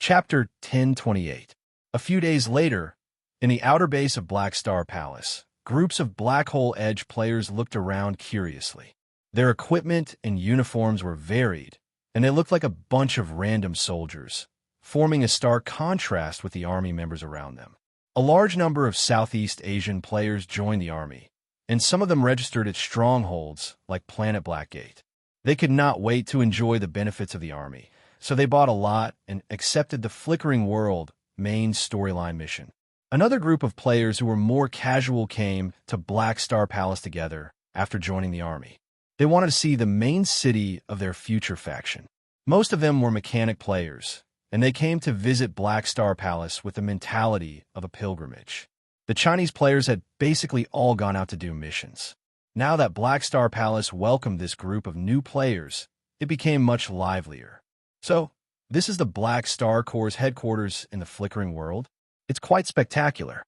Chapter 1028. A few days later, in the outer base of Black Star Palace, groups of Black Hole Edge players looked around curiously. Their equipment and uniforms were varied, and they looked like a bunch of random soldiers, forming a stark contrast with the army members around them. A large number of Southeast Asian players joined the army, and some of them registered at strongholds like Planet Blackgate. They could not wait to enjoy the benefits of the army, so they bought a lot and accepted the Flickering World main storyline mission. Another group of players who were more casual came to Black Star Palace together after joining the army. They wanted to see the main city of their future faction. Most of them were mechanic players, and they came to visit Black Star Palace with the mentality of a pilgrimage. The Chinese players had basically all gone out to do missions. Now that Black Star Palace welcomed this group of new players, it became much livelier. So, this is the Black Star Corps' headquarters in the Flickering World. It's quite spectacular.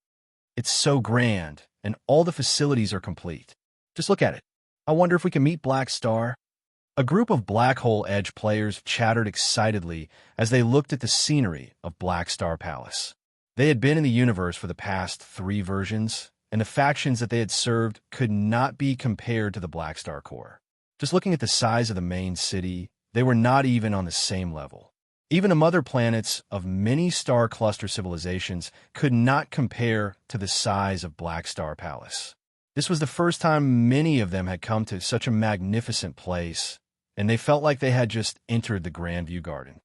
It's so grand, and all the facilities are complete. Just look at it. I wonder if we can meet Black Star. A group of Black Hole Edge players chattered excitedly as they looked at the scenery of Black Star Palace. They had been in the universe for the past 3 versions, and the factions that they had served could not be compared to the Black Star Corps. Just looking at the size of the main city, they were not even on the same level. Even the mother planets of many star cluster civilizations could not compare to the size of Black Star Palace. This was the first time many of them had come to such a magnificent place, and they felt like they had just entered the Grandview Garden.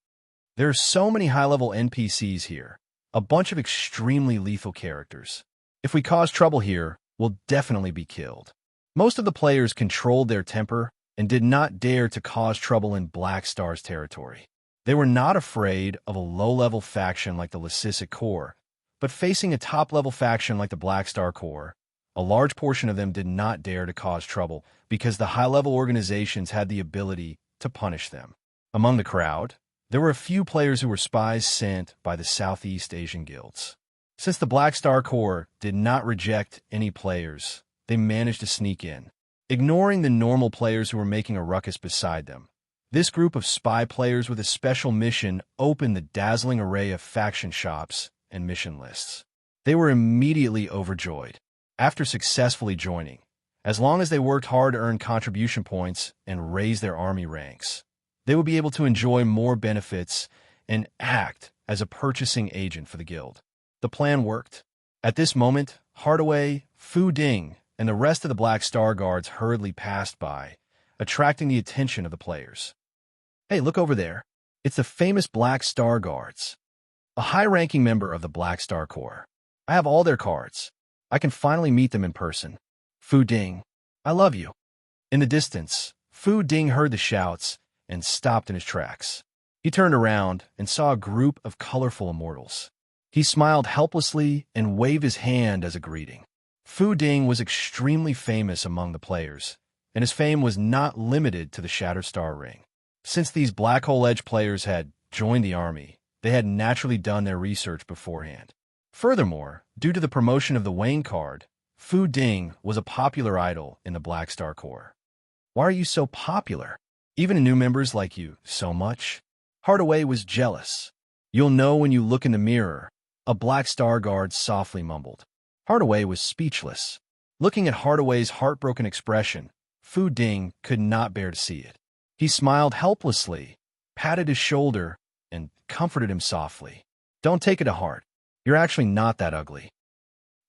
There are so many high-level NPCs here, a bunch of extremely lethal characters. If we cause trouble here, we'll definitely be killed. Most of the players controlled their temper and did not dare to cause trouble in Black Star's territory. They were not afraid of a low-level faction like the Lysissic Corps, but facing a top-level faction like the Black Star Corps, a large portion of them did not dare to cause trouble because the high-level organizations had the ability to punish them. Among the crowd, there were a few players who were spies sent by the Southeast Asian guilds. Since the Black Star Corps did not reject any players, they managed to sneak in, ignoring the normal players who were making a ruckus beside them. This group of spy players with a special mission opened the dazzling array of faction shops and mission lists. They were immediately overjoyed. After successfully joining, as long as they worked hard to earn contribution points and raise their army ranks, they would be able to enjoy more benefits and act as a purchasing agent for the guild. The plan worked. At this moment, Hardaway, Fu Ding, and the rest of the Black Star Guards hurriedly passed by, attracting the attention of the players. Hey, look over there. It's the famous Black Star Guards, a high-ranking member of the Black Star Corps. I have all their cards. I can finally meet them in person. Fu Ding, I love you. In the distance, Fu Ding heard the shouts and stopped in his tracks. He turned around and saw a group of colorful immortals. He smiled helplessly and waved his hand as a greeting. Fu Ding was extremely famous among the players, and his fame was not limited to the Shattered Star Ring. Since these Black Hole Edge players had joined the army, they had naturally done their research beforehand. Furthermore, due to the promotion of the Wayne card, Fu Ding was a popular idol in the Black Star Corps. Why are you so popular? Even new members like you so much? Hardaway was jealous. You'll know when you look in the mirror, a Black Star Guard softly mumbled. Hardaway was speechless. Looking at Hardaway's heartbroken expression, Fu Ding could not bear to see it. He smiled helplessly, patted his shoulder, and comforted him softly. Don't take it to heart. You're actually not that ugly.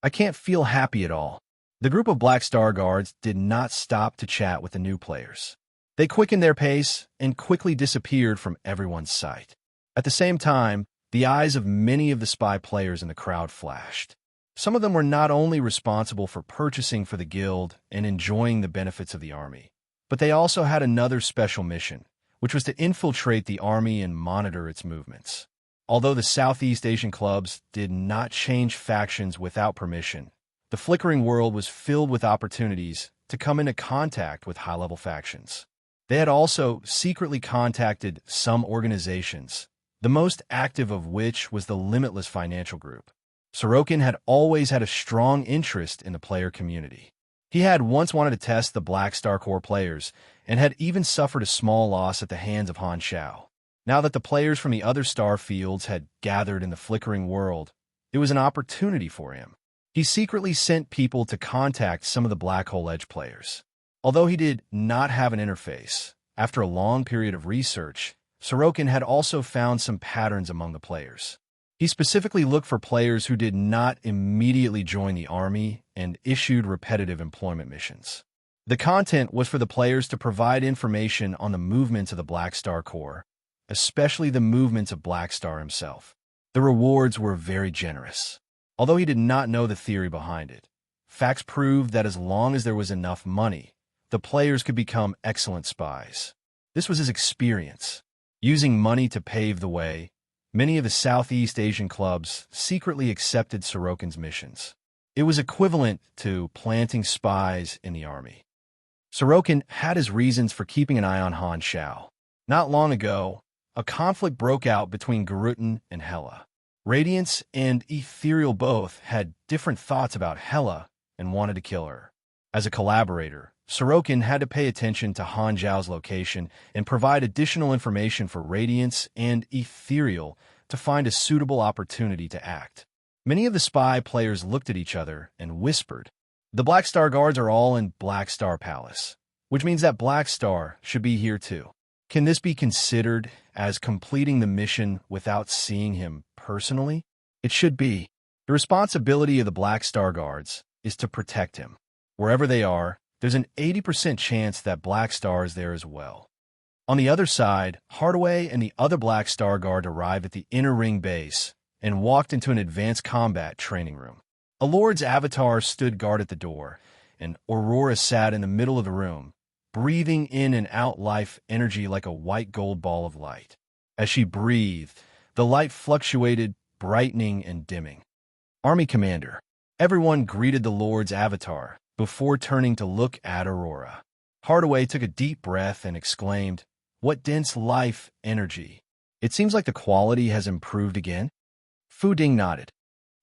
I can't feel happy at all. The group of Black Star Guards did not stop to chat with the new players. They quickened their pace and quickly disappeared from everyone's sight. At the same time, the eyes of many of the spy players in the crowd flashed. Some of them were not only responsible for purchasing for the guild and enjoying the benefits of the army, but they also had another special mission, which was to infiltrate the army and monitor its movements. Although the Southeast Asian clubs did not change factions without permission, the Flickering World was filled with opportunities to come into contact with high-level factions. They had also secretly contacted some organizations, the most active of which was the Limitless Financial Group. Sorokin had always had a strong interest in the player community. He had once wanted to test the Black Star Corps players and had even suffered a small loss at the hands of Han Xiao. Now that the players from the other star fields had gathered in the flickering world, it was an opportunity for him. He secretly sent people to contact some of the Black Hole Edge players. Although he did not have an interface, after a long period of research, Sorokin had also found some patterns among the players. He specifically looked for players who did not immediately join the army and issued repetitive employment missions. The content was for the players to provide information on the movements of the Black Star Corps, especially the movements of Black Star himself. The rewards were very generous. Although he did not know the theory behind it, facts proved that as long as there was enough money, the players could become excellent spies. This was his experience. Using money to pave the way, many of the Southeast Asian clubs secretly accepted Sorokin's missions. It was equivalent to planting spies in the army. Sorokin had his reasons for keeping an eye on Han Xiao. Not long ago, a conflict broke out between Garutan and Hela. Radiance and Ethereal both had different thoughts about Hela and wanted to kill her. As a collaborator, Sorokin had to pay attention to Han Xiao's location and provide additional information for Radiance and Ethereal to find a suitable opportunity to act. Many of the spy players looked at each other and whispered, "The Black Star Guards are all in Black Star Palace, which means that Black Star should be here too. Can this be considered as completing the mission without seeing him personally? It should be. The responsibility of the Black Star Guards is to protect him. Wherever they are, there's an 80% chance that Black Star is there as well." On the other side, Hardaway and the other Black Star Guard arrived at the inner ring base and walked into an advanced combat training room. A Lord's avatar stood guard at the door, and Aurora sat in the middle of the room, breathing in and out life energy like a white gold ball of light. As she breathed, the light fluctuated, brightening and dimming. "Army Commander." Everyone greeted the Lord's avatar before turning to look at Aurora. Hardaway took a deep breath and exclaimed, "What dense life energy. It seems like the quality has improved again." Fu Ding nodded.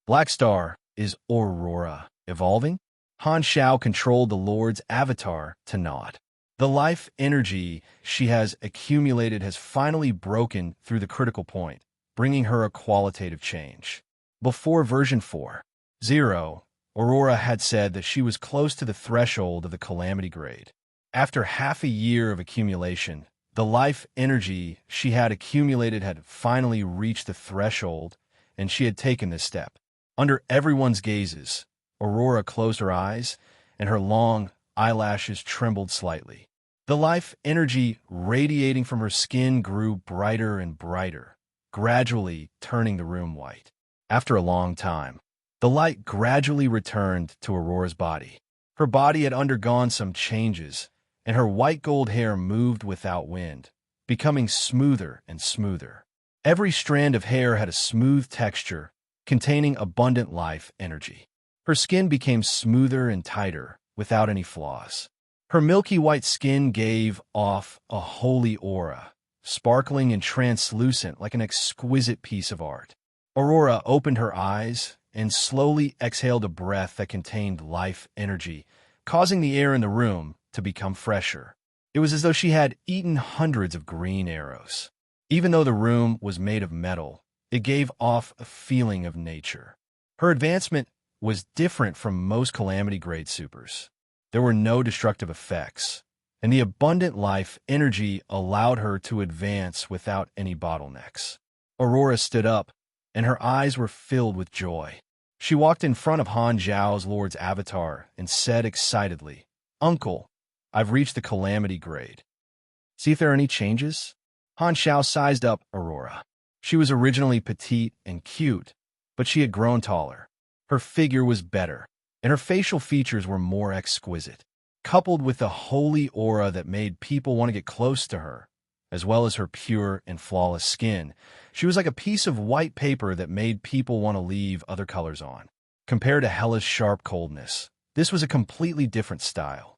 "Black Star, is Aurora evolving?" Han Xiao controlled the Lord's avatar to nod. The life energy she has accumulated has finally broken through the critical point, bringing her a qualitative change. Before version 4.0, Aurora had said that she was close to the threshold of the Calamity grade. After half a year of accumulation, the life energy she had accumulated had finally reached the threshold, and she had taken this step. Under everyone's gazes, Aurora closed her eyes, and her long eyelashes trembled slightly. The life energy radiating from her skin grew brighter and brighter, gradually turning the room white. After a long time, the light gradually returned to Aurora's body. Her body had undergone some changes, and her white gold hair moved without wind, becoming smoother and smoother. Every strand of hair had a smooth texture, containing abundant life energy. Her skin became smoother and tighter, without any flaws. Her milky white skin gave off a holy aura, sparkling and translucent like an exquisite piece of art. Aurora opened her eyes and slowly exhaled a breath that contained life energy, causing the air in the room to become fresher. It was as though she had eaten hundreds of green arrows. Even though the room was made of metal, it gave off a feeling of nature. Her advancement was different from most Calamity-grade supers. There were no destructive effects, and the abundant life energy allowed her to advance without any bottlenecks. Aurora stood up, and her eyes were filled with joy. She walked in front of Han Zhao's Lord's avatar and said excitedly, "Uncle, I've reached the Calamity grade. See if there are any changes?" Han Xiao sized up Aurora. She was originally petite and cute, but she had grown taller. Her figure was better, and her facial features were more exquisite. Coupled with the holy aura that made people want to get close to her, as well as her pure and flawless skin, she was like a piece of white paper that made people want to leave other colors on. Compared to Hela's sharp coldness, this was a completely different style.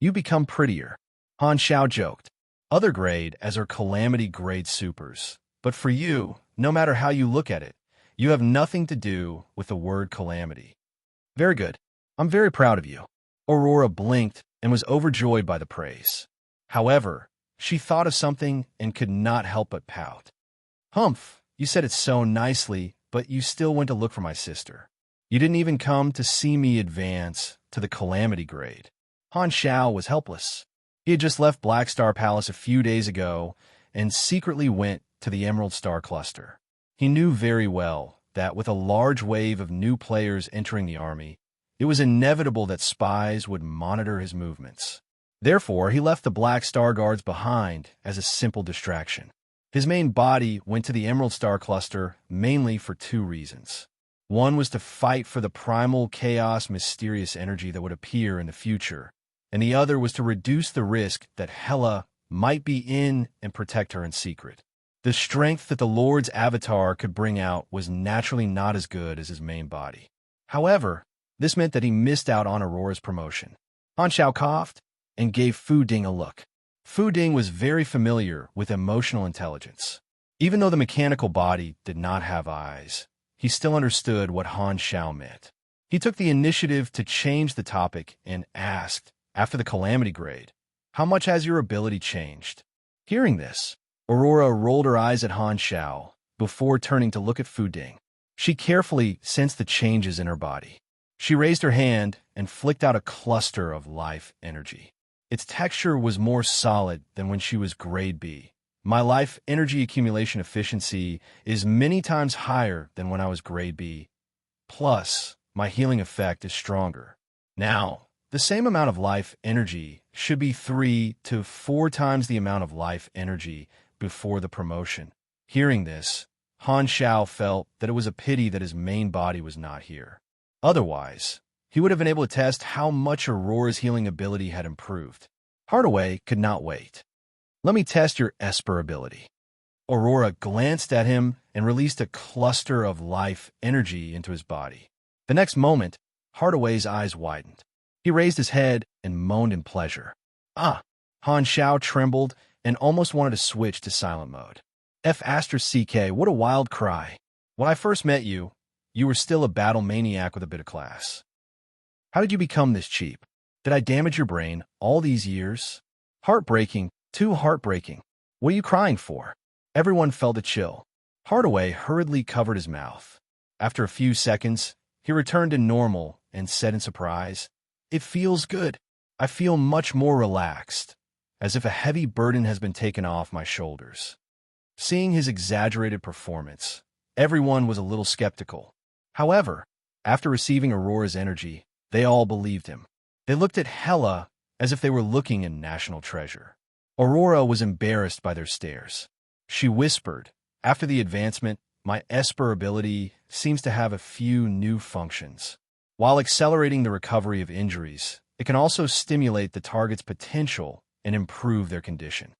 "You become prettier," Han Xiao joked. "Other grade as her Calamity grade supers. But for you, no matter how you look at it, you have nothing to do with the word Calamity." "Very good. I'm very proud of you." Aurora blinked and was overjoyed by the praise. However, She thought of something and could not help but pout. Humph, you said it so nicely, but you still went to look for my sister. You didn't even come to see me advance to the calamity grade. Han Xiao was helpless. He had just left Black Star Palace a few days ago and secretly went to the Emerald Star Cluster. He knew very well that with a large wave of new players entering the army, it was inevitable that spies would monitor his movements. Therefore, he left the Black Star Guards behind as a simple distraction. His main body went to the Emerald Star Cluster mainly for two reasons. One was to fight for the primal chaos mysterious energy that would appear in the future, and the other was to reduce the risk that Hela might be in and protect her in secret. The strength that the Lord's avatar could bring out was naturally not as good as his main body. However, this meant that he missed out on Aurora's promotion. Han Xiao coughed and gave Fu Ding a look. Fu Ding was very familiar with emotional intelligence. Even though the mechanical body did not have eyes, he still understood what Han Xiao meant. He took the initiative to change the topic and asked, after the calamity grade, "How much has your ability changed?" Hearing this, Aurora rolled her eyes at Han Xiao before turning to look at Fu Ding. She carefully sensed the changes in her body. She raised her hand and flicked out a cluster of life energy. Its texture was more solid than when she was grade B. My life energy accumulation efficiency is many times higher than when I was grade B. Plus, my healing effect is stronger. Now, the same amount of life energy should be 3 to 4 times the amount of life energy before the promotion. Hearing this, Han Xiao felt that it was a pity that his main body was not here. Otherwise, he would have been able to test how much Aurora's healing ability had improved. Hardaway could not wait. "Let me test your Esper ability." Aurora glanced at him and released a cluster of life energy into his body. The next moment, Hardaway's eyes widened. He raised his head and moaned in pleasure. "Ah!" Han Xiao trembled and almost wanted to switch to silent mode. "F***, what a wild cry. When I first met you, you were still a battle maniac with a bit of class. How did you become this cheap? Did I damage your brain all these years? Heartbreaking, too heartbreaking. What are you crying for?" Everyone felt a chill. Hardaway hurriedly covered his mouth. After a few seconds, he returned to normal and said in surprise, "It feels good. I feel much more relaxed, as if a heavy burden has been taken off my shoulders." Seeing his exaggerated performance, everyone was a little skeptical. However, after receiving Aurora's energy, they all believed him. They looked at Hela as if they were looking in National Treasure. Aurora was embarrassed by their stares. She whispered, "After the advancement, my Esper ability seems to have a few new functions. While accelerating the recovery of injuries, it can also stimulate the target's potential and improve their condition."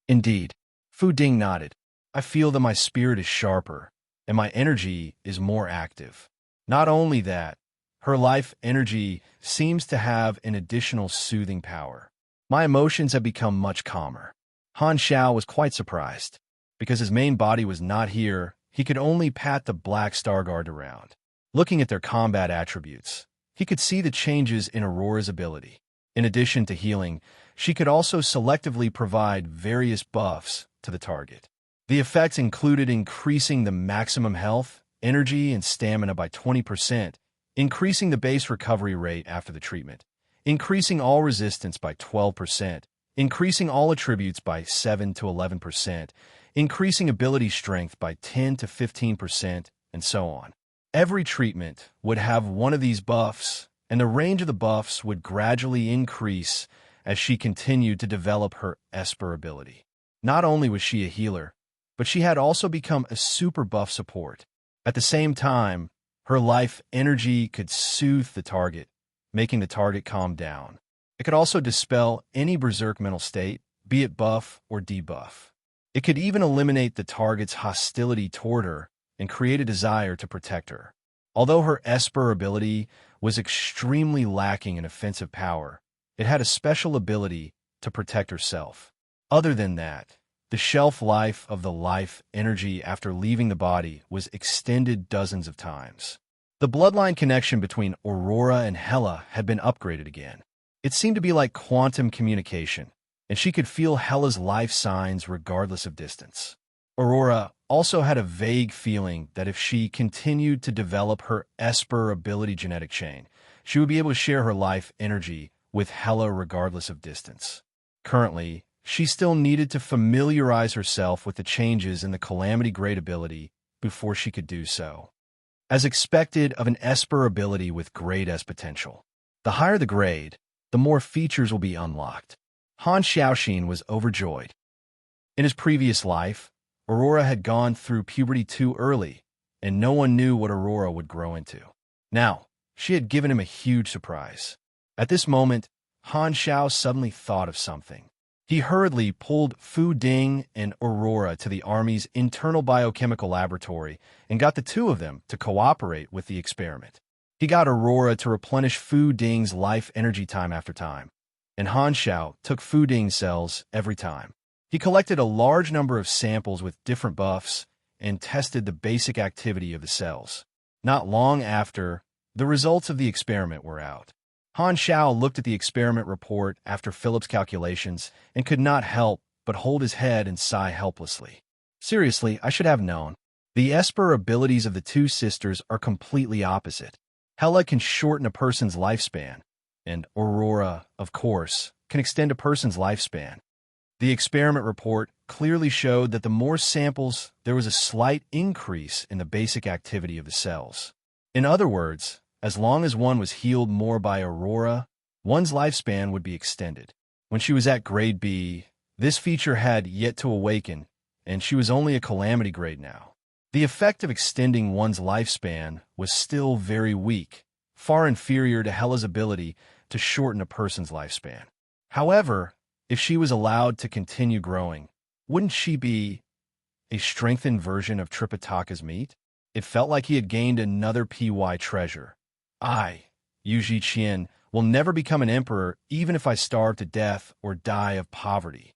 Indeed, Fu Ding nodded. "I feel that my spirit is sharper, and my energy is more active. Not only that, her life energy seems to have an additional soothing power. My emotions have become much calmer." Han Xiao was quite surprised. Because his main body was not here, he could only pat the Black Star Guard around. Looking at their combat attributes, he could see the changes in Aurora's ability. In addition to healing, she could also selectively provide various buffs to the target. The effects included increasing the maximum health, energy, and stamina by 20%, increasing the base recovery rate after the treatment, increasing all resistance by 12%, increasing all attributes by 7 to 11%, increasing ability strength by 10 to 15%, and so on. Every treatment would have one of these buffs, and the range of the buffs would gradually increase as she continued to develop her Esper ability. Not only was she a healer, but she had also become a super buff support. At the same time, her life energy could soothe the target, making the target calm down. It could also dispel any berserk mental state, be it buff or debuff. It could even eliminate the target's hostility toward her and create a desire to protect her. Although her Esper ability was extremely lacking in offensive power, it had a special ability to protect herself. Other than that, the shelf life of the life energy after leaving the body was extended dozens of times. The bloodline connection between Aurora and Hela had been upgraded again. It seemed to be like quantum communication. and she could feel Hela's life signs regardless of distance. Aurora also had a vague feeling that if she continued to develop her Esper ability genetic chain, she would be able to share her life energy with Hela regardless of distance. Currently, she still needed to familiarize herself with the changes in the Calamity Grade ability before she could do so. As expected of an Esper ability with Grade S potential, the higher the grade, the more features will be unlocked. Han Xiaoxin was overjoyed. In his previous life, Aurora had gone through puberty too early, and no one knew what Aurora would grow into. Now, she had given him a huge surprise. At this moment, Han Xiao suddenly thought of something. He hurriedly pulled Fu Ding and Aurora to the Army's internal biochemical laboratory and got the two of them to cooperate with the experiment. He got Aurora to replenish Fu Ding's life energy time after time, and Han Xiao took Fu Ding's cells every time. He collected a large number of samples with different buffs and tested the basic activity of the cells. Not long after, the results of the experiment were out. Han Xiao looked at the experiment report after Philip's calculations and could not help but hold his head and sigh helplessly. Seriously, I should have known. The Esper abilities of the two sisters are completely opposite. Hela can shorten a person's lifespan, and Aurora, of course, can extend a person's lifespan. The experiment report clearly showed that the more samples, there was a slight increase in the basic activity of the cells. In other words, as long as one was healed more by Aurora, one's lifespan would be extended. When she was at Grade B, this feature had yet to awaken, and she was only a Calamity Grade now. The effect of extending one's lifespan was still very weak, far inferior to Hela's ability to shorten a person's lifespan. However, if she was allowed to continue growing, wouldn't she be a strengthened version of Tripitaka's meat? It felt like he had gained another PY treasure. I, Yu Qian, will never become an emperor even if I starve to death or die of poverty.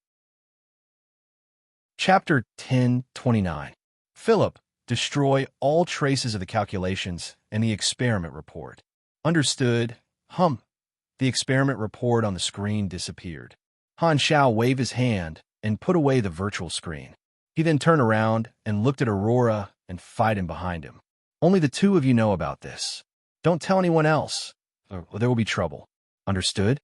Chapter 1029. Philip, destroy all traces of the calculations and the experiment report. Understood. The experiment report on the screen disappeared. Han Xiao waved his hand and put away the virtual screen. He then turned around and looked at Aurora and Phaidon behind him. Only the two of you know about this. Don't tell anyone else, or there will be trouble. Understood?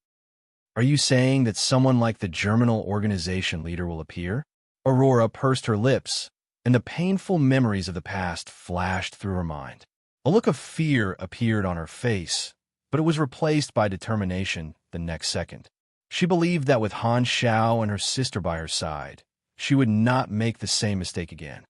Are you saying that someone like the Germinal Organization leader will appear? Aurora pursed her lips, and the painful memories of the past flashed through her mind. A look of fear appeared on her face, but it was replaced by determination the next second. She believed that with Han Xiao and her sister by her side, she would not make the same mistake again.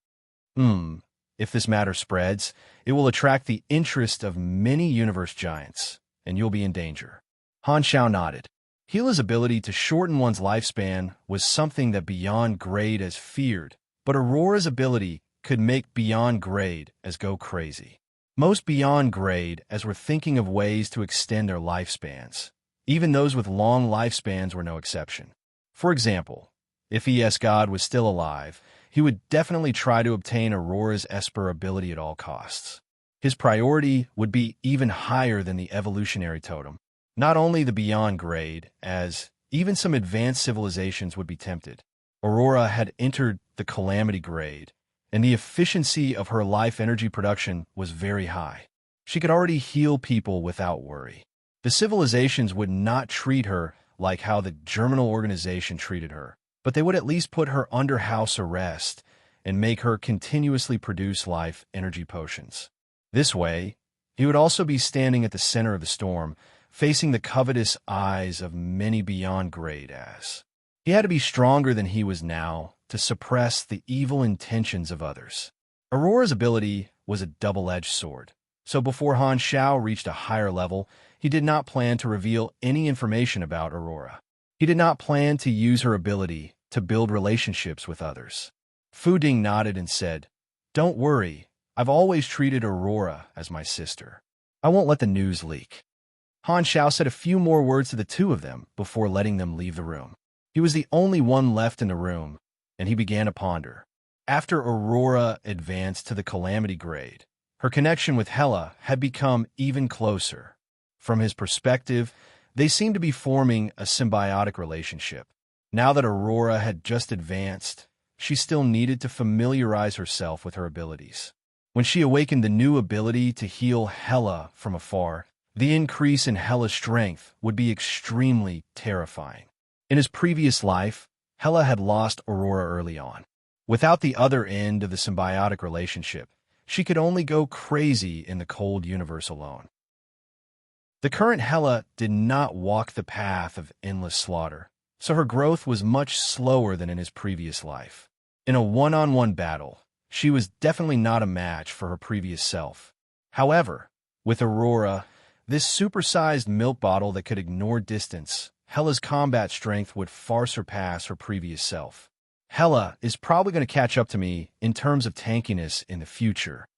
If this matter spreads, it will attract the interest of many universe giants, and you'll be in danger. Han Xiao nodded. Hela's ability to shorten one's lifespan was something that Beyond Grade as feared, but Aurora's ability could make Beyond Grade as go crazy. Most Beyond Grade as were thinking of ways to extend their lifespans. Even those with long lifespans were no exception. For example, if ES God was still alive, he would definitely try to obtain Aurora's Esper ability at all costs. His priority would be even higher than the evolutionary totem. Not only the Beyond Grade, as even some advanced civilizations would be tempted. Aurora had entered the Calamity Grade, and the efficiency of her life energy production was very high. She could already heal people without worry. The civilizations would not treat her like how the Germinal Organization treated her, but they would at least put her under house arrest and make her continuously produce life energy potions. This way, he would also be standing at the center of the storm, facing the covetous eyes of many Beyond Grade as. He had to be stronger than he was now to suppress the evil intentions of others. Aurora's ability was a double-edged sword, so before Han Xiao reached a higher level, he did not plan to reveal any information about Aurora. He did not plan to use her ability to build relationships with others. Fu Ding nodded and said, "Don't worry, I've always treated Aurora as my sister. I won't let the news leak." Han Xiao said a few more words to the two of them before letting them leave the room. He was the only one left in the room, and he began to ponder. After Aurora advanced to the Calamity Grade, her connection with Hela had become even closer. From his perspective, they seemed to be forming a symbiotic relationship. Now that Aurora had just advanced, she still needed to familiarize herself with her abilities. When she awakened the new ability to heal Hela from afar, the increase in Hela's strength would be extremely terrifying. In his previous life, Hela had lost Aurora early on. Without the other end of the symbiotic relationship, she could only go crazy in the cold universe alone. The current Hela did not walk the path of endless slaughter, so her growth was much slower than in his previous life. In a one-on-one battle, she was definitely not a match for her previous self. However, with Aurora, this supersized milk bottle that could ignore distance, Hela's combat strength would far surpass her previous self. Hela is probably going to catch up to me in terms of tankiness in the future.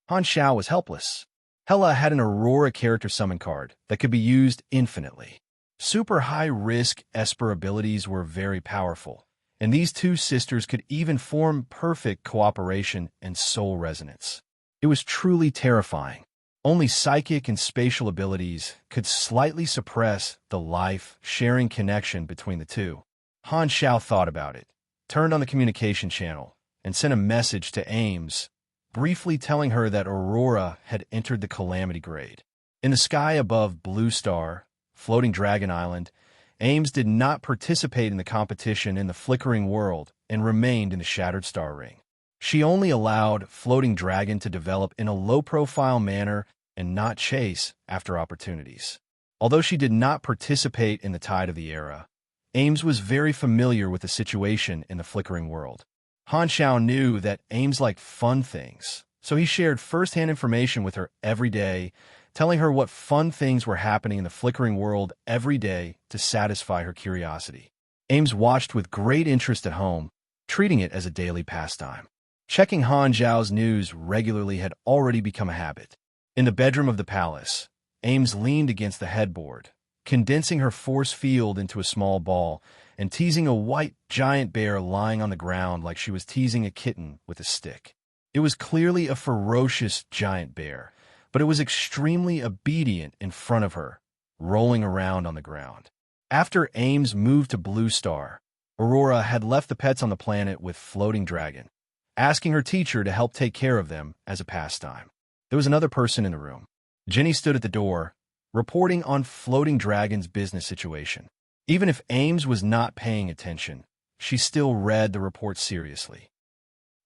Han Xiao was helpless. Hela had an Aurora character summon card that could be used infinitely. Super high-risk Esper abilities were very powerful, and these two sisters could even form perfect cooperation and soul resonance. It was truly terrifying. Only psychic and spatial abilities could slightly suppress the life-sharing connection between the two. Han Xiao thought about it, turned on the communication channel, and sent a message to Ames, briefly telling her that Aurora had entered the Calamity Grade. In the sky above Blue Star, Floating Dragon Island, Ames did not participate in the competition in the Flickering World and remained in the Shattered Star Ring. She only allowed Floating Dragon to develop in a low-profile manner and not chase after opportunities. Although she did not participate in the Tide of the Era, Ames was very familiar with the situation in the Flickering World. Han Xiao knew that Ames liked fun things, so he shared first-hand information with her every day, telling her what fun things were happening in the Flickering World every day to satisfy her curiosity. Ames watched with great interest at home, treating it as a daily pastime. Checking Han Xiao's news regularly had already become a habit. In the bedroom of the palace, Ames leaned against the headboard, condensing her force field into a small ball and teasing a white giant bear lying on the ground like she was teasing a kitten with a stick. It was clearly a ferocious giant bear, but it was extremely obedient in front of her, rolling around on the ground. After Ames moved to Blue Star, Aurora had left the pets on the planet with Floating Dragon, asking her teacher to help take care of them as a pastime. There was another person in the room. Jenny stood at the door, reporting on Floating Dragon's business situation. Even if Ames was not paying attention, she still read the report seriously.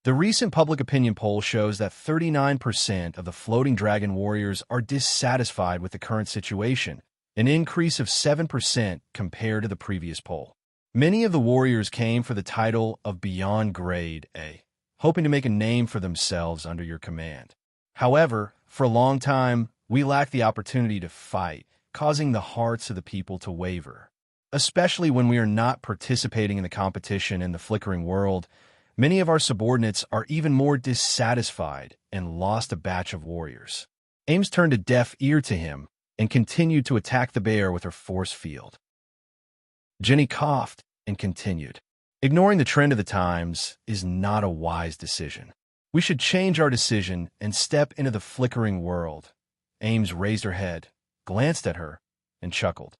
The recent public opinion poll shows that 39% of the Floating Dragon warriors are dissatisfied with the current situation, an increase of 7% compared to the previous poll. Many of the warriors came for the title of Beyond Grade A, hoping to make a name for themselves under your command. However, for a long time, we lacked the opportunity to fight, causing the hearts of the people to waver. Especially when we are not participating in the competition in the Flickering World, many of our subordinates are even more dissatisfied and lost a batch of warriors. Ames turned a deaf ear to him and continued to attack the bear with her force field. Jenny coughed and continued. Ignoring the trend of the times is not a wise decision. We should change our decision and step into the Flickering World. Ames raised her head, glanced at her, and chuckled.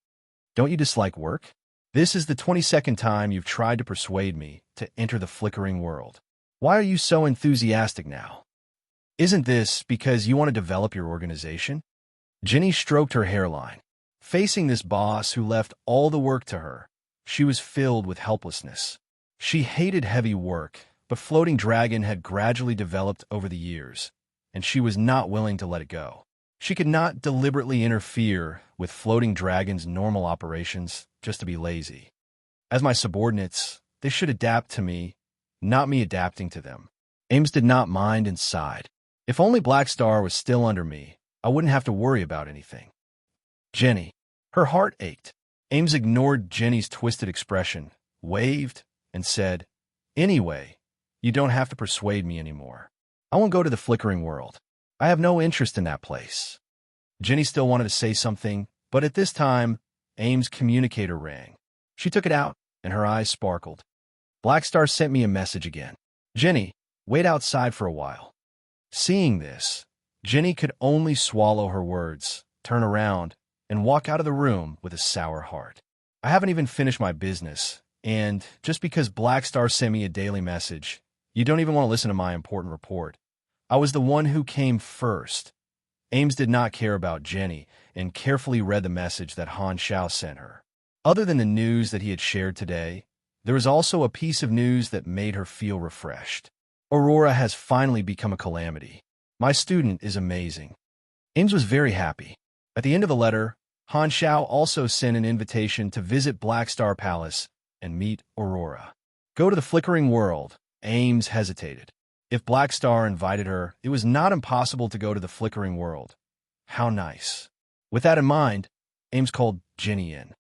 Don't you dislike work? This is the 22nd time you've tried to persuade me to enter the Flickering World. Why are you so enthusiastic now? Isn't this because you want to develop your organization? Jenny stroked her hairline. Facing this boss who left all the work to her, she was filled with helplessness. She hated heavy work, but Floating Dragon had gradually developed over the years, and she was not willing to let it go. She could not deliberately interfere with Floating Dragon's normal operations just to be lazy. As my subordinates, they should adapt to me, not me adapting to them. Ames did not mind and sighed. If only Black Star was still under me, I wouldn't have to worry about anything. Jenny. Her heart ached. Ames ignored Jenny's twisted expression, waved, and said, Anyway, you don't have to persuade me anymore. I won't go to the Flickering World. I have no interest in that place. Jenny still wanted to say something, but at this time, Ames' communicator rang. She took it out, and her eyes sparkled. Black Star sent me a message again. Jenny, wait outside for a while. Seeing this, Jenny could only swallow her words, turn around, and walk out of the room with a sour heart. I haven't even finished my business, And just because Black Star sent me a daily message, you don't even want to listen to my important report. I was the one who came first. Ames did not care about Jenny and carefully read the message that Han Xiao sent her. Other than the news that he had shared today, there was also a piece of news that made her feel refreshed. Aurora has finally become a calamity. My student is amazing. Ames was very happy. At the end of the letter, Han Xiao also sent an invitation to visit Black Star Palace and meet Aurora. Go to the flickering world. Ames hesitated. If Black Star invited her, it was not impossible to go to the flickering world. How nice. With that in mind, Ames called Jenny in.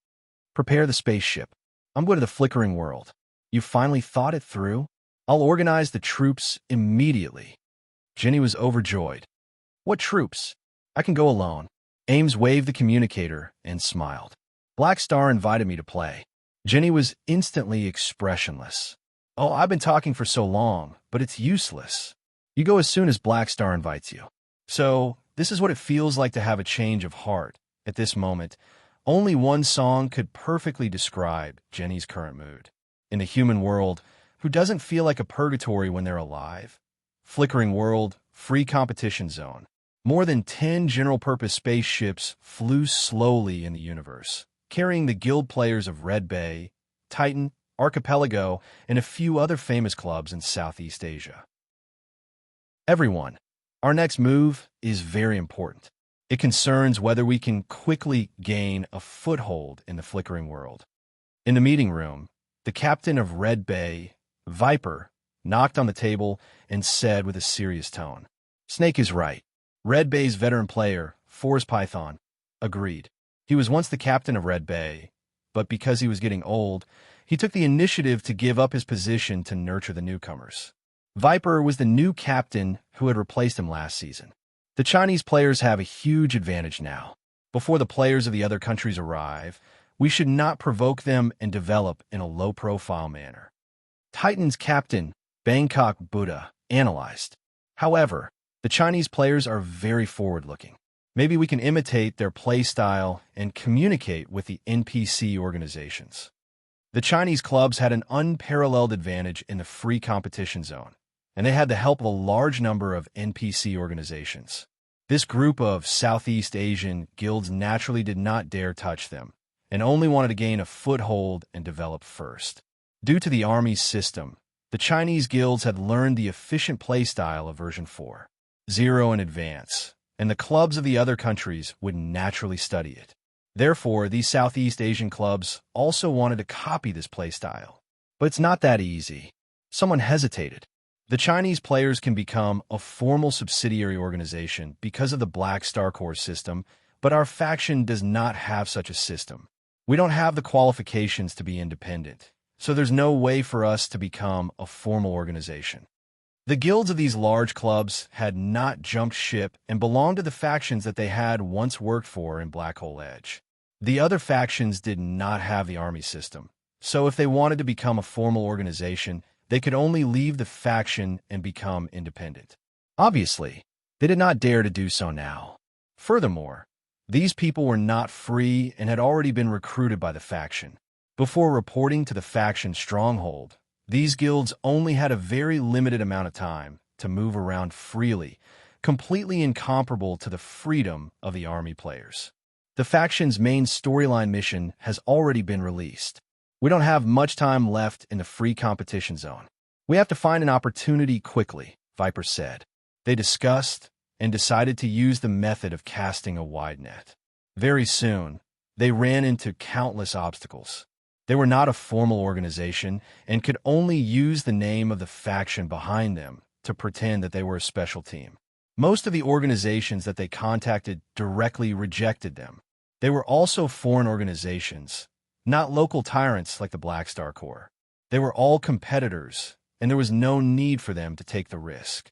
Prepare the spaceship. I'm going to the flickering world. You finally thought it through? I'll organize the troops immediately. Jenny was overjoyed. What troops? I can go alone. Ames waved the communicator and smiled. Black Star invited me to play. Jenny was instantly expressionless. Oh, I've been talking for so long, but it's useless. You go as soon as Black Star invites you. So, this is what it feels like to have a change of heart. At this moment, only one song could perfectly describe Jenny's current mood. In the human world, who doesn't feel like a purgatory when they're alive? Flickering world, free competition zone. More than 10 general-purpose spaceships flew slowly in the universe, carrying the guild players of Red Bay, Titan, Archipelago, and a few other famous clubs in Southeast Asia. Everyone, our next move is very important. It concerns whether we can quickly gain a foothold in the flickering world. In the meeting room, the captain of Red Bay, Viper, knocked on the table and said with a serious tone, Snake is right. Red Bay's veteran player, Force Python, agreed. He was once the captain of Red Bay, but because he was getting old, he took the initiative to give up his position to nurture the newcomers. Viper was the new captain who had replaced him last season. The Chinese players have a huge advantage now. Before the players of the other countries arrive, we should not provoke them and develop in a low-profile manner. Titan's captain, Bangkok Buddha, analyzed. However, the Chinese players are very forward-looking. Maybe we can imitate their play style and communicate with the NPC organizations. The Chinese clubs had an unparalleled advantage in the free competition zone, and they had the help of a large number of NPC organizations. This group of Southeast Asian guilds naturally did not dare touch them, and only wanted to gain a foothold and develop first. Due to the army's system, the Chinese guilds had learned the efficient playstyle of version 4.0 in advance, and the clubs of the other countries would naturally study it. Therefore, these Southeast Asian clubs also wanted to copy this playstyle. But it's not that easy. Someone hesitated. The Chinese players can become a formal subsidiary organization because of the Black Star Corps system, but our faction does not have such a system. We don't have the qualifications to be independent, so there's no way for us to become a formal organization. The guilds of these large clubs had not jumped ship and belonged to the factions that they had once worked for in Black Hole Edge. The other factions did not have the army system, so if they wanted to become a formal organization, they could only leave the faction and become independent. Obviously, they did not dare to do so now. Furthermore, these people were not free and had already been recruited by the faction. Before reporting to the faction stronghold, these guilds only had a very limited amount of time to move around freely, completely incomparable to the freedom of the army players. The faction's main storyline mission has already been released. We don't have much time left in the free competition zone. We have to find an opportunity quickly, Viper said. They discussed and decided to use the method of casting a wide net. Very soon, they ran into countless obstacles. They were not a formal organization and could only use the name of the faction behind them to pretend that they were a special team. Most of the organizations that they contacted directly rejected them. They were also foreign organizations, not local tyrants like the Black Star Corps. They were all competitors, and there was no need for them to take the risk.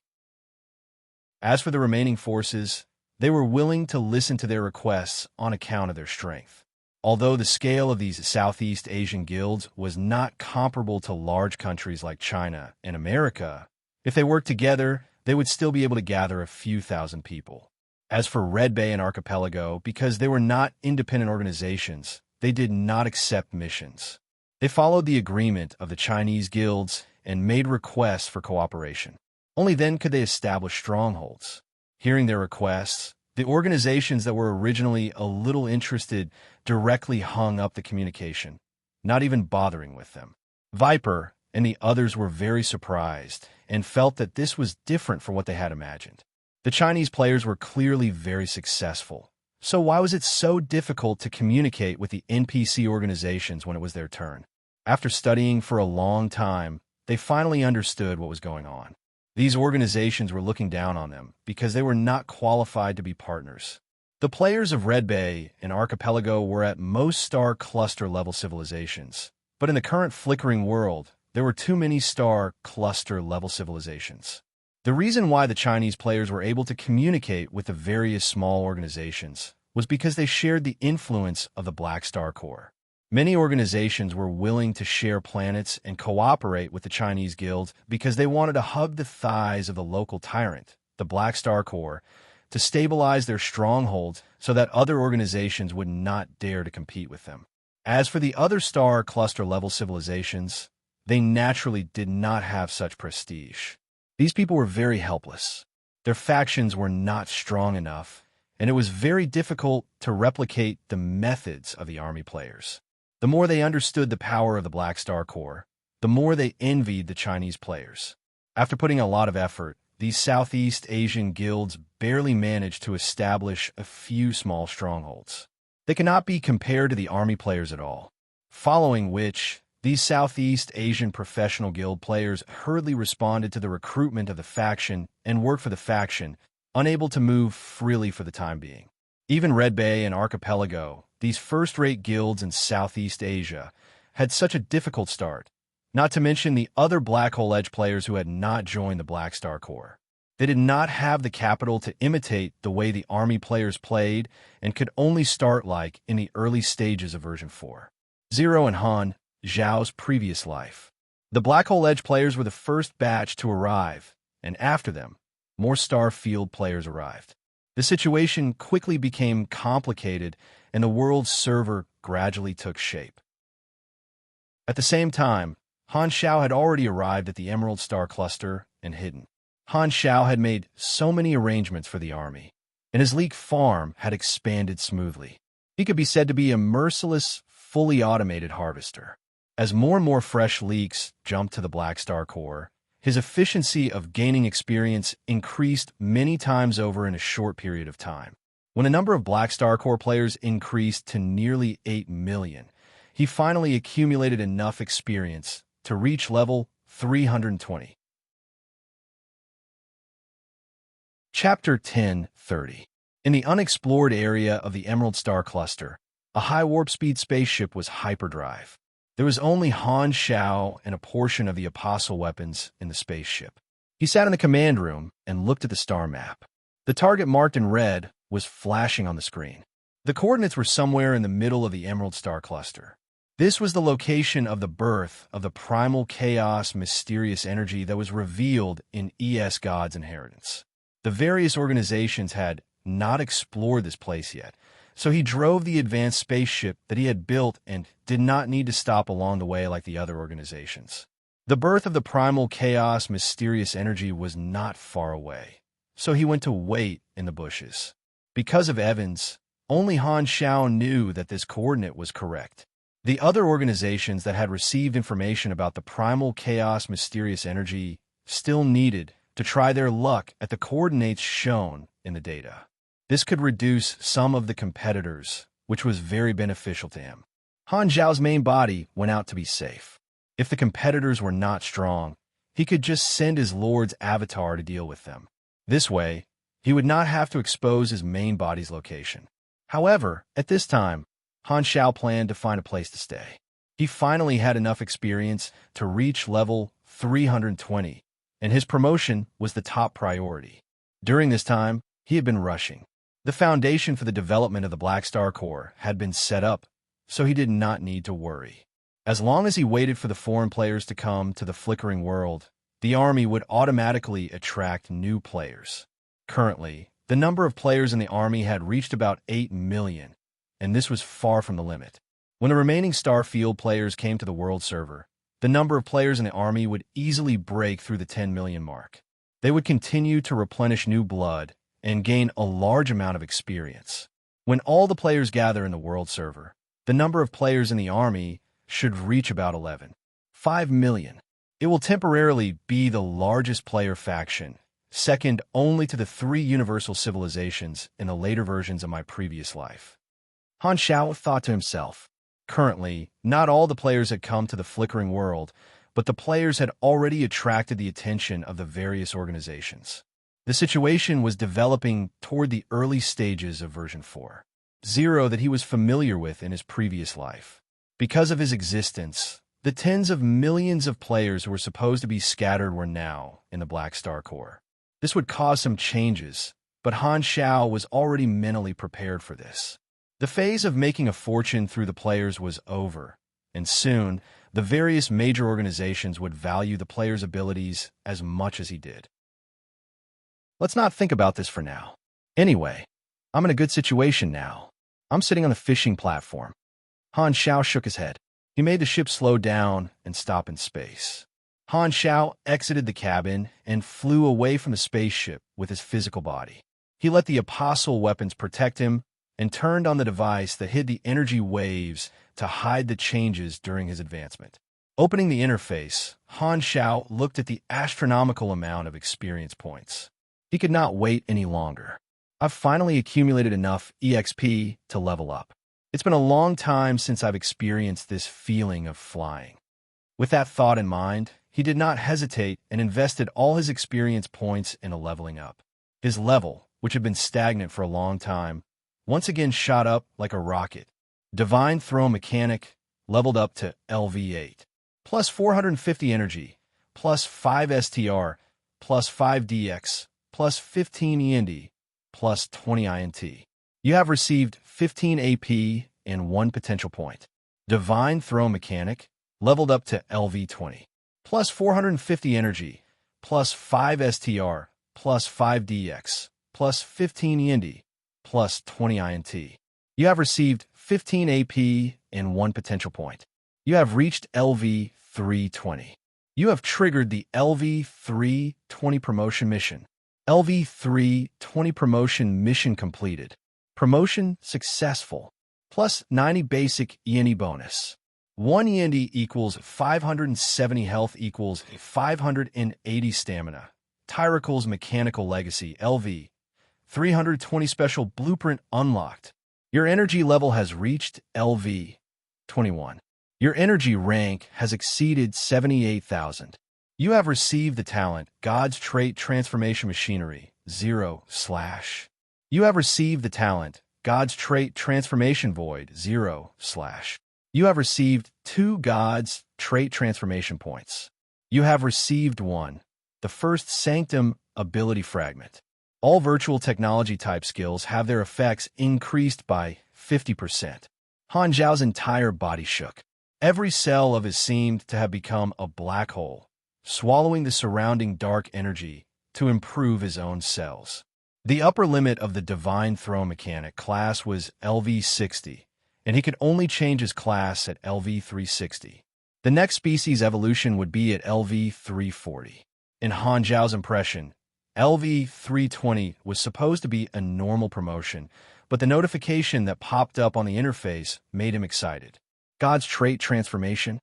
As for the remaining forces, they were willing to listen to their requests on account of their strength. Although the scale of these Southeast Asian guilds was not comparable to large countries like China and America, if they worked together, they would still be able to gather a few thousand people. As for Red Bay and Archipelago, because they were not independent organizations, they did not accept missions. They followed the agreement of the Chinese guilds and made requests for cooperation. Only then could they establish strongholds. Hearing their requests, the organizations that were originally a little interested directly hung up the communication, not even bothering with them. Viper and the others were very surprised and felt that this was different from what they had imagined. The Chinese players were clearly very successful, so why was it so difficult to communicate with the NPC organizations when it was their turn? After studying for a long time, they finally understood what was going on. These organizations were looking down on them because they were not qualified to be partners. The players of Red Bay and Archipelago were at most star cluster level civilizations, but in the current flickering world, there were too many star cluster level civilizations. The reason why the Chinese players were able to communicate with the various small organizations was because they shared the influence of the Black Star Core. Many organizations were willing to share planets and cooperate with the Chinese guild because they wanted to hug the thighs of the local tyrant, the Black Star Core, to stabilize their strongholds so that other organizations would not dare to compete with them. As for the other star cluster level civilizations, they naturally did not have such prestige. These people were very helpless. Their factions were not strong enough, and it was very difficult to replicate the methods of the army players. The more they understood the power of the Black Star Core, the more they envied the Chinese players. After putting a lot of effort, these Southeast Asian guilds barely managed to establish a few small strongholds. They cannot be compared to the army players at all, following which these Southeast Asian professional guild players hurriedly responded to the recruitment of the faction and worked for the faction, unable to move freely for the time being. Even Red Bay and Archipelago, these first-rate guilds in Southeast Asia, had such a difficult start, not to mention the other Black Hole Edge players who had not joined the Black Star Core. They did not have the capital to imitate the way the army players played and could only start like in the early stages of version 4. Zero and Han, Zhao's previous life. The Black Hole Edge players were the first batch to arrive, and after them, more Starfield players arrived. The situation quickly became complicated, and the world's server gradually took shape. At the same time, Han Xiao had already arrived at the Emerald Star Cluster and hidden. Han Xiao had made so many arrangements for the army, and his leek farm had expanded smoothly. He could be said to be a merciless, fully automated harvester. As more and more fresh leeks jumped to the Black Star Core, his efficiency of gaining experience increased many times over in a short period of time. When the number of Black Star Core players increased to nearly 8 million, he finally accumulated enough experience to reach level 320. Chapter 10:30. In the unexplored area of the Emerald Star Cluster, a high warp speed spaceship was hyperdrive. There was only Han Xiao and a portion of the Apostle weapons in the spaceship. He sat in the command room and looked at the star map. The target marked in red was flashing on the screen. The coordinates were somewhere in the middle of the Emerald Star Cluster. This was the location of the birth of the primal chaos mysterious energy that was revealed in ES God's Inheritance. The various organizations had not explored this place yet, so he drove the advanced spaceship that he had built and did not need to stop along the way like the other organizations. The birth of the primal chaos mysterious energy was not far away, so he went to wait in the bushes. Because of Evans, only Han Xiao knew that this coordinate was correct. The other organizations that had received information about the primal chaos mysterious energy still needed to try their luck at the coordinates shown in the data. This could reduce some of the competitors, which was very beneficial to him. Han Zhao's main body went out to be safe. If the competitors were not strong, he could just send his lord's avatar to deal with them. This way, he would not have to expose his main body's location. However, at this time, Han Xiao planned to find a place to stay. He finally had enough experience to reach level 320, and his promotion was the top priority. During this time, he had been rushing. The foundation for the development of the Black Star Core had been set up, so he did not need to worry. As long as he waited for the foreign players to come to the flickering world, the army would automatically attract new players. Currently, the number of players in the army had reached about 8 million, and this was far from the limit. When the remaining Starfield players came to the world server, the number of players in the army would easily break through the 10 million mark. They would continue to replenish new blood and gain a large amount of experience. When all the players gather in the world server, the number of players in the army should reach about 5 million. It will temporarily be the largest player faction, second only to the 3 universal civilizations in the later versions of my previous life. Han Xiao thought to himself. Currently, not all the players had come to the flickering world, but the players had already attracted the attention of the various organizations. The situation was developing toward the early stages of version 4.0 that he was familiar with in his previous life. Because of his existence, the tens of millions of players who were supposed to be scattered were now in the Black Star Core. This would cause some changes, but Han Xiao was already mentally prepared for this. The phase of making a fortune through the players was over, and soon, the various major organizations would value the players' abilities as much as he did. Let's not think about this for now. Anyway, I'm in a good situation now. I'm sitting on the fishing platform. Han Xiao shook his head. He made the ship slow down and stop in space. Han Xiao exited the cabin and flew away from the spaceship with his physical body. He let the apostle weapons protect him and turned on the device that hid the energy waves to hide the changes during his advancement. Opening the interface, Han Xiao looked at the astronomical amount of experience points. He could not wait any longer. I've finally accumulated enough EXP to level up. It's been a long time since I've experienced this feeling of flying. With that thought in mind, he did not hesitate and invested all his experience points in a leveling up. His level, which had been stagnant for a long time, once again shot up like a rocket. Divine Throw Mechanic leveled up to LV8. Plus 450 energy, plus 5 STR, plus 5 DX, plus 15 END, plus 20 INT. You have received 15 AP and 1 potential point. Divine Throw Mechanic leveled up to LV20. Plus 450 energy, plus 5 STR, plus 5 DX, plus 15 END, plus 20 INT. You have received 15 AP and 1 potential point. You have reached LV 320. You have triggered the LV 320 promotion mission. LV 320 promotion mission completed. Promotion successful. Plus 90 basic ENE bonus. 1 END equals 570 health equals 580 stamina. Tyracle's Mechanical Legacy LV 320 special blueprint unlocked. Your energy level has reached LV 21. Your energy rank has exceeded 78,000. You have received the talent God's Trait Transformation Machinery 0/. You have received the talent God's Trait Transformation Void 0/. You have received 2 God's Trait Transformation points. You have received 1, the first Sanctum Ability Fragment. All virtual technology type skills have their effects increased by 50%. Han Zhao's entire body shook. Every cell of his seemed to have become a black hole, swallowing the surrounding dark energy to improve his own cells. The upper limit of the Divine Throw Mechanic class was LV 60, and he could only change his class at LV 360. The next species evolution would be at LV 340. In Han Zhao's impression, LV 320 was supposed to be a normal promotion, but the notification that popped up on the interface made him excited. God's Trait Transformation?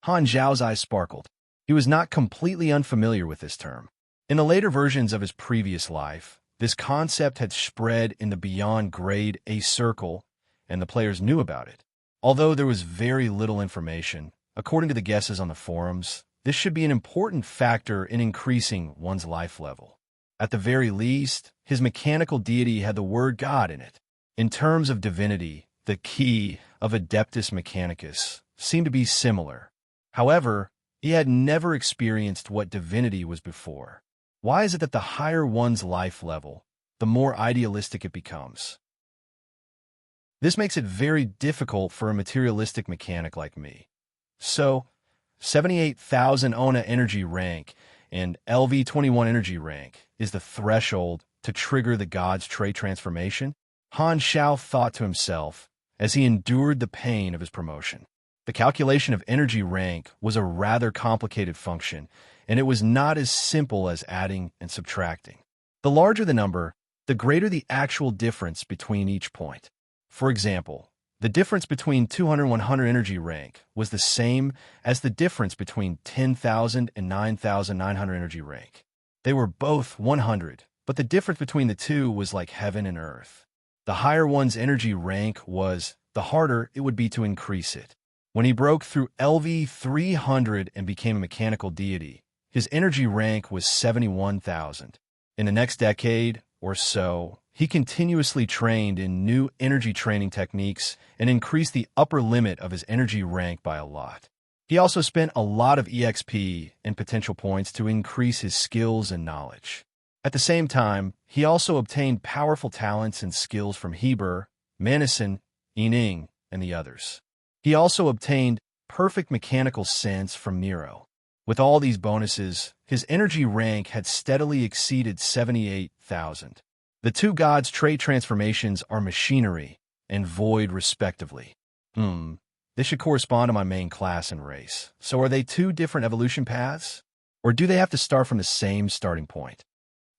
Han Zhao's eyes sparkled. He was not completely unfamiliar with this term. In the later versions of his previous life, this concept had spread in the beyond grade A circle, and the players knew about it. Although there was very little information, according to the guesses on the forums, this should be an important factor in increasing one's life level. At the very least, his mechanical deity had the word God in it. In terms of divinity, the key of Adeptus Mechanicus seemed to be similar. However, he had never experienced what divinity was before. Why is it that the higher one's life level, the more idealistic it becomes? This makes it very difficult for a materialistic mechanic like me. So, 78,000 ONA energy rank and LV21 energy rank is the threshold to trigger the God's Trait Transformation? Han Xiao thought to himself as he endured the pain of his promotion. The calculation of energy rank was a rather complicated function, and it was not as simple as adding and subtracting. The larger the number, the greater the actual difference between each point. For example, the difference between 200 and 100 energy rank was the same as the difference between 10,000 and 9,900 energy rank. They were both 100, but the difference between the two was like heaven and earth. The higher one's energy rank was, the harder it would be to increase it. When he broke through LV 300 and became a mechanical deity, his energy rank was 71,000. In the next decade or so, he continuously trained in new energy training techniques and increased the upper limit of his energy rank by a lot. He also spent a lot of EXP and potential points to increase his skills and knowledge. At the same time, he also obtained powerful talents and skills from Heber, Manison, Yining, and the others. He also obtained perfect mechanical sense from Nero. With all these bonuses, his energy rank had steadily exceeded 78,000. The two gods' trait transformations are machinery and void respectively. This should correspond to my main class and race. So are they two different evolution paths? Or do they have to start from the same starting point?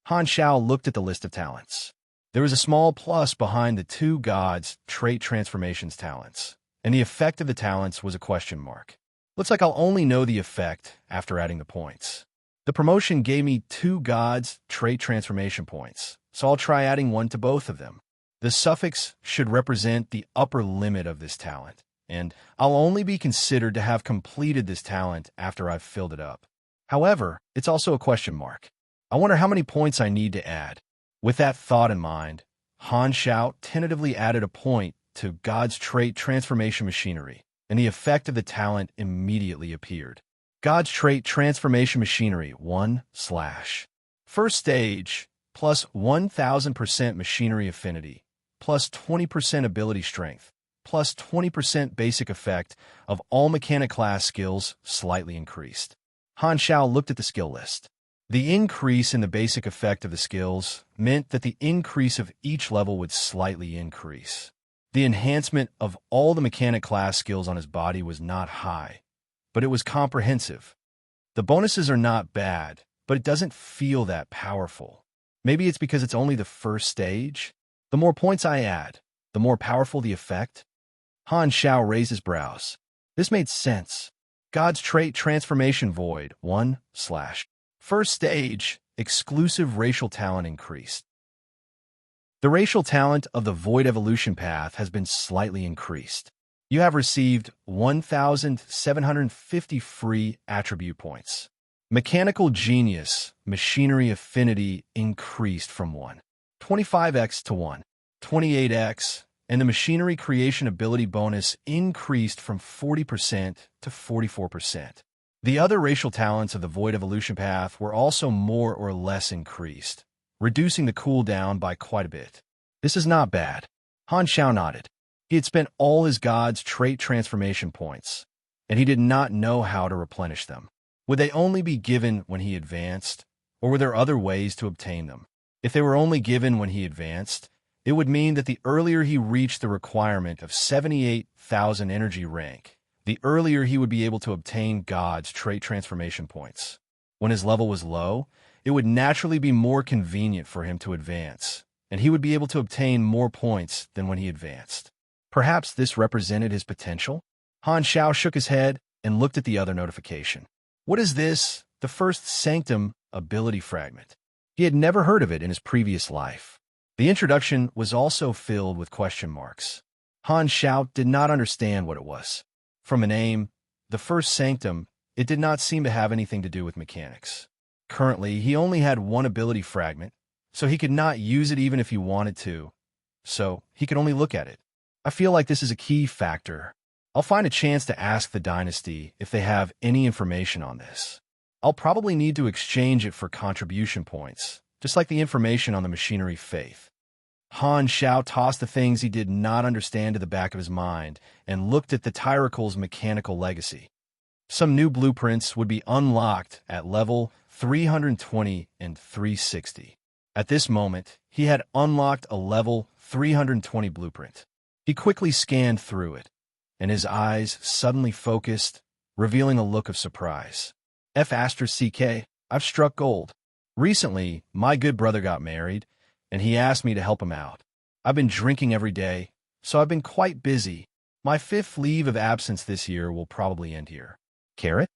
Han Xiao looked at the list of talents. There was a small plus behind the two gods' trait transformations talents, and the effect of the talents was a question mark. Looks like I'll only know the effect after adding the points. The promotion gave me two gods' trait transformation points, so I'll try adding one to both of them. The suffix should represent the upper limit of this talent, and I'll only be considered to have completed this talent after I've filled it up. However, it's also a question mark. I wonder how many points I need to add. With that thought in mind, Han Xiao tentatively added a point to God's trait transformation machinery, and the effect of the talent immediately appeared. God's trait transformation machinery 1 / First stage, plus 1000% machinery affinity, plus 20% ability strength, plus 20% basic effect of all mechanic class skills slightly increased. Han Xiao looked at the skill list. The increase in the basic effect of the skills meant that the increase of each level would slightly increase. The enhancement of all the mechanic class skills on his body was not high, but it was comprehensive. The bonuses are not bad, but it doesn't feel that powerful. Maybe it's because it's only the first stage? The more points I add, the more powerful the effect? Han Xiao raised his brows. This made sense. God's trait transformation void 1 / First stage, exclusive racial talent increased. The racial talent of the void evolution path has been slightly increased. You have received 1,750 free attribute points. Mechanical genius, machinery affinity increased from 1.25x to 1.28x, and the machinery creation ability bonus increased from 40% to 44%. The other racial talents of the void evolution path were also more or less increased, reducing the cooldown by quite a bit. This is not bad. Han Xiao nodded. He had spent all his god's trait transformation points, and he did not know how to replenish them. Would they only be given when he advanced, or were there other ways to obtain them? If they were only given when he advanced, it would mean that the earlier he reached the requirement of 78,000 energy rank, the earlier he would be able to obtain God's trait transformation points. When his level was low, it would naturally be more convenient for him to advance, and he would be able to obtain more points than when he advanced. Perhaps this represented his potential? Han Xiao shook his head and looked at the other notification. What is this? The first sanctum ability fragment. He had never heard of it in his previous life. The introduction was also filled with question marks. Han Xiao did not understand what it was. From a name, the first sanctum, it did not seem to have anything to do with mechanics. Currently, he only had one ability fragment, so he could not use it even if he wanted to. So, he could only look at it. I feel like this is a key factor. I'll find a chance to ask the dynasty if they have any information on this. I'll probably need to exchange it for contribution points, just like the information on the machinery faith. Han Xiao tossed the things he did not understand to the back of his mind and looked at the Tyracle's mechanical legacy. Some new blueprints would be unlocked at level 320 and 360. At this moment, he had unlocked a level 320 blueprint. He quickly scanned through it, and his eyes suddenly focused, revealing a look of surprise. F***, I've struck gold. Recently, my good brother got married, and he asked me to help him out. I've been drinking every day, so I've been quite busy. My 5th leave of absence this year will probably end here. Carrot?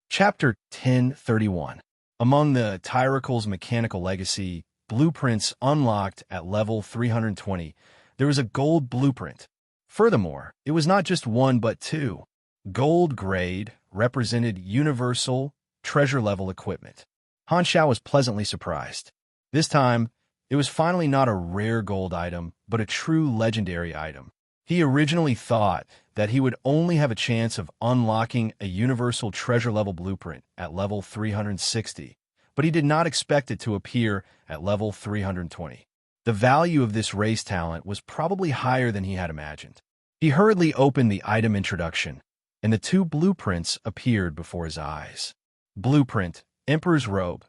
Chapter 1031. Among the Tyracle's mechanical legacy blueprints unlocked at level 320, there was a gold blueprint. Furthermore, it was not just one but two. Gold grade represented universal, treasure-level equipment. Han Xiao was pleasantly surprised. This time, it was finally not a rare gold item, but a true legendary item. He originally thought that he would only have a chance of unlocking a universal treasure-level blueprint at level 360, but he did not expect it to appear at level 320. The value of this race talent was probably higher than he had imagined. He hurriedly opened the item introduction, and the two blueprints appeared before his eyes. Blueprint, Emperor's Robe.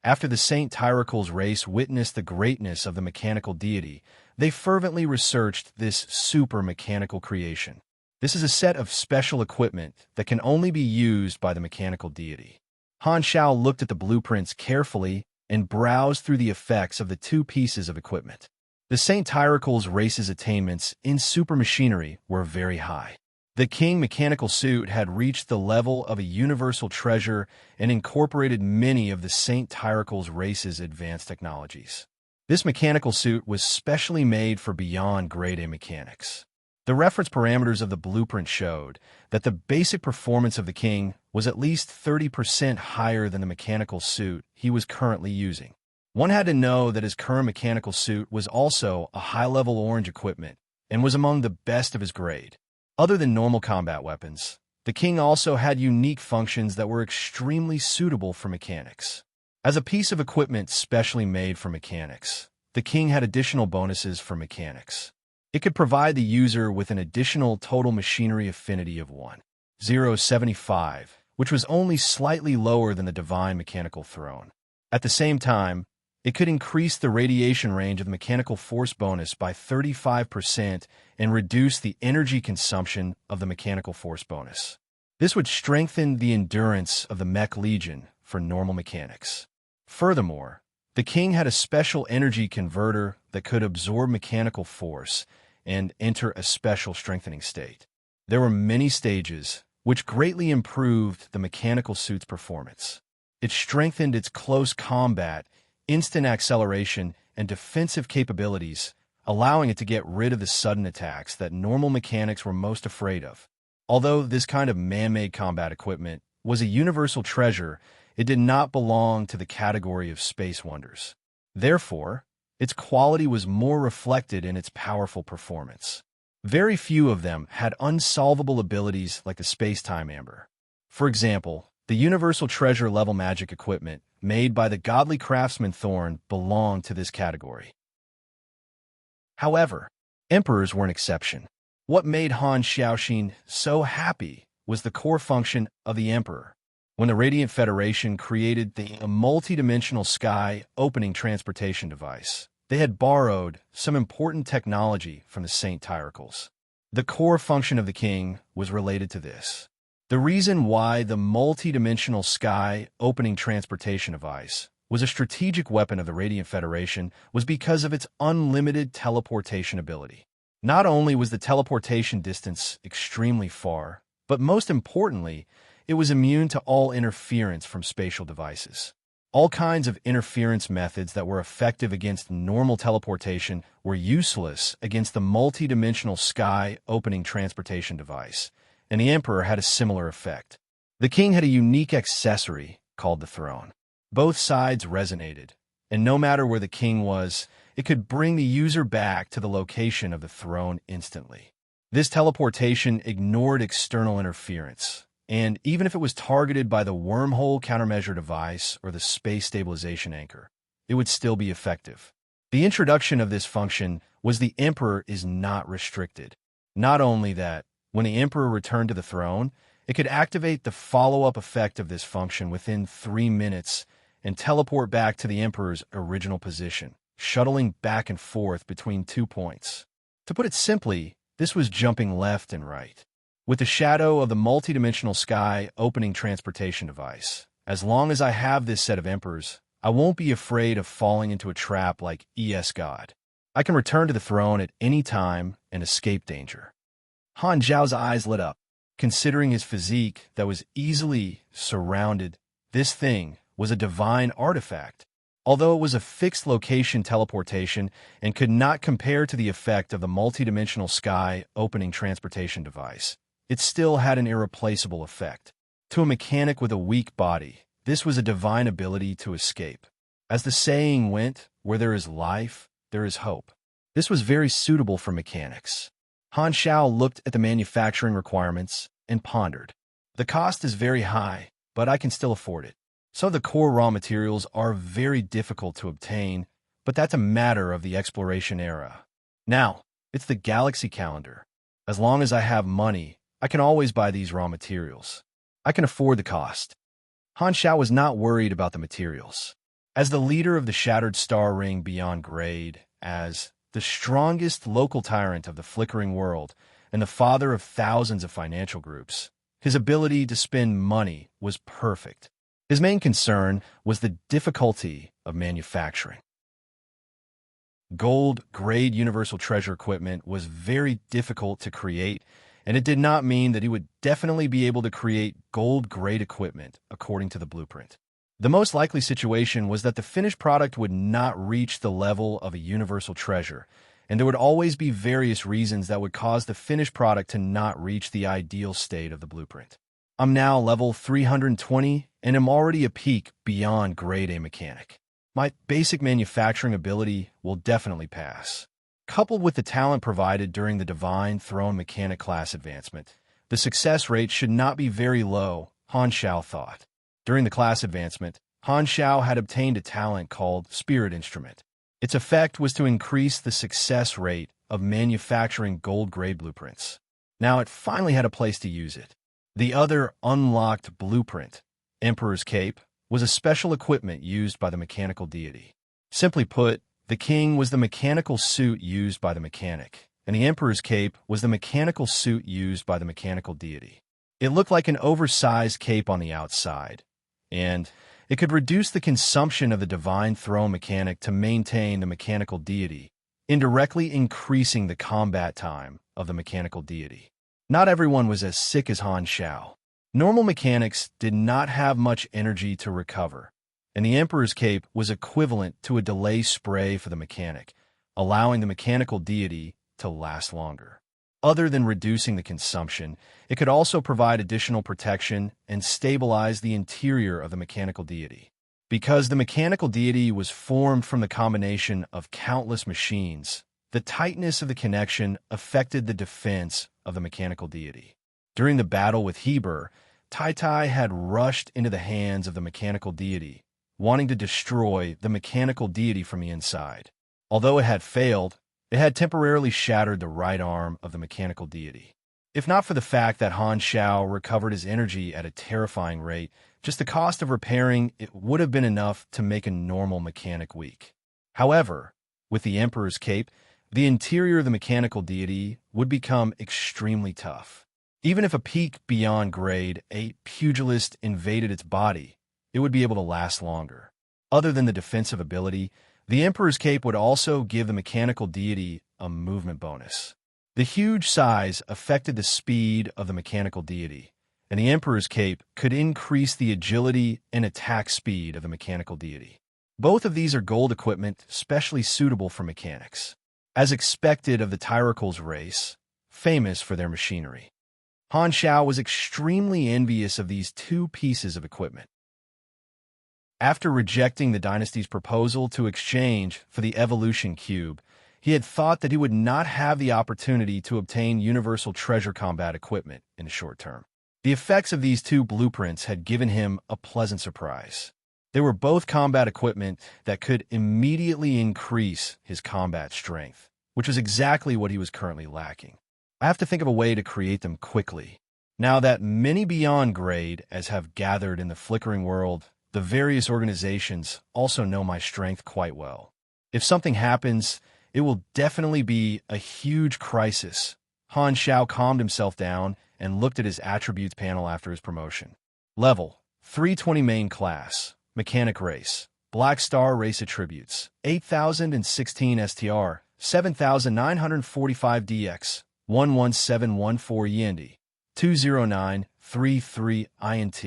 After the St. Tyracle's race witnessed the greatness of the mechanical deity, they fervently researched this super-mechanical creation. This is a set of special equipment that can only be used by the mechanical deity. Han Xiao looked at the blueprints carefully and browsed through the effects of the two pieces of equipment. The St. Tyracle's race's attainments in supermachinery were very high. The King mechanical suit had reached the level of a universal treasure and incorporated many of the St. Tyracle's race's advanced technologies. This mechanical suit was specially made for beyond grade A mechanics. The reference parameters of the blueprint showed that the basic performance of the King was at least 30% higher than the mechanical suit he was currently using. One had to know that his current mechanical suit was also a high-level orange equipment and was among the best of his grade. Other than normal combat weapons, the King also had unique functions that were extremely suitable for mechanics. As a piece of equipment specially made for mechanics, the King had additional bonuses for mechanics. It could provide the user with an additional total machinery affinity of 1.075, which was only slightly lower than the Divine Mechanical Throne. At the same time, it could increase the radiation range of the mechanical force bonus by 35% and reduce the energy consumption of the mechanical force bonus. This would strengthen the endurance of the Mech Legion for normal mechanics. Furthermore, the King had a special energy converter that could absorb mechanical force and enter a special strengthening state. There were many stages, which greatly improved the mechanical suit's performance. It strengthened its close combat, instant acceleration, and defensive capabilities, allowing it to get rid of the sudden attacks that normal mechanics were most afraid of. Although this kind of man-made combat equipment was a universal treasure, it did not belong to the category of space wonders. Therefore, its quality was more reflected in its powerful performance. Very few of them had unsolvable abilities like the space-time amber. For example, the universal treasure-level magic equipment made by the godly craftsman Thorn belonged to this category. However, emperors were an exception. What made Han Xiaoxin so happy was the core function of the emperor. When the Radiant Federation created the multidimensional sky opening transportation device, they had borrowed some important technology from the St. Tyracles. The core function of the King was related to this. The reason why the multi-dimensional sky opening transportation device was a strategic weapon of the Radiant Federation was because of its unlimited teleportation ability. Not only was the teleportation distance extremely far, but most importantly, it was immune to all interference from spatial devices. All kinds of interference methods that were effective against normal teleportation were useless against the multi-dimensional sky opening transportation device, and the Emperor had a similar effect. The King had a unique accessory called the Throne. Both sides resonated, and no matter where the King was, it could bring the user back to the location of the Throne instantly. This teleportation ignored external interference, and even if it was targeted by the wormhole countermeasure device or the space stabilization anchor, it would still be effective. The introduction of this function was the Emperor is not restricted. Not only that, when the Emperor returned to the throne, it could activate the follow-up effect of this function within 3 minutes and teleport back to the Emperor's original position, shuttling back and forth between 2 points. To put it simply, this was jumping left and right, with the shadow of the multidimensional sky opening transportation device. As long as I have this set of emperors, I won't be afraid of falling into a trap like ES God. I can return to the throne at any time and escape danger. Han Zhao's eyes lit up. Considering his physique that was easily surrounded, this thing was a divine artifact. Although it was a fixed location teleportation and could not compare to the effect of the multidimensional sky opening transportation device, it still had an irreplaceable effect. To a mechanic with a weak body, this was a divine ability to escape. As the saying went, where there is life, there is hope. This was very suitable for mechanics. Han Zhao looked at the manufacturing requirements and pondered. The cost is very high, but I can still afford it. Some of the core raw materials are very difficult to obtain, but that's a matter of the exploration era. Now, it's the galaxy calendar. As long as I have money, I can always buy these raw materials. I can afford the cost. Han Zhao was not worried about the materials. As the leader of the Shattered Star Ring beyond grade, as the strongest local tyrant of the flickering world, and the father of thousands of financial groups, his ability to spend money was perfect. His main concern was the difficulty of manufacturing. Gold-grade universal treasure equipment was very difficult to create, and it did not mean that he would definitely be able to create gold-grade equipment according to the blueprint. The most likely situation was that the finished product would not reach the level of a universal treasure, and there would always be various reasons that would cause the finished product to not reach the ideal state of the blueprint. I'm now level 320 and am already a peak beyond grade A mechanic. My basic manufacturing ability will definitely pass. Coupled with the talent provided during the Divine Throne Mechanic class advancement, the success rate should not be very low, Han Zhao thought. During the class advancement, Han Zhao had obtained a talent called Spirit Instrument. Its effect was to increase the success rate of manufacturing gold-grade blueprints. Now it finally had a place to use it. The other unlocked blueprint, Emperor's Cape, was a special equipment used by the mechanical deity. Simply put, the king was the mechanical suit used by the mechanic, and the Emperor's Cape was the mechanical suit used by the mechanical deity. It looked like an oversized cape on the outside, and it could reduce the consumption of the Divine Throne Mechanic to maintain the mechanical deity, indirectly increasing the combat time of the mechanical deity. Not everyone was as sick as Han Zhao. Normal mechanics did not have much energy to recover, and the Emperor's Cape was equivalent to a delay spray for the mechanic, allowing the mechanical deity to last longer. Other than reducing the consumption, it could also provide additional protection and stabilize the interior of the mechanical deity. Because the mechanical deity was formed from the combination of countless machines, the tightness of the connection affected the defense of the mechanical deity. During the battle with Heber, Tai Tai had rushed into the hands of the mechanical deity, wanting to destroy the mechanical deity from the inside. Although it had failed, it had temporarily shattered the right arm of the mechanical deity. If not for the fact that Han Zhao recovered his energy at a terrifying rate, just the cost of repairing it would have been enough to make a normal mechanic weak. However, with the Emperor's Cape, the interior of the mechanical deity would become extremely tough. Even if a peak beyond grade A pugilist invaded its body, it would be able to last longer. Other than the defensive ability, the Emperor's Cape would also give the mechanical deity a movement bonus. The huge size affected the speed of the mechanical deity, and the Emperor's Cape could increase the agility and attack speed of the mechanical deity. Both of these are gold equipment specially suitable for mechanics, as expected of the Tyracles race, famous for their machinery. Han Zhao was extremely envious of these two pieces of equipment. After rejecting the dynasty's proposal to exchange for the Evolution Cube, he had thought that he would not have the opportunity to obtain universal treasure combat equipment in the short term. The effects of these two blueprints had given him a pleasant surprise. They were both combat equipment that could immediately increase his combat strength, which was exactly what he was currently lacking. I have to think of a way to create them quickly. Now that many beyond grade as have gathered in the flickering world, the various organizations also know my strength quite well. If something happens, it will definitely be a huge crisis. Han Xiao calmed himself down and looked at his attributes panel after his promotion. Level 320 main class, mechanic race, Black Star race attributes, 8016 STR, 7945 DX, 11714 Yendi, 20933 INT,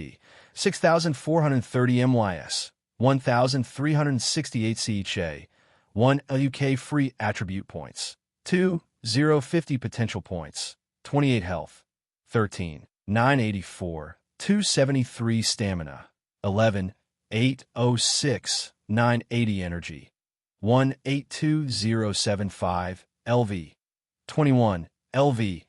6430 MYS, 1368 CHA, 1 LUK free attribute points, 2 050 potential points, 28 health, 13 984, 273 stamina, 11 806 980 energy, 182075 LV, 21 LV,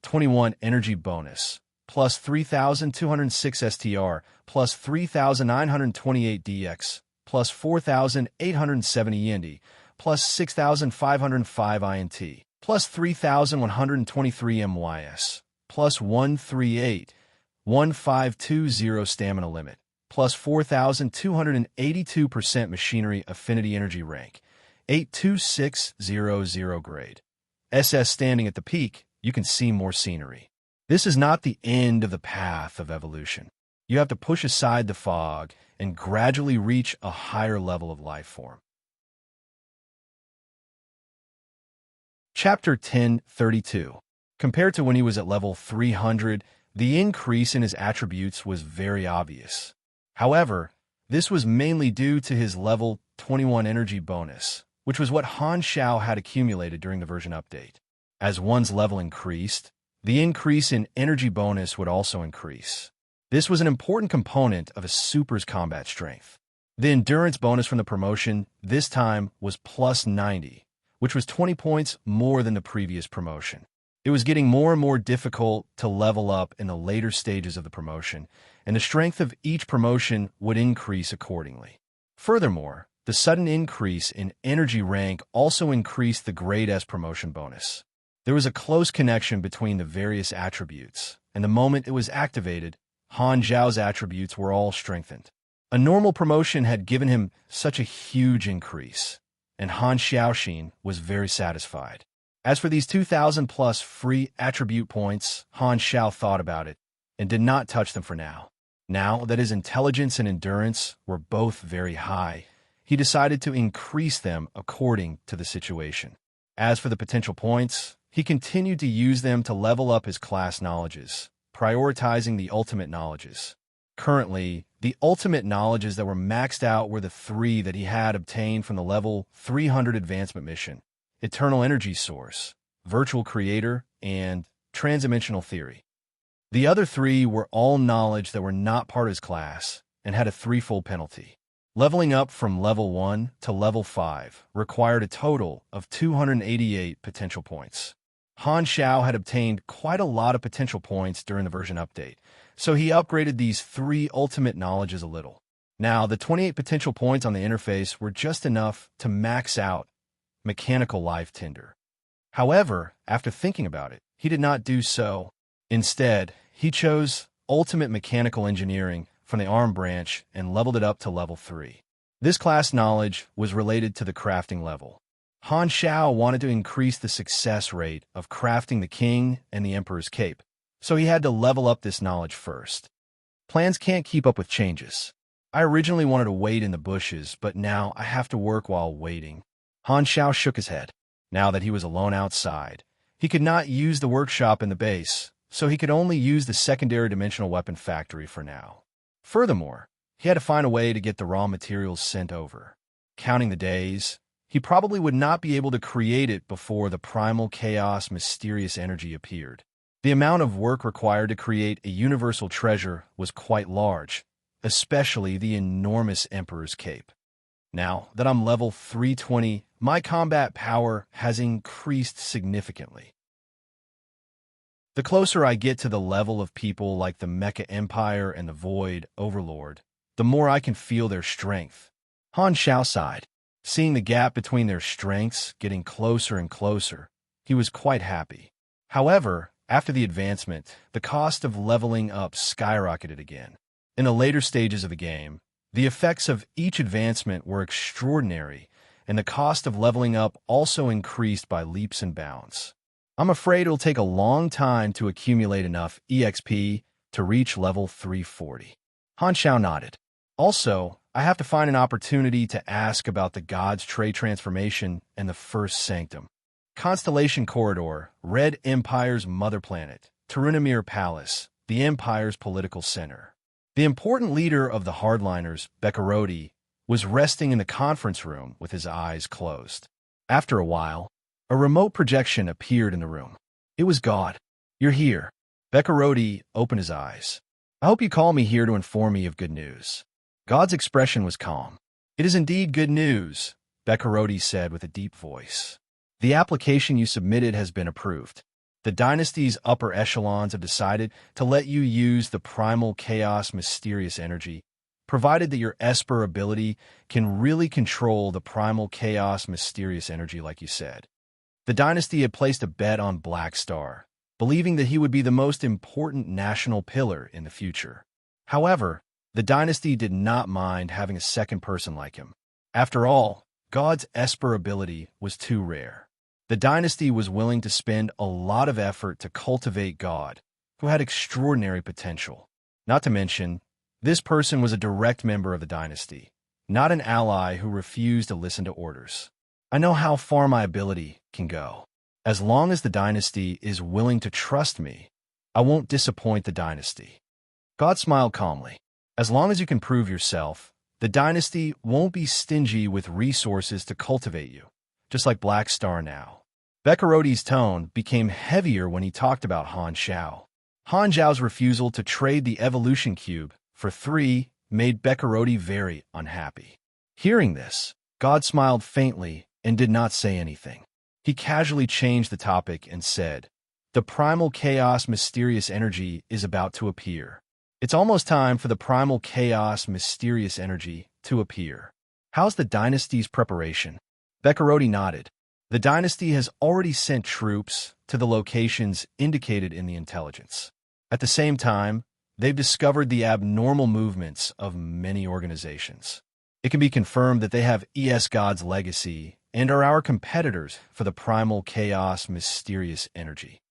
21 energy bonus, plus 3206 STR, plus 3928 DX, plus 4870 Yendi, plus 6505 INT, plus 3123 MYS, plus 138, 1520 stamina limit, plus 4282% machinery affinity energy rank, 82600 grade. SS standing at the peak, you can see more scenery. This is not the end of the path of evolution. You have to push aside the fog and gradually reach a higher level of life form. Chapter 1032. Compared to when he was at level 300, the increase in his attributes was very obvious. However, this was mainly due to his level 21 energy bonus, which was what Han Xiao had accumulated during the version update. As one's level increased, the increase in energy bonus would also increase. This was an important component of a super's combat strength. The endurance bonus from the promotion this time was plus 90, which was 20 points more than the previous promotion. It was getting more and more difficult to level up in the later stages of the promotion, and the strength of each promotion would increase accordingly. Furthermore, the sudden increase in energy rank also increased the Grade S promotion bonus. There was a close connection between the various attributes, and the moment it was activated, Han Zhao's attributes were all strengthened. A normal promotion had given him such a huge increase, and Han Xiaoxin was very satisfied. As for these 2,000 plus free attribute points, Han Xiao thought about it and did not touch them for now. Now that his intelligence and endurance were both very high, he decided to increase them according to the situation. As for the potential points, he continued to use them to level up his class knowledges, prioritizing the ultimate knowledges. Currently, the ultimate knowledges that were maxed out were the 3 that he had obtained from the level 300 advancement mission: Eternal Energy Source, Virtual Creator, and Transdimensional Theory. The other 3 were all knowledge that were not part of his class and had a 3-fold penalty. Leveling up from level 1 to level 5 required a total of 288 potential points. Han Xiao had obtained quite a lot of potential points during the version update, so he upgraded these 3 ultimate knowledges a little. Now, the 28 potential points on the interface were just enough to max out Mechanical Life Tinder. However, after thinking about it, he did not do so. Instead, he chose Ultimate Mechanical Engineering from the ARM branch and leveled it up to level 3. This class knowledge was related to the crafting level. Han Xiao wanted to increase the success rate of crafting the King and the Emperor's cape, so he had to level up this knowledge first. Plans can't keep up with changes. I originally wanted to wait in the bushes, but now I have to work while waiting. Han Xiao shook his head. Now that he was alone outside, he could not use the workshop in the base, so he could only use the secondary dimensional weapon factory for now. Furthermore, he had to find a way to get the raw materials sent over. Counting the days, he probably would not be able to create it before the primal chaos mysterious energy appeared. The amount of work required to create a universal treasure was quite large, especially the enormous Emperor's cape. Now that I'm level 320, my combat power has increased significantly. The closer I get to the level of people like the Mecha Empire and the Void Overlord, the more I can feel their strength. Han Xiao sighed. Seeing the gap between their strengths getting closer and closer, he was quite happy. However, after the advancement, the cost of leveling up skyrocketed again. In the later stages of the game, the effects of each advancement were extraordinary, and the cost of leveling up also increased by leaps and bounds. I'm afraid it'll take a long time to accumulate enough EXP to reach level 340. Han Xiao nodded. Also, I have to find an opportunity to ask about the God's Tray transformation and the First Sanctum. Constellation Corridor, Red Empire's mother planet, Tarunamir Palace, the Empire's political center. The important leader of the hardliners, Bekarodi, was resting in the conference room with his eyes closed. After a while, a remote projection appeared in the room. It was God. You're here. Bekarodi opened his eyes. I hope you call me here to inform me of good news. God's expression was calm. It is indeed good news, Bekarodi said with a deep voice. The application you submitted has been approved. The dynasty's upper echelons have decided to let you use the primal chaos mysterious energy, provided that your Esper ability can really control the primal chaos mysterious energy like you said. The dynasty had placed a bet on Black Star, believing that he would be the most important national pillar in the future. However, the dynasty did not mind having a second person like him. After all, God's Esper ability was too rare. The dynasty was willing to spend a lot of effort to cultivate God, who had extraordinary potential. Not to mention, this person was a direct member of the dynasty, not an ally who refused to listen to orders. I know how far my ability can go. As long as the dynasty is willing to trust me, I won't disappoint the dynasty. God smiled calmly. As long as you can prove yourself, the dynasty won't be stingy with resources to cultivate you, just like Black Star now. Bekarodi's tone became heavier when he talked about Han Xiao. Han Xiao's refusal to trade the evolution cube for 3 made Bekarodi very unhappy. Hearing this, God smiled faintly and did not say anything. He casually changed the topic and said, "The primal chaos mysterious energy is about to appear. It's almost time for the primal chaos mysterious energy to appear. How's the dynasty's preparation?" Bekarodi nodded. The dynasty has already sent troops to the locations indicated in the intelligence. At the same time, they've discovered the abnormal movements of many organizations. It can be confirmed that they have ES God's legacy and are our competitors for the primal chaos mysterious energy.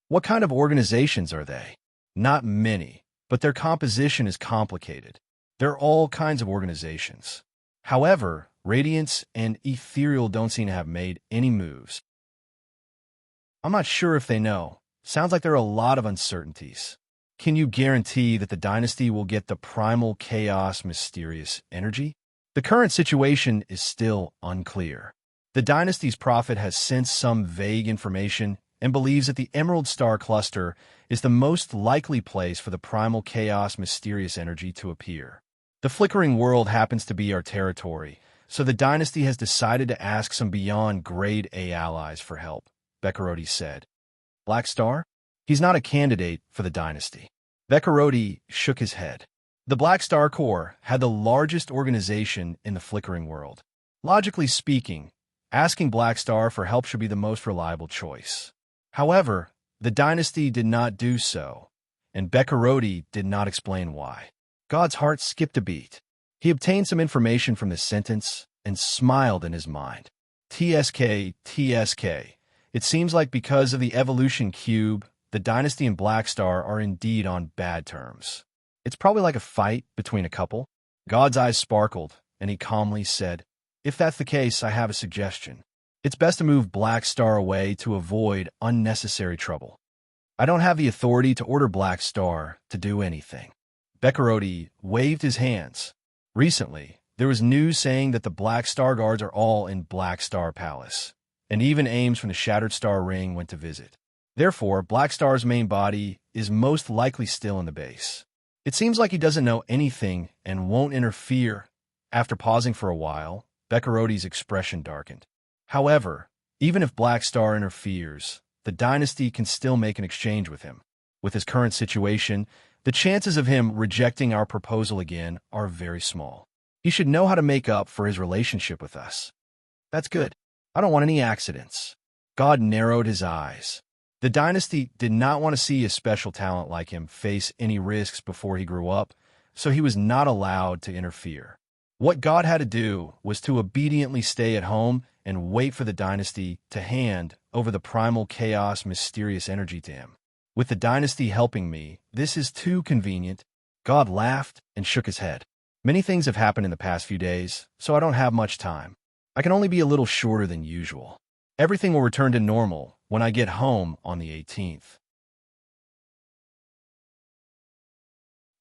What kind of organizations are they? Not many, but their composition is complicated. They're all kinds of organizations. However, Radiance and Ethereal don't seem to have made any moves. I'm not sure if they know. Sounds like there are a lot of uncertainties. Can you guarantee that the dynasty will get the primal chaos mysterious energy? The current situation is still unclear. The dynasty's prophet has sensed some vague information and believes that the Emerald Star Cluster is the most likely place for the primal chaos mysterious energy to appear. The flickering world happens to be our territory, so the dynasty has decided to ask some beyond grade A allies for help, Bekarodi said. Black Star? He's not a candidate for the dynasty. Bekarodi shook his head. The Black Star Corps had the largest organization in the flickering world. Logically speaking, asking Black Star for help should be the most reliable choice. However, the dynasty did not do so, and Bekarodi did not explain why. God's heart skipped a beat. He obtained some information from this sentence and smiled in his mind. TSK. It seems like because of the evolution cube, the dynasty and Black Star are indeed on bad terms. It's probably like a fight between a couple. God's eyes sparkled, and he calmly said, "If that's the case, I have a suggestion. It's best to move Black Star away to avoid unnecessary trouble. I don't have the authority to order Black Star to do anything." Bekarodi waved his hands. Recently, there was news saying that the Black Star Guards are all in Black Star Palace, and even Ames from the Shattered Star Ring went to visit. Therefore, Black Star's main body is most likely still in the base. It seems like he doesn't know anything and won't interfere. After pausing for a while, Bekarodi's expression darkened. However, even if Black Star interferes, the dynasty can still make an exchange with him. With his current situation, the chances of him rejecting our proposal again are very small. He should know how to make up for his relationship with us. That's good. I don't want any accidents. God narrowed his eyes. The dynasty did not want to see a special talent like him face any risks before he grew up, so he was not allowed to interfere. What God had to do was to obediently stay at home and wait for the dynasty to hand over the primal chaos mysterious energy to him. With the dynasty helping me, this is too convenient. God laughed and shook his head. Many things have happened in the past few days, so I don't have much time. I can only be a little shorter than usual. Everything will return to normal when I get home on the 18th.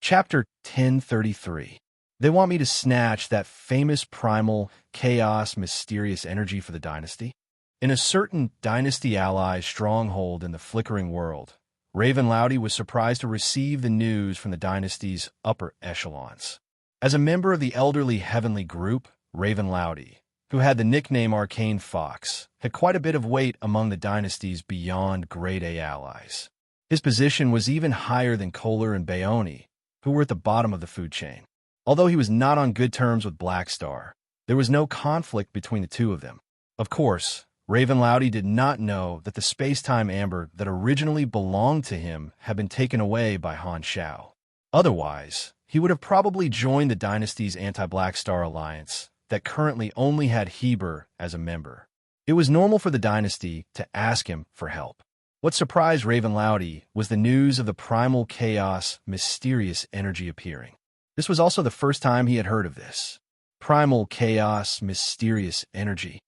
Chapter 1033. They want me to snatch that famous primal, chaos, mysterious energy for the dynasty? In a certain dynasty ally's stronghold in the flickering world, Raven Loudy was surprised to receive the news from the dynasty's upper echelons. As a member of the elderly heavenly group, Raven Loudy, who had the nickname Arcane Fox, had quite a bit of weight among the dynasty's beyond Grade A allies. His position was even higher than Kohler and Bayoni, who were at the bottom of the food chain. Although he was not on good terms with Blackstar, there was no conflict between the two of them. Of course, Raven Loudy did not know that the space-time amber that originally belonged to him had been taken away by Han Shao. Otherwise, he would have probably joined the dynasty's anti-Blackstar alliance that currently only had Heber as a member. It was normal for the dynasty to ask him for help. What surprised Raven Loudy was the news of the primal chaos mysterious energy appearing. This was also the first time he had heard of this. Primal chaos mysterious energy.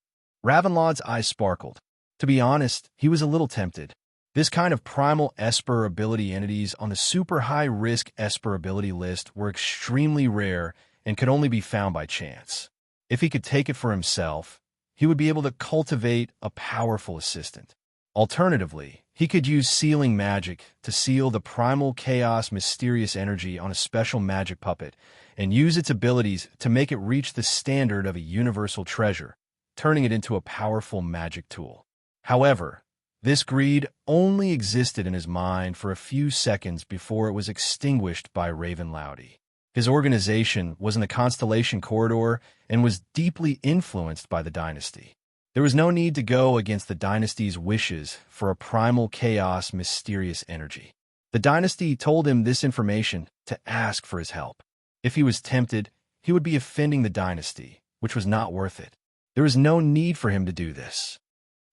Ravenlaud's eyes sparkled. To be honest, he was a little tempted. This kind of primal Esper ability entities on the super high-risk Esper ability list were extremely rare and could only be found by chance. If he could take it for himself, he would be able to cultivate a powerful assistant. Alternatively, he could use sealing magic to seal the primal chaos mysterious energy on a special magic puppet and use its abilities to make it reach the standard of a universal treasure, turning it into a powerful magic tool. However, this greed only existed in his mind for a few seconds before it was extinguished by Raven Loudy. His organization was in the Constellation Corridor and was deeply influenced by the dynasty. There was no need to go against the dynasty's wishes for a primal chaos mysterious energy. The dynasty told him this information to ask for his help. If he was tempted, he would be offending the dynasty, which was not worth it. There was no need for him to do this.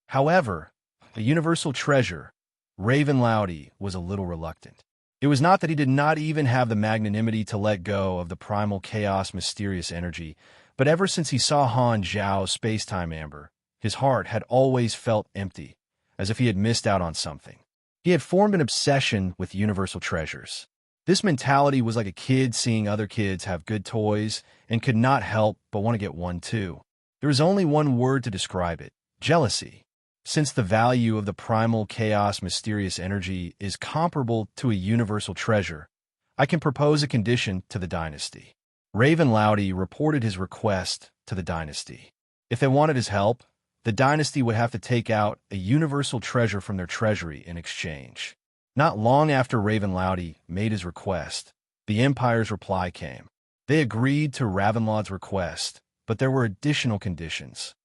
However, a universal treasure, Raven Loudy was a little reluctant. It was not that he did not even have the magnanimity to let go of the primal chaos mysterious energy, but ever since he saw Han Zhao's space-time amber, his heart had always felt empty, as if he had missed out on something. He had formed an obsession with universal treasures. This mentality was like a kid seeing other kids have good toys and could not help but want to get one too. There is only one word to describe it: jealousy. Since the value of the primal chaos mysterious energy is comparable to a universal treasure, I can propose a condition to the dynasty. Raven Loudy reported his request to the dynasty. If they wanted his help, the dynasty would have to take out a universal treasure from their treasury in exchange. Not long after Raven Loudy made his request, the Empire's reply came. They agreed to Ravenlaud's request, but there were additional conditions.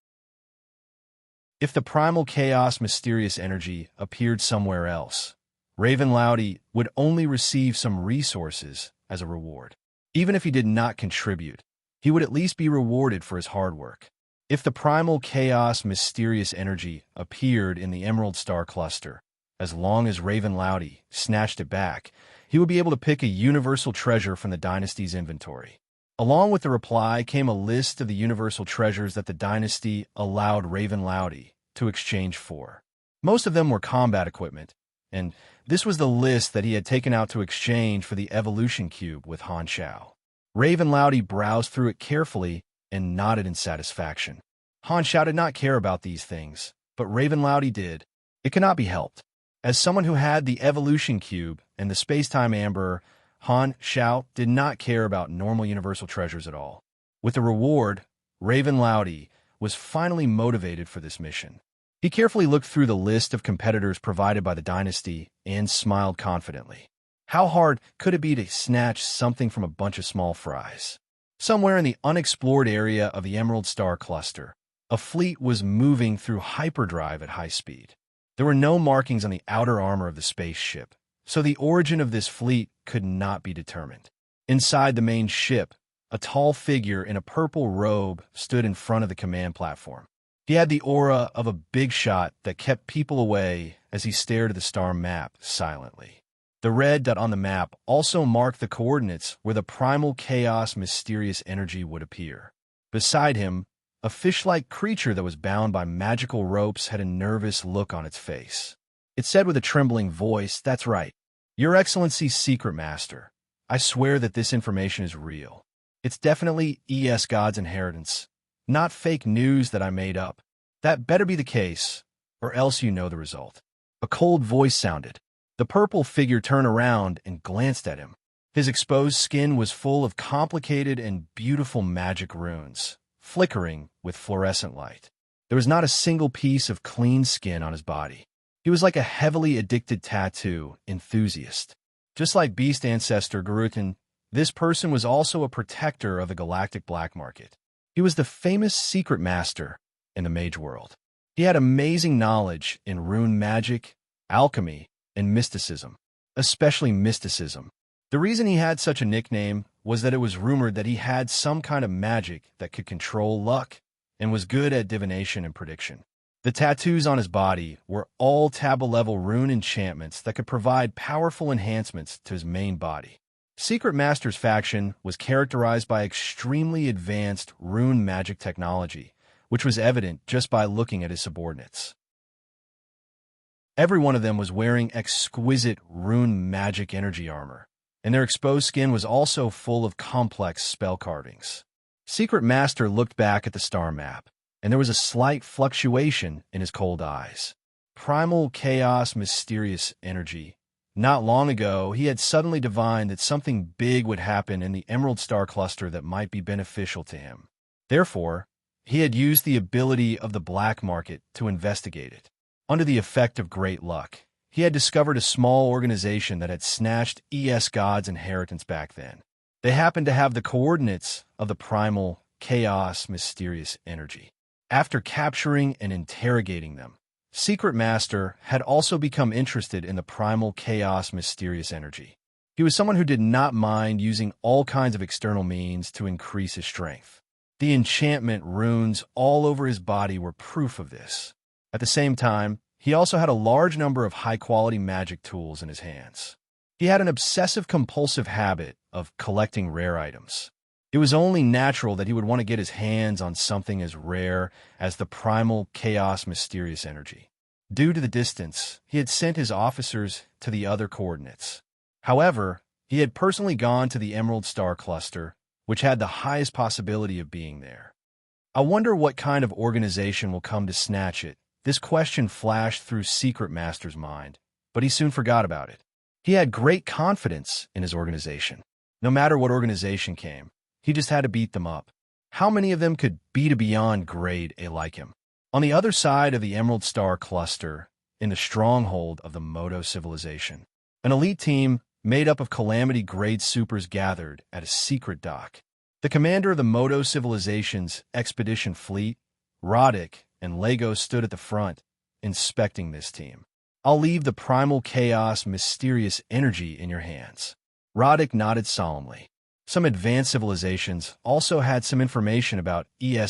If the primal chaos mysterious energy appeared somewhere else, Raven Loudy would only receive some resources as a reward. Even if he did not contribute, he would at least be rewarded for his hard work. If the primal chaos mysterious energy appeared in the Emerald Star Cluster, as long as Raven Loudy snatched it back, he would be able to pick a universal treasure from the dynasty's inventory. Along with the reply came a list of the universal treasures that the dynasty allowed Raven Loudy to exchange for. Most of them were combat equipment, and this was the list that he had taken out to exchange for the evolution cube with Han Shao. Raven Loudy browsed through it carefully and nodded in satisfaction. Han Shao did not care about these things, but Raven Loudy did. It cannot be helped. As someone who had the evolution cube and the space-time amber, Han Shao did not care about normal universal treasures at all. With the reward, Raven Loudy was finally motivated for this mission. He carefully looked through the list of competitors provided by the dynasty and smiled confidently. How hard could it be to snatch something from a bunch of small fries? Somewhere in the unexplored area of the Emerald Star Cluster, a fleet was moving through hyperdrive at high speed. There were no markings on the outer armor of the spaceship, so the origin of this fleet could not be determined. Inside the main ship, A tall figure in a purple robe stood in front of the command platform. He had the aura of a big shot that kept people away as he stared at the star map silently. The red dot on the map also marked the coordinates where the primal chaos mysterious energy would appear. Beside him, a fish-like creature that was bound by magical ropes had a nervous look on its face. It said with a trembling voice, "That's right. Your Excellency's secret master. I swear that this information is real. It's definitely God's inheritance, not fake news that I made up. That better be the case, or else you know the result." A cold voice sounded. The purple figure turned around and glanced at him. His exposed skin was full of complicated and beautiful magic runes, flickering with fluorescent light. There was not a single piece of clean skin on his body. He was like a heavily addicted tattoo enthusiast. Just like Beast Ancestor Garutan, this person was also a protector of the galactic black market. He was the famous secret master in the mage world. He had amazing knowledge in rune magic, alchemy, and mysticism, especially mysticism. The reason he had such a nickname was that it was rumored that he had some kind of magic that could control luck and was good at divination and prediction. The tattoos on his body were all tablet-level rune enchantments that could provide powerful enhancements to his main body. Secret Master's faction was characterized by extremely advanced rune magic technology, which was evident just by looking at his subordinates. Every one of them was wearing exquisite rune magic energy armor, and their exposed skin was also full of complex spell carvings. Secret Master looked back at the star map, and there was a slight fluctuation in his cold eyes. Primal chaos mysterious energy. Not long ago, he had suddenly divined that something big would happen in the Emerald Star Cluster that might be beneficial to him. Therefore, he had used the ability of the black market to investigate it. Under the effect of great luck, he had discovered a small organization that had snatched God's inheritance back then. They happened to have the coordinates of the primal chaos mysterious energy. After capturing and interrogating them, Secret Master had also become interested in the primal chaos mysterious energy. He was someone who did not mind using all kinds of external means to increase his strength. The enchantment runes all over his body were proof of this. At the same time, he also had a large number of high-quality magic tools in his hands. He had an obsessive-compulsive habit of collecting rare items. It was only natural that he would want to get his hands on something as rare as the primal chaos mysterious energy. Due to the distance, he had sent his officers to the other coordinates. However, he had personally gone to the Emerald Star Cluster, which had the highest possibility of being there. I wonder what kind of organization will come to snatch it. This question flashed through Secret Master's mind, but he soon forgot about it. He had great confidence in his organization. No matter what organization came, he just had to beat them up. How many of them could beat a beyond grade A like him? On the other side of the Emerald Star Cluster, in the stronghold of the Modo civilization, an elite team made up of Calamity grade supers gathered at a secret dock. The commander of the Modo civilization's expedition fleet, Roddick, and Lego stood at the front, inspecting this team. "I'll leave the primal chaos mysterious energy in your hands." Roddick nodded solemnly. Some advanced civilizations also had some information about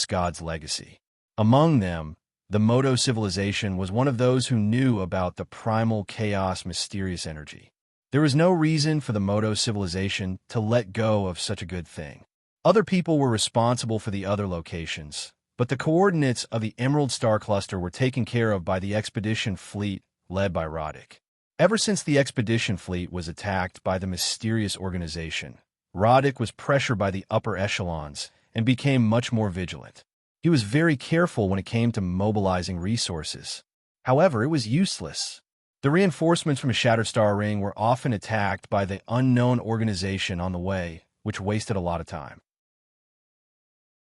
God's legacy. Among them, the Modo civilization was one of those who knew about the primal chaos mysterious energy. There was no reason for the Modo civilization to let go of such a good thing. Other people were responsible for the other locations, but the coordinates of the Emerald Star Cluster were taken care of by the expedition fleet led by Roddick. Ever since the expedition fleet was attacked by the mysterious organization, Roddick was pressured by the upper echelons and became much more vigilant. He was very careful when it came to mobilizing resources. However, it was useless. The reinforcements from Shatterstar Ring were often attacked by the unknown organization on the way, which wasted a lot of time.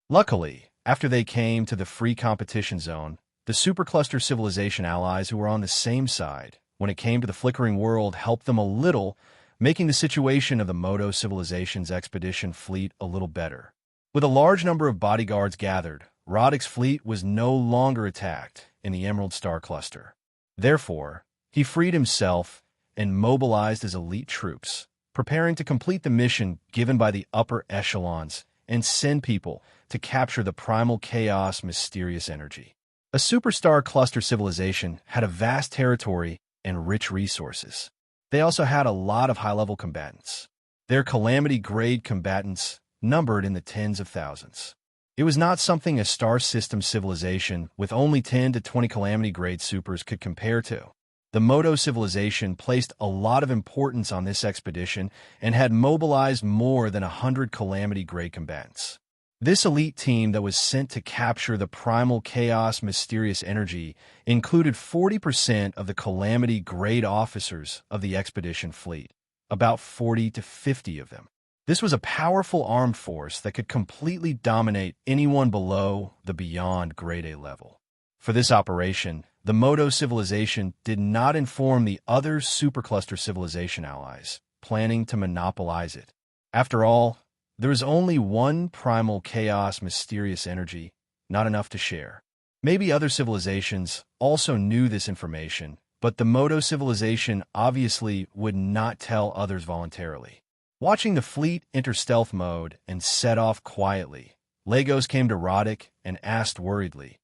Luckily, after they came to the free competition zone, the supercluster civilization allies who were on the same side when it came to the flickering world helped them a little, making the situation of the Modo civilization's expedition fleet a little better. With a large number of bodyguards gathered, Roddick's fleet was no longer attacked in the Emerald Star Cluster. Therefore, he freed himself and mobilized his elite troops, preparing to complete the mission given by the upper echelons and send people to capture the primal chaos mysterious energy. A superstar cluster civilization had a vast territory and rich resources. They also had a lot of high-level combatants. Their calamity-grade combatants numbered in the tens of thousands. It was not something a star system civilization with only 10 to 20 calamity-grade supers could compare to. The Moto civilization placed a lot of importance on this expedition and had mobilized more than 100 calamity-grade combatants. This elite team that was sent to capture the primal chaos mysterious energy included 40% of the calamity-grade officers of the expedition fleet, about 40 to 50 of them. This was a powerful armed force that could completely dominate anyone below the beyond grade A level. For this operation, the Moto civilization did not inform the other supercluster civilization allies, planning to monopolize it. After all, there is only one primal chaos mysterious energy, not enough to share. Maybe other civilizations also knew this information, but the Moto civilization obviously would not tell others voluntarily. Watching the fleet enter stealth mode and set off quietly, Lagos came to Roddick and asked worriedly,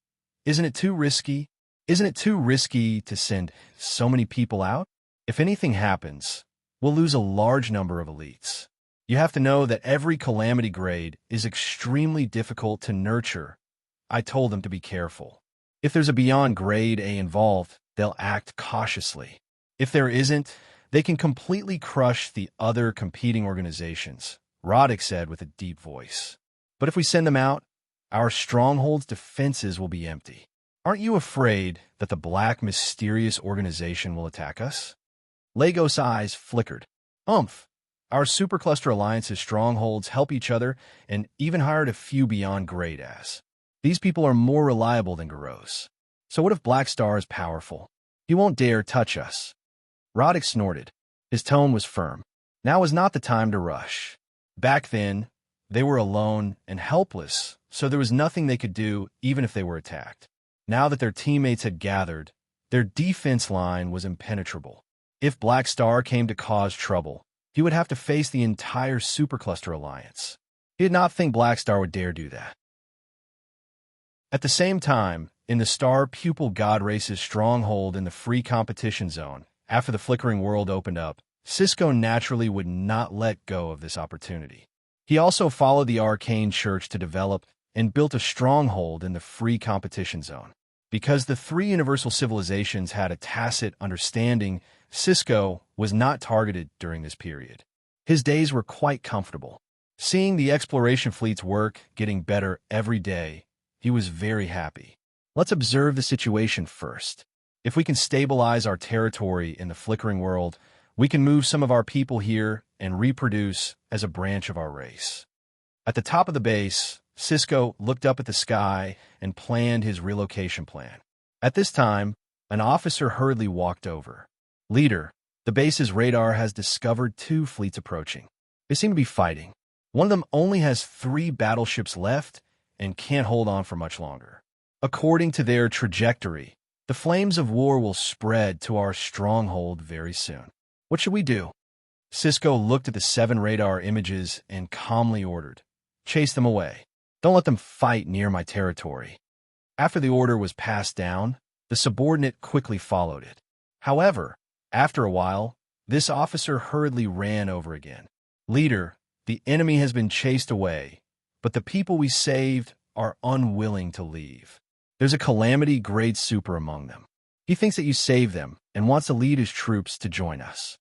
Isn't it too risky to send so many people out? If anything happens, we'll lose a large number of elites. You have to know that every calamity grade is extremely difficult to nurture. I told them to be careful. If there's a beyond grade A involved, they'll act cautiously. If there isn't, they can completely crush the other competing organizations, Roddick said with a deep voice. But if we send them out, our stronghold's defenses will be empty. Aren't you afraid that the black mysterious organization will attack us? Lagos' eyes flickered. Our supercluster alliance's strongholds help each other and even hired a few beyond grade As. These people are more reliable than Garros. So what if Black Star is powerful? He won't dare touch us. Roddick snorted. His tone was firm. Now is not the time to rush. Back then, they were alone and helpless, so there was nothing they could do even if they were attacked. Now that their teammates had gathered, their defense line was impenetrable. If Black Star came to cause trouble, he would have to face the entire supercluster alliance. He did not think Black Star would dare do that. At the same time, in the Star Pupil God Race's stronghold in the free competition zone, after the Flickering World opened up, Cisco naturally would not let go of this opportunity. He also followed the Arcane Church to develop and built a stronghold in the free competition zone. Because the three universal civilizations had a tacit understanding, Cisco was not targeted during this period. His days were quite comfortable. Seeing the exploration fleet's work getting better every day, he was very happy. Let's observe the situation first. If we can stabilize our territory in the Flickering World, we can move some of our people here and reproduce as a branch of our race. At the top of the base, Cisco looked up at the sky and planned his relocation plan. At this time, an officer hurriedly walked over. Leader, the base's radar has discovered 2 fleets approaching. They seem to be fighting. One of them only has 3 battleships left and can't hold on for much longer. According to their trajectory, the flames of war will spread to our stronghold very soon. What should we do? Cisco looked at the 7 radar images and calmly ordered, Chase them away. Don't let them fight near my territory. After the order was passed down, the subordinate quickly followed it. However, after a while, this officer hurriedly ran over again. Leader, the enemy has been chased away, but the people we saved are unwilling to leave. There's a calamity-grade super among them. He thinks that you saved them and wants to lead his troops to join us.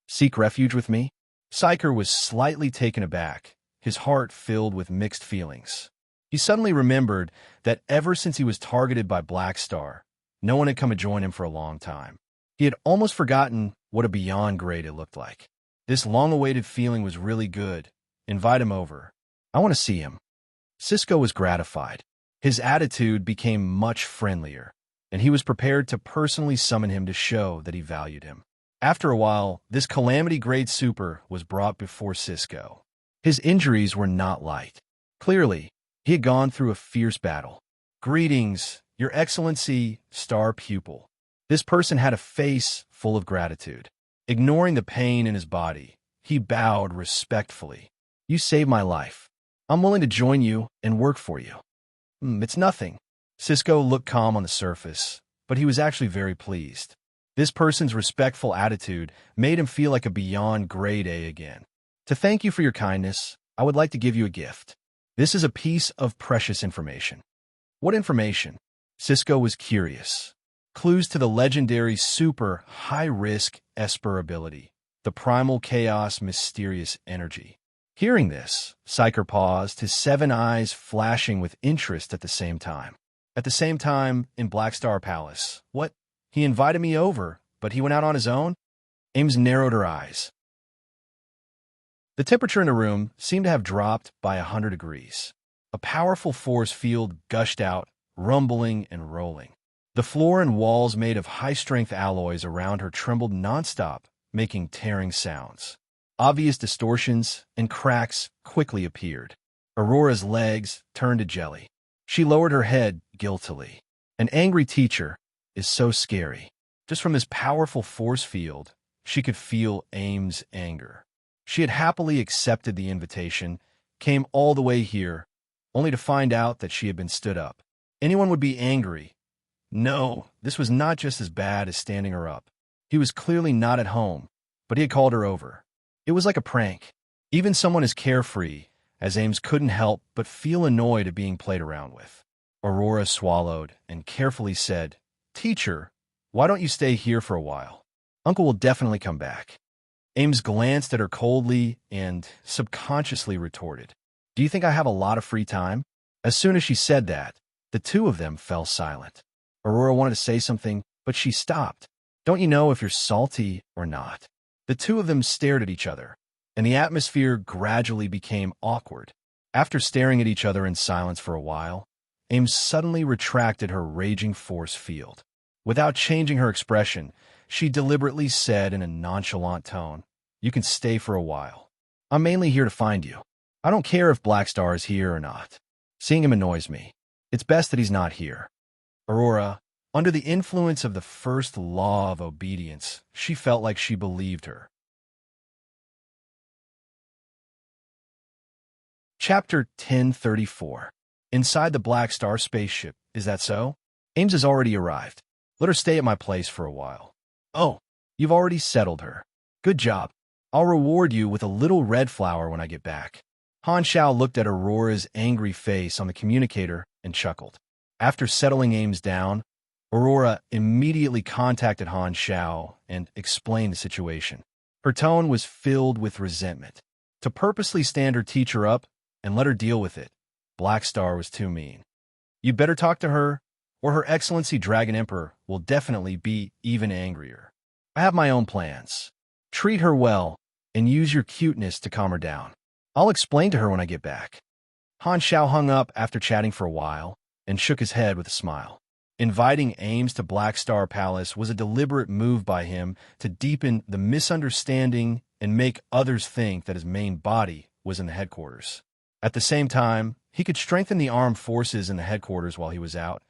Seek refuge with me? Psyker was slightly taken aback, his heart filled with mixed feelings. He suddenly remembered that ever since he was targeted by Black Star, no one had come to join him for a long time. He had almost forgotten what a beyond grade it looked like. This long-awaited feeling was really good. Invite him over. I want to see him. Cisco was gratified. His attitude became much friendlier, and he was prepared to personally summon him to show that he valued him. After a while, this calamity-grade super was brought before Cisco. His injuries were not light. Clearly, he had gone through a fierce battle. Greetings, Your Excellency, Star Pupil. This person had a face full of gratitude. Ignoring the pain in his body, he bowed respectfully. You saved my life. I'm willing to join you and work for you. It's nothing. Cisco looked calm on the surface, but he was actually very pleased. This person's respectful attitude made him feel like a beyond grade A again. To thank you for your kindness, I would like to give you a gift. This is a piece of precious information. What information? Cisco was curious. Clues to the legendary super high-risk Esper ability, the primal chaos mysterious energy. Hearing this, Psyker paused, his 7 eyes flashing with interest at the same time. At the same time, in Blackstar Palace. What? He invited me over, but he went out on his own? Ames narrowed her eyes. The temperature in the room seemed to have dropped by 100 degrees. A powerful force field gushed out, rumbling and rolling. The floor and walls made of high-strength alloys around her trembled nonstop, making tearing sounds. Obvious distortions and cracks quickly appeared. Aurora's legs turned to jelly. She lowered her head guiltily. An angry teacher is so scary. Just from this powerful force field, she could feel Ames' anger. She had happily accepted the invitation, came all the way here, only to find out that she had been stood up. Anyone would be angry. No, this was not just as bad as standing her up. He was clearly not at home, but he had called her over. It was like a prank. Even someone as carefree as Ames couldn't help but feel annoyed at being played around with. Aurora swallowed and carefully said, "Teacher, why don't you stay here for a while? Uncle will definitely come back." Ames glanced at her coldly and subconsciously retorted, "Do you think I have a lot of free time?" As soon as she said that, the two of them fell silent. Aurora wanted to say something, but she stopped. "Don't you know if you're salty or not?" The two of them stared at each other, and the atmosphere gradually became awkward. After staring at each other in silence for a while, Ames suddenly retracted her raging force field. Without changing her expression, she deliberately said in a nonchalant tone, "You can stay for a while. I'm mainly here to find you. I don't care if Blackstar is here or not. Seeing him annoys me. It's best that he's not here." Aurora, under the influence of the first law of obedience, she felt like she believed her. Chapter 1034. Inside the Blackstar spaceship. Is that so? Ames has already arrived. Let her stay at my place for a while. Oh, you've already settled her. Good job. I'll reward you with a little red flower when I get back. Han Xiao looked at Aurora's angry face on the communicator and chuckled. After settling Ames down, Aurora immediately contacted Han Xiao and explained the situation. Her tone was filled with resentment. To purposely stand her teacher up and let her deal with it, Blackstar was too mean. You better talk to her, or Her Excellency Dragon Emperor will definitely be even angrier. I have my own plans. Treat her well, and use your cuteness to calm her down. I'll explain to her when I get back. Han Xiao hung up after chatting for a while and shook his head with a smile. Inviting Ames to Blackstar Palace was a deliberate move by him to deepen the misunderstanding and make others think that his main body was in the headquarters. At the same time, he could strengthen the armed forces in the headquarters while he was out,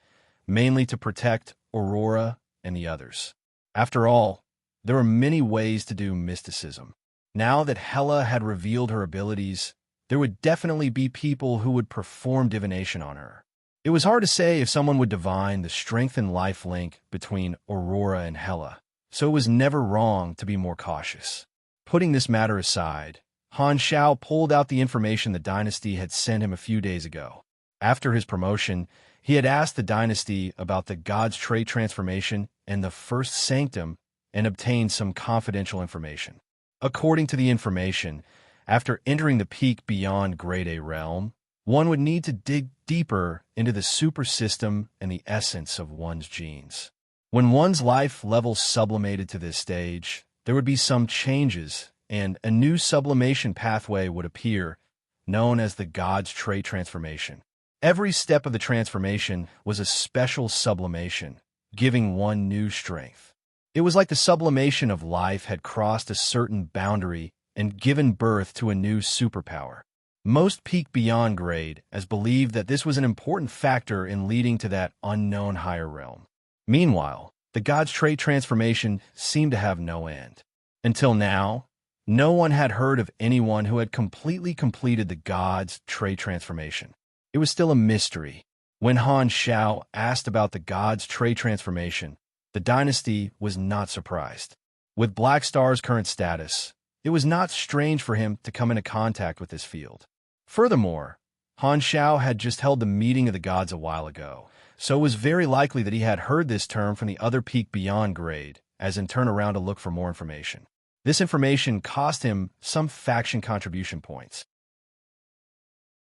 mainly to protect Aurora and the others. After all, there were many ways to do mysticism. Now that Hela had revealed her abilities, there would definitely be people who would perform divination on her. It was hard to say if someone would divine the strength and life link between Aurora and Hela, so it was never wrong to be more cautious. Putting this matter aside, Han Xiao pulled out the information the dynasty had sent him a few days ago. After his promotion, he had asked the dynasty about the God's trait transformation and the first sanctum and obtained some confidential information. According to the information, after entering the peak beyond Grade A realm, one would need to dig deeper into the super system and the essence of one's genes. When one's life level sublimated to this stage, there would be some changes, and a new sublimation pathway would appear, known as the God's trait transformation. Every step of the transformation was a special sublimation, giving one new strength. It was like the sublimation of life had crossed a certain boundary and given birth to a new superpower. Most peak beyond grade as believed that this was an important factor in leading to that unknown higher realm. Meanwhile, the God's trait transformation seemed to have no end. Until now, No one had heard of anyone who had completely completed the god's trait transformation. It was still a mystery. When Han Xiao asked about the god's trait transformation, the dynasty was not surprised. With Black Star's current status, it was not strange for him to come into contact with this field. Furthermore, Han Xiao had just held the meeting of the gods a while ago, so it was very likely that he had heard this term from the other peak beyond grade, as in turn around to look for more information. This information cost him some faction contribution points.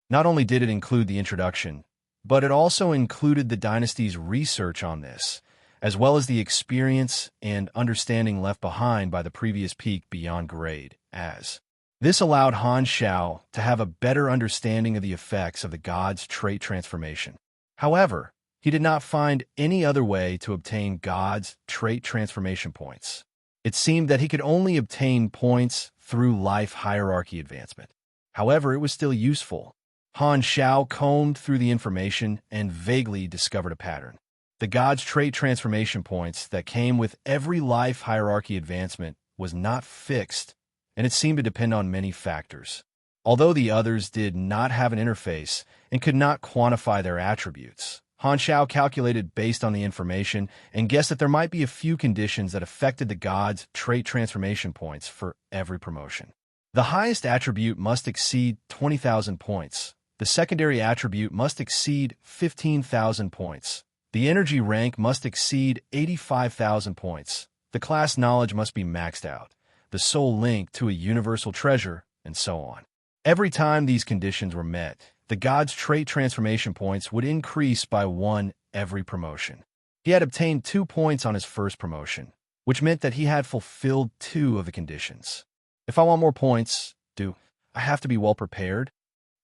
Not only did it include the introduction, but it also included the dynasty's research on this, as well as the experience and understanding left behind by the previous peak beyond grade, as this allowed Han Xiao to have a better understanding of the effects of the god's trait transformation. However, he did not find any other way to obtain god's trait transformation points. It seemed that he could only obtain points through life hierarchy advancement. However, it was still useful. Han Xiao combed through the information and vaguely discovered a pattern. The god's trait transformation points that came with every life hierarchy advancement was not fixed, and it seemed to depend on many factors. Although the others did not have an interface and could not quantify their attributes, Han Xiao calculated based on the information and guessed that there might be a few conditions that affected the god's trait transformation points for every promotion. The highest attribute must exceed 20,000 points. The secondary attribute must exceed 15,000 points. The energy rank must exceed 85,000 points. The class knowledge must be maxed out. The soul link to a universal treasure, and so on. Every time these conditions were met, the god's trait transformation points would increase by 1 every promotion. He had obtained 2 points on his first promotion, which meant that he had fulfilled 2 of the conditions. If I want more points, do I have to be well prepared?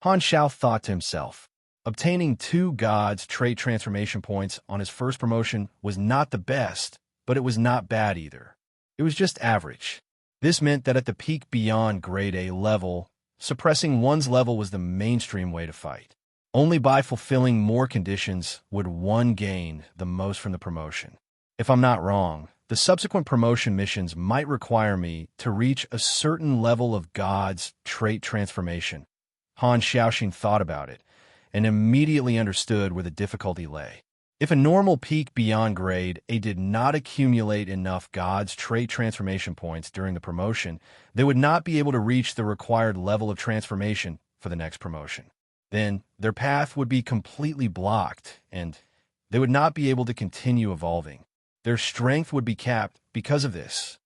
Han Xiao thought to himself. Obtaining 2 god's trait transformation points on his first promotion was not the best, but it was not bad either. It was just average. This meant that at the peak beyond grade A level, suppressing one's level was the mainstream way to fight. Only by fulfilling more conditions would one gain the most from the promotion. If I'm not wrong, the subsequent promotion missions might require me to reach a certain level of God's trait transformation. Han Xiaoxin thought about it and immediately understood where the difficulty lay. If a normal peak beyond grade A did not accumulate enough God's trait transformation points during the promotion, they would not be able to reach the required level of transformation for the next promotion. Then their path would be completely blocked, and they would not be able to continue evolving. Their strength would be capped because of this.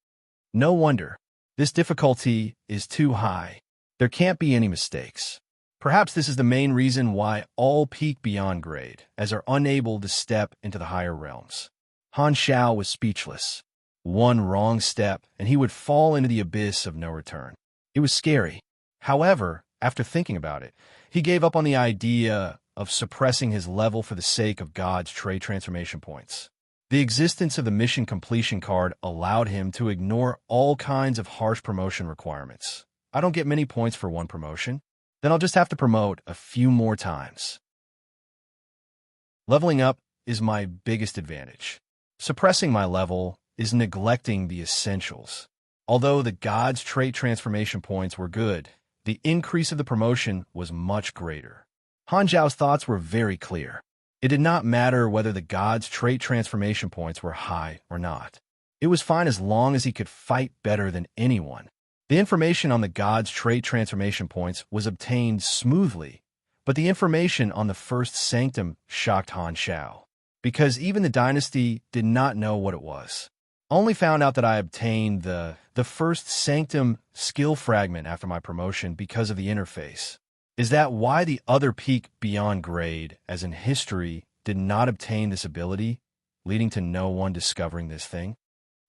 No wonder. This difficulty is too high. There can't be any mistakes. Perhaps this is the main reason why all peak beyond grade, as are unable to step into the higher realms. Han Xiao was speechless. One wrong step, and he would fall into the abyss of no return. It was scary. However, after thinking about it, he gave up on the idea of suppressing his level for the sake of God's trait transformation points. The existence of the mission completion card allowed him to ignore all kinds of harsh promotion requirements. I don't get many points for one promotion. Then I'll just have to promote a few more times. Leveling up is my biggest advantage. Suppressing my level is neglecting the essentials. Although the God's trait transformation points were good, the increase of the promotion was much greater. Han Zhao's thoughts were very clear. It did not matter whether the God's trait transformation points were high or not. It was fine as long as he could fight better than anyone. The information on the God's trait transformation points was obtained smoothly, but the information on the first sanctum shocked Han Xiao, because even the dynasty did not know what it was. I only found out that I obtained the first sanctum skill fragment after my promotion because of the interface. Is that why the other peak beyond grade, as in history, did not obtain this ability, leading to no one discovering this thing?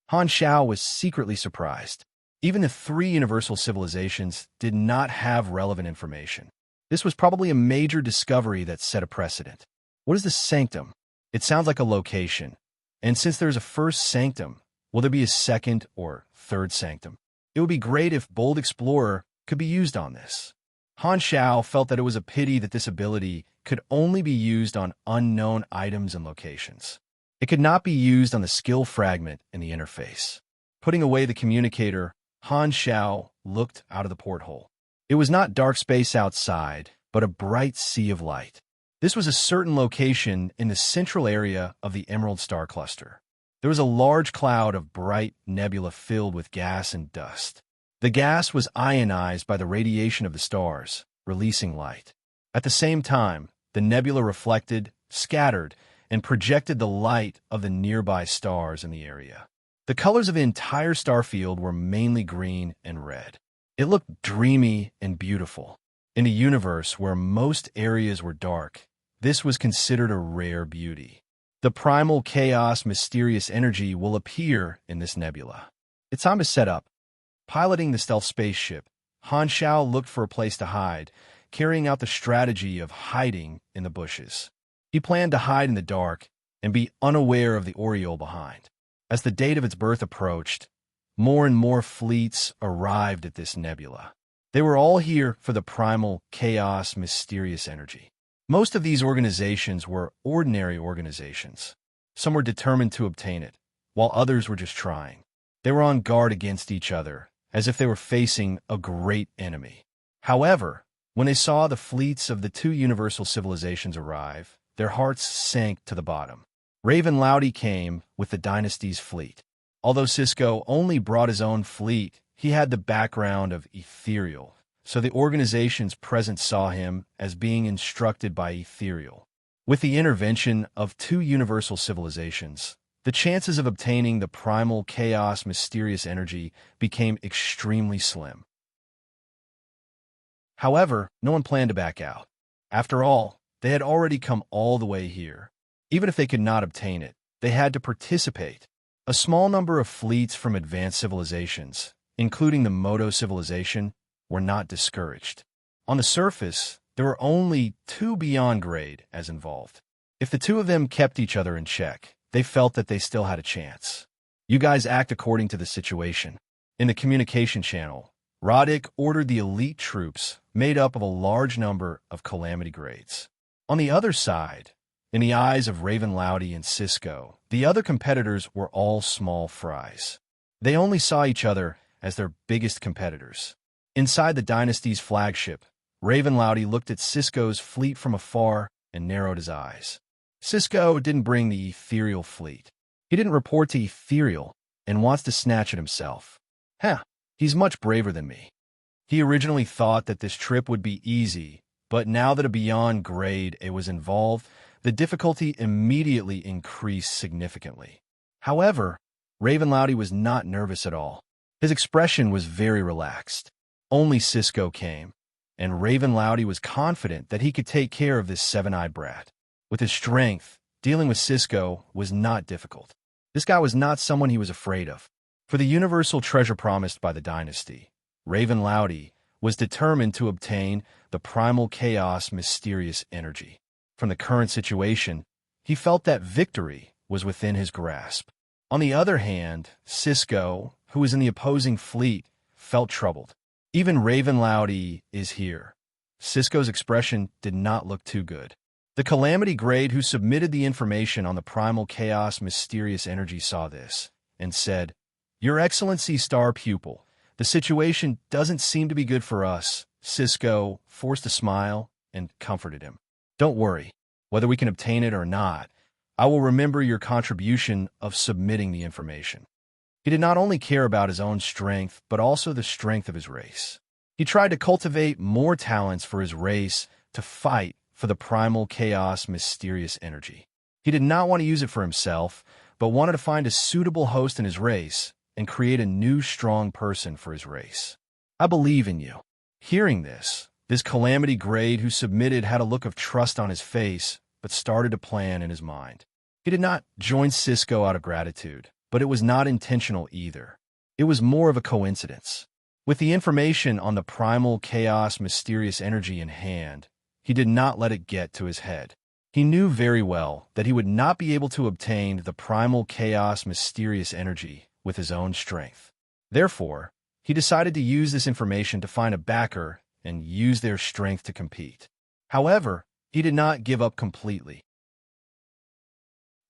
Han Xiao was secretly surprised. Even the 3 universal civilizations did not have relevant information. This was probably a major discovery that set a precedent. What is the sanctum? It sounds like a location. And since there's a first sanctum, will there be a second or third sanctum? It would be great if Bold Explorer could be used on this. Han Xiao felt that it was a pity that this ability could only be used on unknown items and locations. It could not be used on the skill fragment in the interface. Putting away the communicator, Han Xiao looked out of the porthole. It was not dark space outside, but a bright sea of light. This was a certain location in the central area of the Emerald Star Cluster. There was a large cloud of bright nebula filled with gas and dust. The gas was ionized by the radiation of the stars, releasing light. At the same time, the nebula reflected, scattered, and projected the light of the nearby stars in the area. The colors of the entire star field were mainly green and red. It looked dreamy and beautiful. In a universe where most areas were dark, this was considered a rare beauty. The primal chaos mysterious energy will appear in this nebula. It's time to set up. Piloting the stealth spaceship, Han Shao looked for a place to hide, carrying out the strategy of hiding in the bushes. He planned to hide in the dark and be unaware of the Oriole behind. As the date of its birth approached, more and more fleets arrived at this nebula. They were all here for the primal chaos mysterious energy. Most of these organizations were ordinary organizations. Some were determined to obtain it, while others were just trying. They were on guard against each other, as if they were facing a great enemy. However, when they saw the fleets of the two universal civilizations arrive, their hearts sank to the bottom. Raven Loudy came with the dynasty's fleet. Although Cisco only brought his own fleet, he had the background of Ethereal, so the organization's presence saw him as being instructed by Ethereal. With the intervention of two universal civilizations, the chances of obtaining the primal chaos mysterious energy became extremely slim. However, no one planned to back out. After all, they had already come all the way here. Even if they could not obtain it, they had to participate. A small number of fleets from advanced civilizations, including the Moto civilization, were not discouraged. On the surface, there were only two beyond grade as involved. If the two of them kept each other in check, they felt that they still had a chance. You guys act according to the situation. In the communication channel, Roddick ordered the elite troops made up of a large number of calamity grades. On the other side, in the eyes of Raven Loudy and Cisco, the other competitors were all small fries. They only saw each other as their biggest competitors. Inside the dynasty's flagship, Raven Loudy looked at Cisco's fleet from afar and narrowed his eyes. Cisco didn't bring the Ethereal fleet. He didn't report to Ethereal and wants to snatch it himself. He's much braver than me. He originally thought that this trip would be easy, but now that a beyond grade A was involved, the difficulty immediately increased significantly. However, Raven Loudy was not nervous at all. His expression was very relaxed. Only Cisco came, and Raven Loudy was confident that he could take care of this seven-eyed brat. With his strength, dealing with Cisco was not difficult. This guy was not someone he was afraid of. For the universal treasure promised by the dynasty, Raven Loudy was determined to obtain the primal chaos mysterious energy. From the current situation, he felt that victory was within his grasp. On the other hand, Cisco, who was in the opposing fleet, felt troubled. Even Raven Loudy is here. Cisco's expression did not look too good. The calamity grade who submitted the information on the primal chaos mysterious energy saw this and said, "Your Excellency Star Pupil, the situation doesn't seem to be good for us." Cisco forced a smile and comforted him. "Don't worry, whether we can obtain it or not, I will remember your contribution of submitting the information." He did not only care about his own strength, but also the strength of his race. He tried to cultivate more talents for his race to fight for the primal chaos mysterious energy. He did not want to use it for himself, but wanted to find a suitable host in his race and create a new strong person for his race. "I believe in you." Hearing this calamity grade who submitted had a look of trust on his face, but started to plan in his mind. He did not join Cisco out of gratitude, but it was not intentional either. It was more of a coincidence. With the information on the primal chaos mysterious energy in hand, he did not let it get to his head. He knew very well that he would not be able to obtain the primal chaos mysterious energy with his own strength. Therefore, he decided to use this information to find a backer and use their strength to compete. However, he did not give up completely.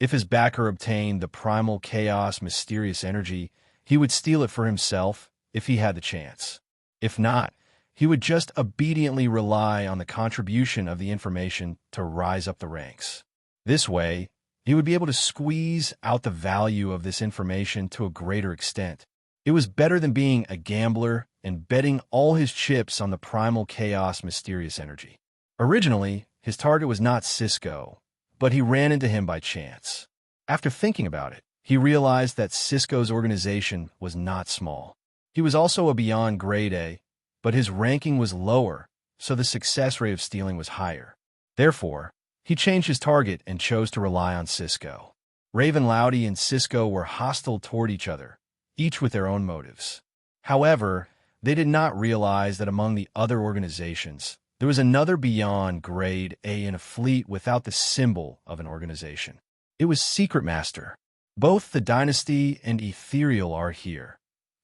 If his backer obtained the primal chaos mysterious energy, he would steal it for himself if he had the chance. If not, he would just obediently rely on the contribution of the information to rise up the ranks. This way, he would be able to squeeze out the value of this information to a greater extent. It was better than being a gambler and betting all his chips on the primal chaos mysterious energy. Originally, his target was not Cisco, but he ran into him by chance. After thinking about it, he realized that Cisco's organization was not small. He was also a beyond grade A, but his ranking was lower, so the success rate of stealing was higher. Therefore, he changed his target and chose to rely on Cisco. Raven Loudy and Cisco were hostile toward each other, each with their own motives. However, they did not realize that among the other organizations, there was another beyond grade A in a fleet without the symbol of an organization. It was Secret Master. Both the Dynasty and Ethereal are here.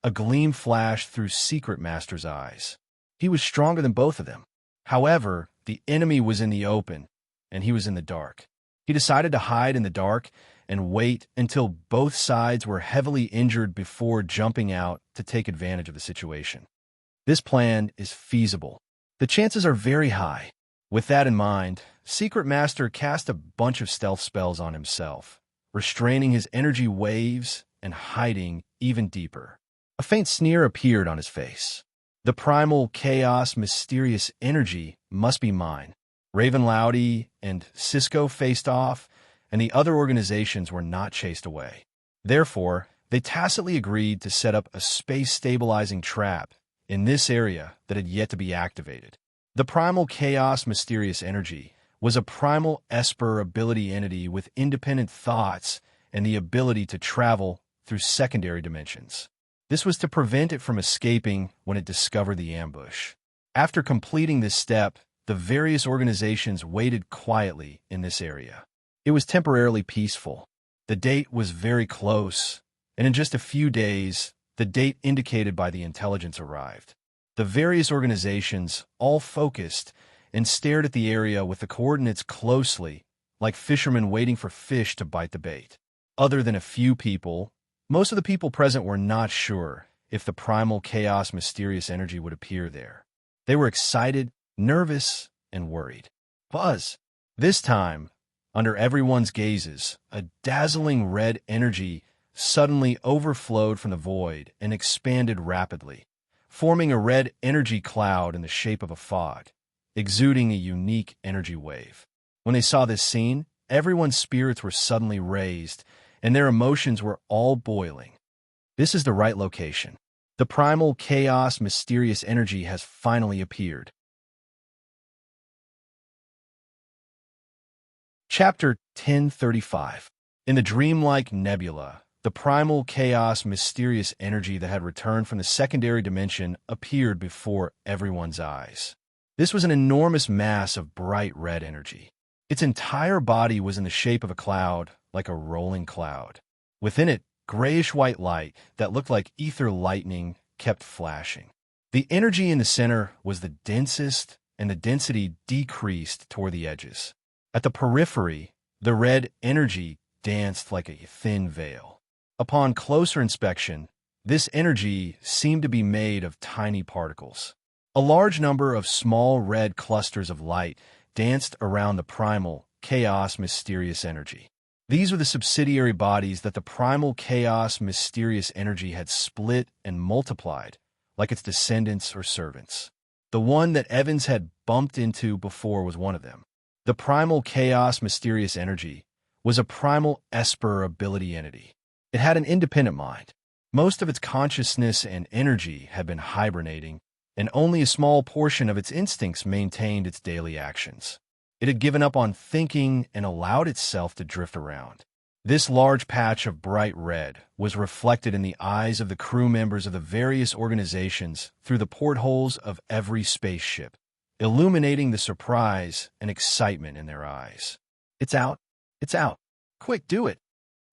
A gleam flashed through Secret Master's eyes. He was stronger than both of them. However, the enemy was in the open, and he was in the dark. He decided to hide in the dark and wait until both sides were heavily injured before jumping out to take advantage of the situation. This plan is feasible. The chances are very high. With that in mind, Secret Master cast a bunch of stealth spells on himself, restraining his energy waves and hiding even deeper. A faint sneer appeared on his face. The primal chaos mysterious energy must be mine. Raven Loudy and Cisco faced off, and the other organizations were not chased away. Therefore, they tacitly agreed to set up a space-stabilizing trap in this area that had yet to be activated. The primal chaos mysterious energy was a primal Esper ability entity with independent thoughts and the ability to travel through secondary dimensions. This was to prevent it from escaping when it discovered the ambush. After completing this step, the various organizations waited quietly in this area. It was temporarily peaceful. The date was very close, and in just a few days, the date indicated by the intelligence arrived. The various organizations all focused and stared at the area with the coordinates closely, like fishermen waiting for fish to bite the bait. Other than a few people, most of the people present were not sure if the primal chaos mysterious energy would appear there. They were excited, nervous, and worried. Buzz! This time, under everyone's gazes, a dazzling red energy suddenly overflowed from the void and expanded rapidly, forming a red energy cloud in the shape of a fog, exuding a unique energy wave. When they saw this scene, everyone's spirits were suddenly raised, and their emotions were all boiling. This is the right location. The primal chaos mysterious energy has finally appeared. Chapter 1035. In the dreamlike nebula, the primal chaos mysterious energy that had returned from the secondary dimension appeared before everyone's eyes. This was an enormous mass of bright red energy. Its entire body was in the shape of a cloud, like a rolling cloud. Within it, grayish-white light that looked like ether lightning kept flashing. The energy in the center was the densest, and the density decreased toward the edges. At the periphery, the red energy danced like a thin veil. Upon closer inspection, this energy seemed to be made of tiny particles. A large number of small red clusters of light danced around the primal, chaos mysterious energy. These were the subsidiary bodies that the primal chaos mysterious energy had split and multiplied, like its descendants or servants. The one that Evans had bumped into before was one of them. The primal chaos mysterious energy was a primal Esper ability entity. It had an independent mind. Most of its consciousness and energy had been hibernating, and only a small portion of its instincts maintained its daily actions. It had given up on thinking and allowed itself to drift around. This large patch of bright red was reflected in the eyes of the crew members of the various organizations through the portholes of every spaceship, illuminating the surprise and excitement in their eyes. It's out! It's out! Quick, do it!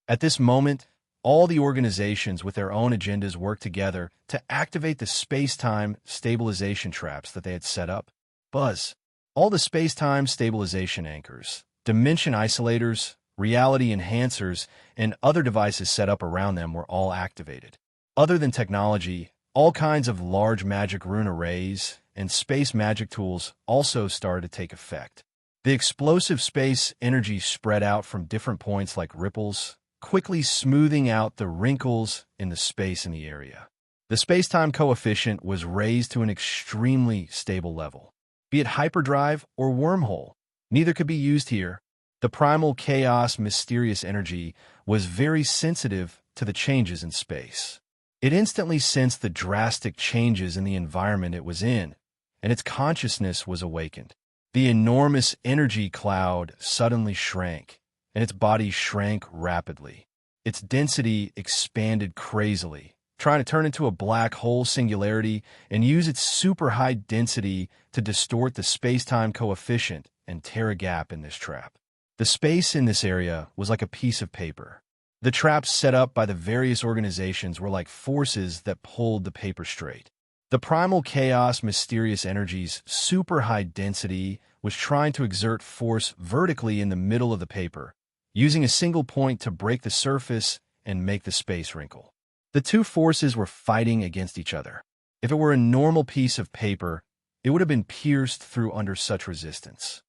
At this moment, all the organizations with their own agendas worked together to activate the space-time stabilization traps that they had set up. Buzz! All the space-time stabilization anchors, dimension isolators, reality enhancers, and other devices set up around them were all activated. Other than technology, All kinds of large magic rune arrays and space magic tools also started to take effect. The explosive space energy spread out from different points like ripples, quickly smoothing out the wrinkles in the space in the area. The space-time coefficient was raised to an extremely stable level. Be it hyperdrive or wormhole, neither could be used here. The primal chaos mysterious energy was very sensitive to the changes in space. It instantly sensed the drastic changes in the environment it was in, and its consciousness was awakened. The enormous energy cloud suddenly shrank, and its body shrank rapidly. Its density expanded crazily, trying to turn into a black hole singularity and use its super high density to distort the space-time coefficient and tear a gap in this trap. The space in this area was like a piece of paper. The traps set up by the various organizations were like forces that pulled the paper straight. The primal chaos mysterious energy's super high density was trying to exert force vertically in the middle of the paper, using a single point to break the surface and make the space wrinkle. The two forces were fighting against each other. If it were a normal piece of paper, it would have been pierced through under such resistance.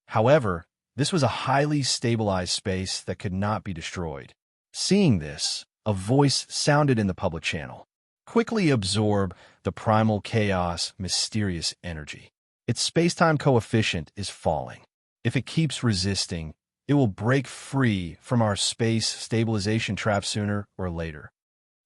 However, this was a highly stabilized space that could not be destroyed. Seeing this, a voice sounded in the public channel. Quickly absorb the primal chaos mysterious energy. Its space-time coefficient is falling. If it keeps resisting, it will break free from our space stabilization trap sooner or later.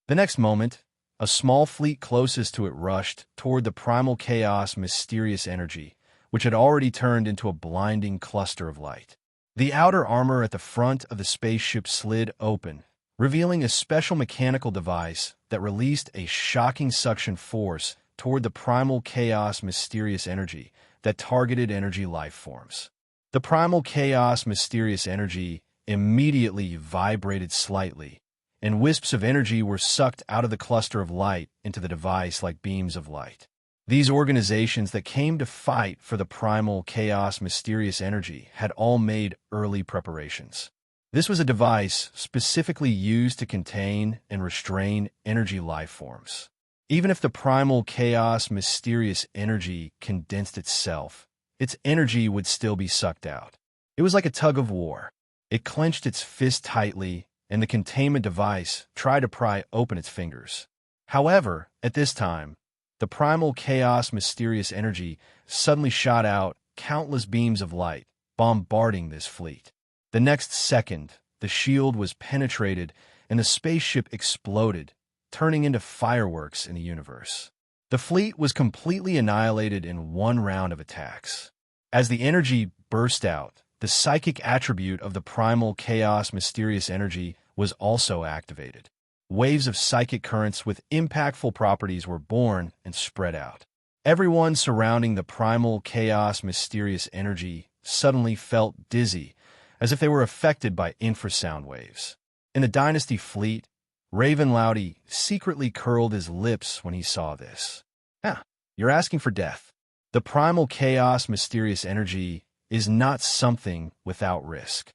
The next moment, a small fleet closest to it rushed toward the primal chaos mysterious energy, which had already turned into a blinding cluster of light. The outer armor at the front of the spaceship slid open, revealing a special mechanical device that released a shocking suction force toward the primal chaos mysterious energy that targeted energy life forms. The primal chaos mysterious energy immediately vibrated slightly, and wisps of energy were sucked out of the cluster of light into the device like beams of light. These organizations that came to fight for the primal chaos mysterious energy had all made early preparations. This was a device specifically used to contain and restrain energy life forms. Even if the primal chaos mysterious energy condensed itself, its energy would still be sucked out. It was like a tug of war. It clenched its fist tightly, and the containment device tried to pry open its fingers. However, at this time, the primal chaos mysterious energy suddenly shot out countless beams of light, bombarding this fleet. The next second, the shield was penetrated and the spaceship exploded, turning into fireworks in the universe. The fleet was completely annihilated in one round of attacks. As the energy burst out, the psychic attribute of the primal chaos mysterious energy was also activated. Waves of psychic currents with impactful properties were born and spread out. Everyone surrounding the primal chaos mysterious energy suddenly felt dizzy, as if they were affected by infrasound waves. In the Dynasty fleet, Raven Loudy secretly curled his lips when he saw this. You're asking for death. The primal chaos mysterious energy is not something without risk.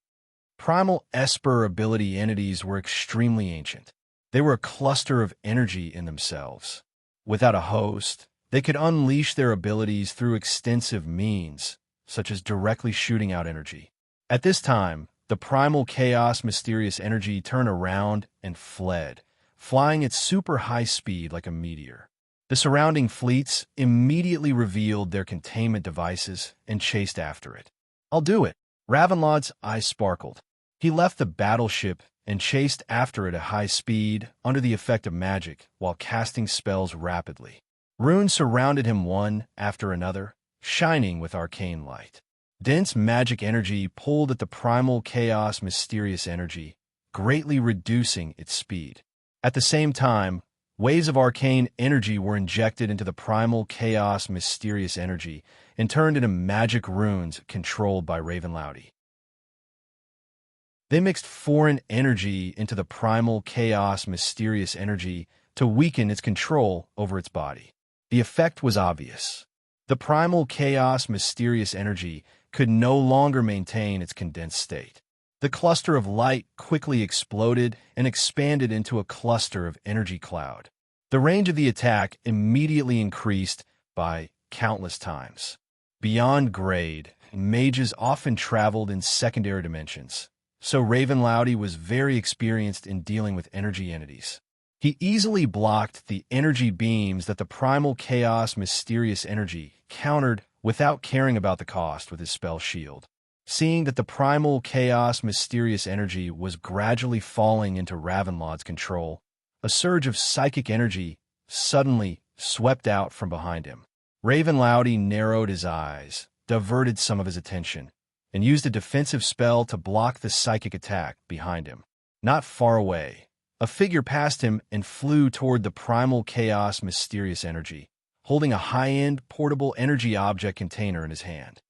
Primal Esper ability entities were extremely ancient. They were a cluster of energy in themselves. Without a host, they could unleash their abilities through extensive means, such as directly shooting out energy. At this time, the primal chaos mysterious energy turned around and fled, flying at super high speed like a meteor. The surrounding fleets immediately revealed their containment devices and chased after it. I'll do it. Ravenloud's eyes sparkled. He left the battleship and chased after it at high speed under the effect of magic while casting spells rapidly. Runes surrounded him one after another, shining with arcane light. Dense magic energy pulled at the primal chaos mysterious energy, greatly reducing its speed. At the same time, waves of arcane energy were injected into the primal chaos mysterious energy and turned into magic runes controlled by Raven Loudy. They mixed foreign energy into the primal chaos mysterious energy to weaken its control over its body. The effect was obvious. The primal chaos mysterious energy could no longer maintain its condensed state. The cluster of light quickly exploded and expanded into a cluster of energy cloud. The range of the attack immediately increased by countless times. Beyond grade, mages often traveled in secondary dimensions, so Ravenlouty was very experienced in dealing with energy entities. He easily blocked the energy beams that the primal chaos mysterious energy countered without caring about the cost with his spell shield. Seeing that the primal chaos mysterious energy was gradually falling into Ravenloud's control, a surge of psychic energy suddenly swept out from behind him. Ravenlouty narrowed his eyes, diverted some of his attention, and used a defensive spell to block the psychic attack behind him. Not far away, a figure passed him and flew toward the primal chaos mysterious energy, holding a high-end portable energy object container in his hand.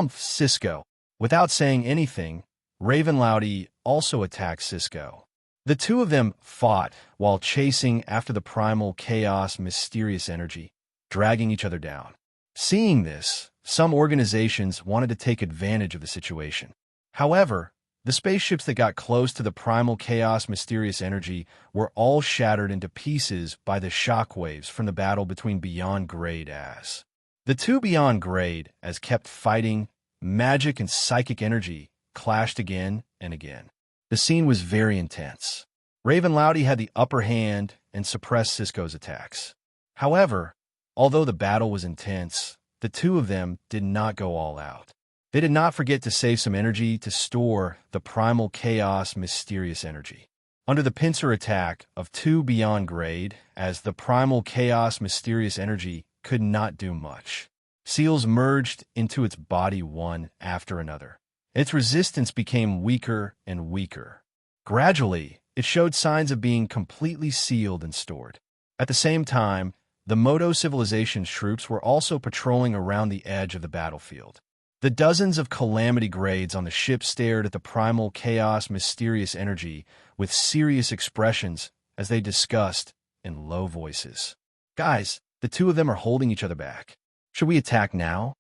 Cisco. Without saying anything, Ravenlouty also attacked Cisco. The two of them fought while chasing after the primal chaos mysterious energy, dragging each other down. Seeing this, some organizations wanted to take advantage of the situation. However, the spaceships that got close to the primal chaos mysterious energy were all shattered into pieces by the shockwaves from the battle between Beyond Grade as. The two Beyond Grade as kept fighting. Magic and psychic energy clashed again and again. The scene was very intense. Ravenlouty had the upper hand and suppressed Cisco's attacks. However, although the battle was intense, the two of them did not go all out. They did not forget to save some energy to store the primal chaos mysterious energy. Under the pincer attack of two Beyond Grade, as the primal chaos mysterious energy could not do much. Seals merged into its body one after another. Its resistance became weaker and weaker. Gradually, it showed signs of being completely sealed and stored. At the same time, the Moto civilization's troops were also patrolling around the edge of the battlefield. The dozens of calamity grades on the ship stared at the primal chaos mysterious energy with serious expressions as they discussed in low voices. Guys, the two of them are holding each other back. Should we attack now?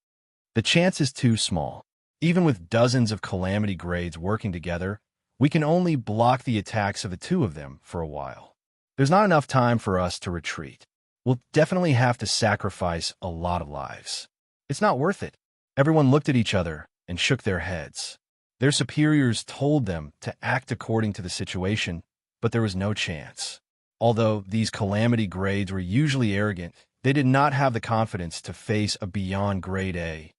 The chance is too small. Even with dozens of calamity grades working together, we can only block the attacks of the two of them for a while. There's not enough time for us to retreat. We'll definitely have to sacrifice a lot of lives. It's not worth it. Everyone looked at each other and shook their heads. Their superiors told them to act according to the situation, but there was no chance. Although these calamity grades were usually arrogant, they did not have the confidence to face a Beyond Grade A.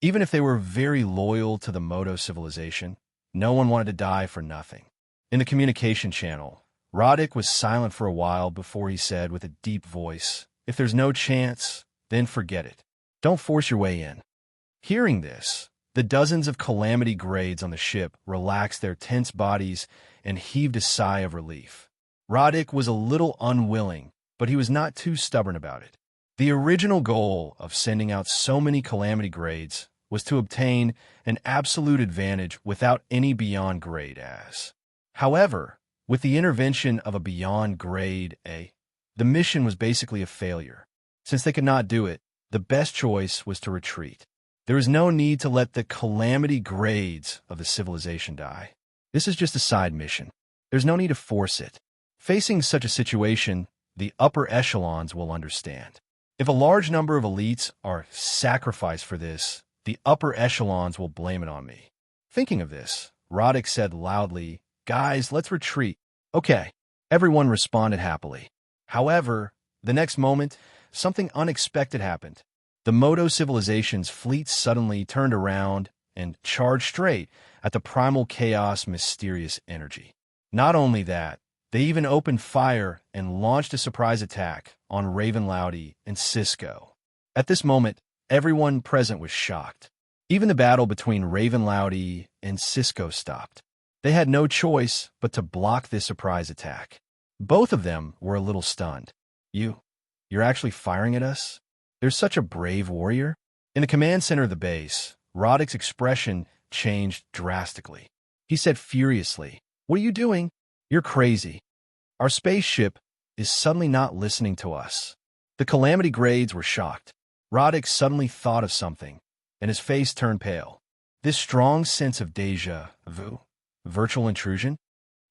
Even if they were very loyal to the Moto civilization, no one wanted to die for nothing. In the communication channel, Roddick was silent for a while before he said with a deep voice, "If there's no chance, then forget it. Don't force your way in." Hearing this, the dozens of calamity grades on the ship relaxed their tense bodies and heaved a sigh of relief. Roddick was a little unwilling, but he was not too stubborn about it. The original goal of sending out so many calamity grades was to obtain an absolute advantage without any Beyond Grade as. However, with the intervention of a Beyond Grade A, the mission was basically a failure. Since they could not do it, the best choice was to retreat. There is no need to let the calamity grades of the civilization die. This is just a side mission. There's no need to force it. Facing such a situation, the upper echelons will understand. If a large number of elites are sacrificed for this, the upper echelons will blame it on me. Thinking of this, Roddick said loudly, "Guys, let's retreat." "Okay." Everyone responded happily. However, the next moment, something unexpected happened. The Moto civilization's fleet suddenly turned around and charged straight at the primal chaos mysterious energy. Not only that, they even opened fire and launched a surprise attack on Ravenlouty and Cisco. At this moment, everyone present was shocked. Even the battle between Ravenlouty and Cisco stopped. They had no choice but to block this surprise attack. Both of them were a little stunned. You're actually firing at us? There's such a brave warrior." In the command center of the base, Roddick's expression changed drastically. He said furiously, "What are you doing? You're crazy. Our spaceship is suddenly not listening to us." The calamity grades were shocked. Roddick suddenly thought of something, and his face turned pale. This strong sense of déjà vu, virtual intrusion?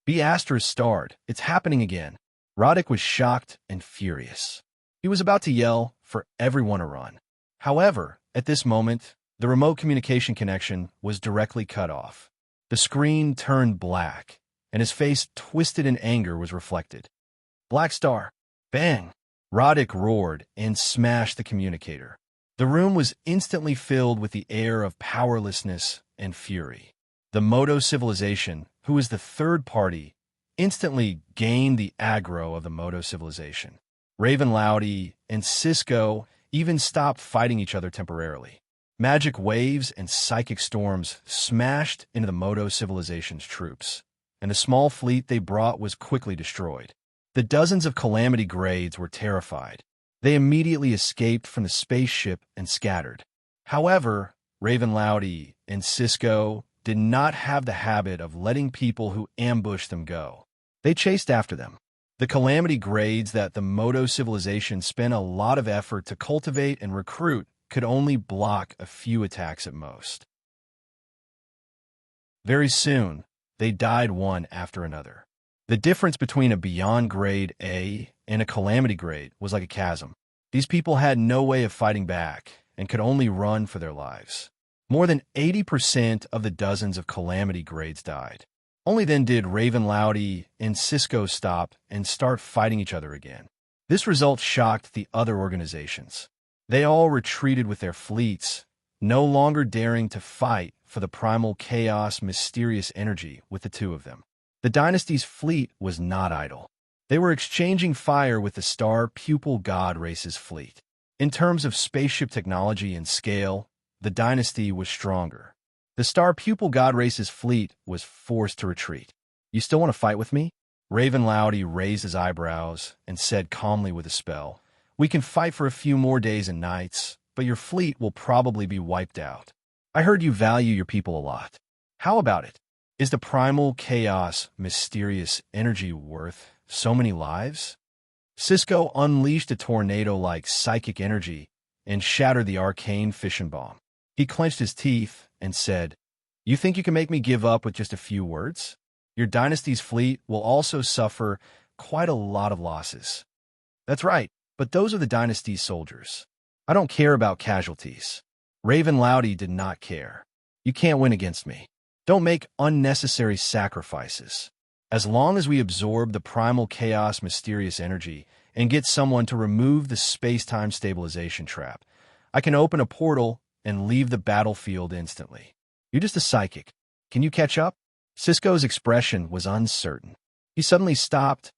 B***** starred. It's happening again. Roddick was shocked and furious. He was about to yell for everyone to run. However, at this moment, the remote communication connection was directly cut off. The screen turned black, and his face, twisted in anger, was reflected. Black Star. Bang! Roddick roared and smashed the communicator. The room was instantly filled with the air of powerlessness and fury. The Moto civilization, who was the third party, instantly gained the aggro of the Moto civilization. Raven Loudy and Cisco even stopped fighting each other temporarily. Magic waves and psychic storms smashed into the Moto civilization's troops, and the small fleet they brought was quickly destroyed. The dozens of Calamity Grades were terrified. They immediately escaped from the spaceship and scattered. However, Raven Loudy and Cisco did not have the habit of letting people who ambushed them go. They chased after them. The Calamity Grades that the Moto civilization spent a lot of effort to cultivate and recruit could only block a few attacks at most. Very soon, they died one after another. The difference between a Beyond Grade A and a Calamity Grade was like a chasm. These people had no way of fighting back and could only run for their lives. More than 80% of the dozens of Calamity Grades died. Only then did Raven Loudy and Cisco stop and start fighting each other again. This result shocked the other organizations. They all retreated with their fleets, no longer daring to fight for the primal chaos mysterious energy with the two of them. The dynasty's fleet was not idle. They were exchanging fire with the Star Pupil God Race's fleet. In terms of spaceship technology and scale, the dynasty was stronger. The Star Pupil God Race's fleet was forced to retreat. "You still want to fight with me?" Raven Loudy raised his eyebrows and said calmly with a spell, "We can fight for a few more days and nights, but your fleet will probably be wiped out. I heard you value your people a lot. How about it? Is the primal chaos mysterious energy worth so many lives?" Cisco unleashed a tornado-like psychic energy and shattered the arcane fission bomb. He clenched his teeth and said, "You think you can make me give up with just a few words? Your dynasty's fleet will also suffer quite a lot of losses." "That's right, but those are the dynasty's soldiers. I don't care about casualties." Raven Loudy did not care. "You can't win against me. Don't make unnecessary sacrifices. As long as we absorb the primal chaos mysterious energy and get someone to remove the space-time stabilization trap, I can open a portal and leave the battlefield instantly. You're just a psychic. Can you catch up?" Cisco's expression was uncertain. He suddenly stopped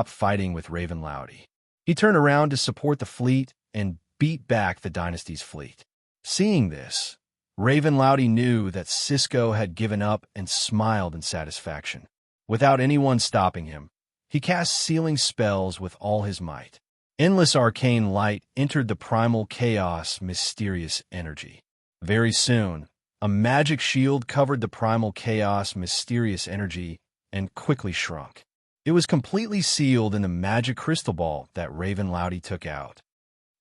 fighting with Raven Loudy. He turned around to support the fleet and beat back the dynasty's fleet. Seeing this, Raven Loudy knew that Cisco had given up and smiled in satisfaction. Without anyone stopping him, he cast sealing spells with all his might. Endless arcane light entered the primal chaos mysterious energy. Very soon, a magic shield covered the primal chaos mysterious energy and quickly shrunk. It was completely sealed in the magic crystal ball that Raven Loudy took out.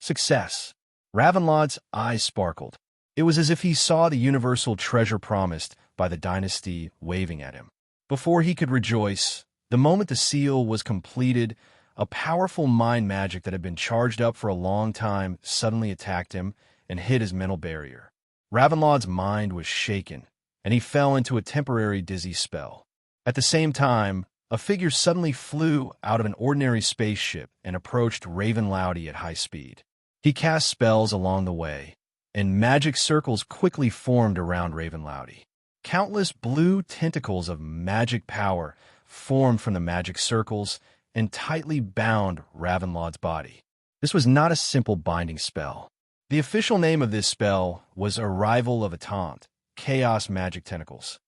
Success! Ravenlaud's eyes sparkled. It was as if he saw the universal treasure promised by the dynasty waving at him. Before he could rejoice, the moment the seal was completed, a powerful mind magic that had been charged up for a long time suddenly attacked him and hit his mental barrier. Ravenlaud's mind was shaken, and he fell into a temporary dizzy spell. At the same time, a figure suddenly flew out of an ordinary spaceship and approached Raven Loudy at high speed. He cast spells along the way, and magic circles quickly formed around Raven Loudy. Countless blue tentacles of magic power formed from the magic circles and tightly bound Ravenlaud's body. This was not a simple binding spell. The official name of this spell was Arrival of Atant, Chaos Magic Tentacles.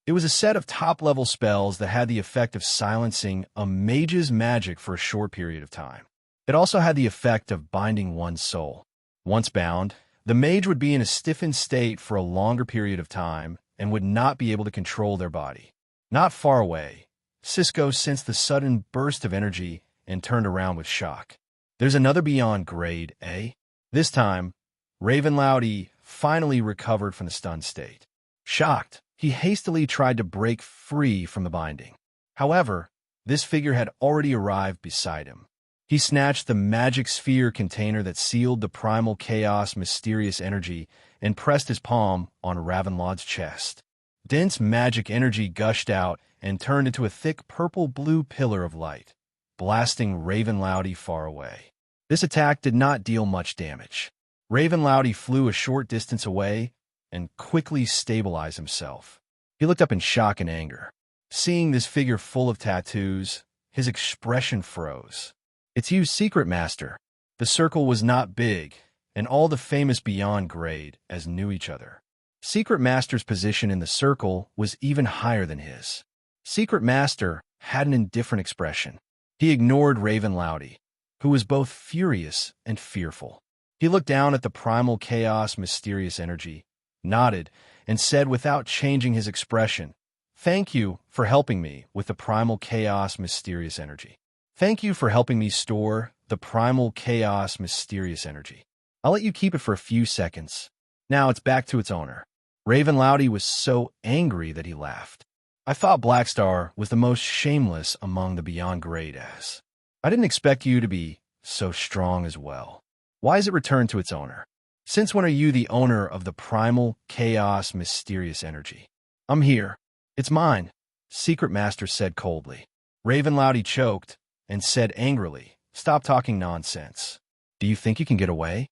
It was a set of top-level spells that had the effect of silencing a mage's magic for a short period of time. It also had the effect of binding one's soul. Once bound, the mage would be in a stiffened state for a longer period of time and would not be able to control their body. Not far away, Cisco sensed the sudden burst of energy and turned around with shock. "There's another Beyond Grade, eh?" This time, Raven Loudy finally recovered from the stunned state. Shocked, he hastily tried to break free from the binding. However, This figure had already arrived beside him. He snatched the magic sphere container that sealed the primal chaos mysterious energy and pressed his palm on Ravenlaud's chest. Dense magic energy gushed out and turned into a thick purple-blue pillar of light, blasting Ravenlaudi far away. This attack did not deal much damage. Ravenlaudi flew a short distance away and quickly stabilized himself. He looked up in shock and anger. Seeing this figure full of tattoos, his expression froze. "It's you, Secret Master." The circle was not big, and all the famous Beyond Grade as knew each other. Secret Master's position in the circle was even higher than his. Secret Master had an indifferent expression. He ignored Ravenlaudi, who was both furious and fearful. He looked down at the primal chaos mysterious energy, nodded, and said without changing his expression, "Thank you for helping me with the primal chaos mysterious energy. Thank you for helping me store the primal chaos mysterious energy. I'll let you keep it for a few seconds. Now it's back to its owner." Ravenlaudi was so angry that he laughed. "I thought Blackstar was the most shameless among the Beyond Grade as. I didn't expect you to be so strong as well. Why is it returned to its owner? Since when are you the owner of the primal chaos mysterious energy?" "I'm here. It's mine," Secret Master said coldly. Ravenlaudi choked and said angrily, "Stop talking nonsense. Do you think you can get away?"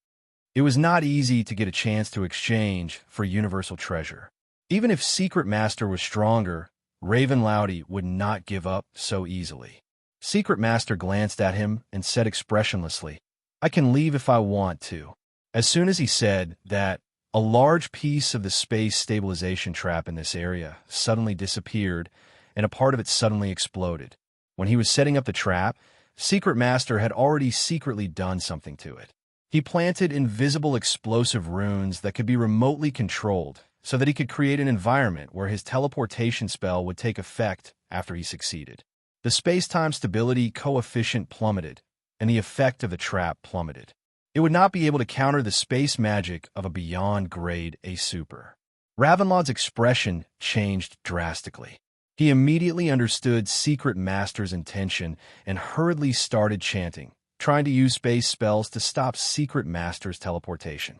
It was not easy to get a chance to exchange for universal treasure. Even if Secret Master was stronger, Ravenlaudi would not give up so easily. Secret Master glanced at him and said expressionlessly, "I can leave if I want to." As soon as he said that, a large piece of the space stabilization trap in this area suddenly disappeared, and a part of it suddenly exploded. When he was setting up the trap, Secret Master had already secretly done something to it. He planted invisible explosive runes that could be remotely controlled so that he could create an environment where his teleportation spell would take effect after he succeeded. The space-time stability coefficient plummeted, and the effect of the trap plummeted. It would not be able to counter the space magic of a Beyond Grade A Super. Ravenlaud's expression changed drastically. He immediately understood Secret Master's intention and hurriedly started chanting, trying to use space spells to stop Secret Master's teleportation.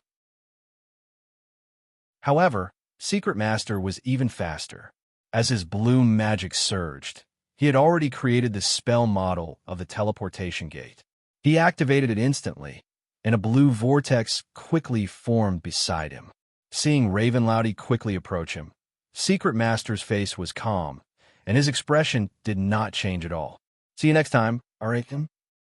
However, Secret Master was even faster. As his blue magic surged, he had already created the spell model of the teleportation gate. He activated it instantly, and a blue vortex quickly formed beside him. Seeing Ravenlaudi quickly approach him, Secret Master's face was calm, and his expression did not change at all. "See you next time, alright?"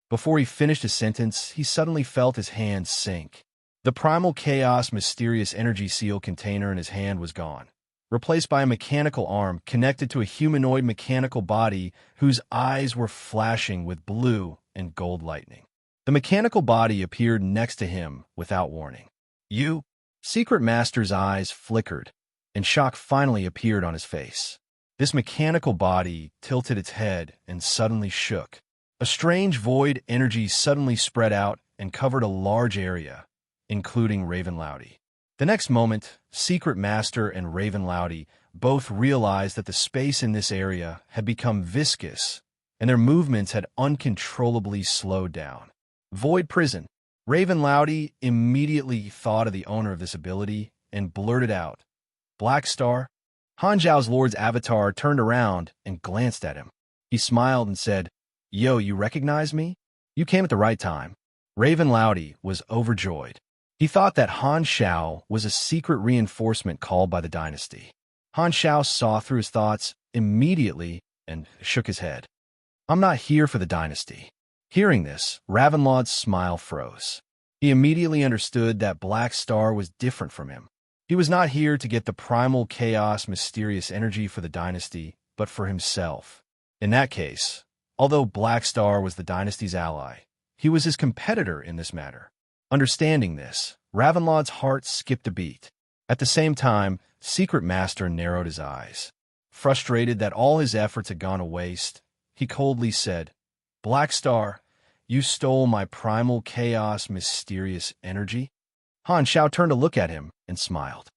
Before he finished his sentence, he suddenly felt his hand sink. The primal chaos mysterious energy seal container in his hand was gone, replaced by a mechanical arm connected to a humanoid mechanical body whose eyes were flashing with blue and gold lightning. The mechanical body appeared next to him without warning. "You?" Secret Master's eyes flickered, and shock finally appeared on his face. This mechanical body tilted its head and suddenly shook. A strange void energy suddenly spread out and covered a large area, including Ravenlaudi. The next moment, Secret Master and Ravenlaudi both realized that the space in this area had become viscous, and their movements had uncontrollably slowed down. Void Prison. Ravenlaudi immediately thought of the owner of this ability and blurted out, "Blackstar?" Hanzhao's Lord's avatar turned around and glanced at him. He smiled and said, "Yo, you recognize me? You came at the right time." Ravenlaudi was overjoyed. He thought that Hanzhao was a secret reinforcement called by the dynasty. Hanzhao saw through his thoughts immediately and shook his head. "I'm not here for the dynasty." Hearing this, Ravenlaud's smile froze. He immediately understood that Blackstar was different from him. He was not here to get the primal chaos mysterious energy for the dynasty, but for himself. In that case, although Blackstar was the dynasty's ally, he was his competitor in this matter. Understanding this, Ravenlaud's heart skipped a beat. At the same time, Secret Master narrowed his eyes. Frustrated that all his efforts had gone to waste, he coldly said, "Blackstar, you stole my primal chaos mysterious energy?" Hanzhao turned to look at him and smiled.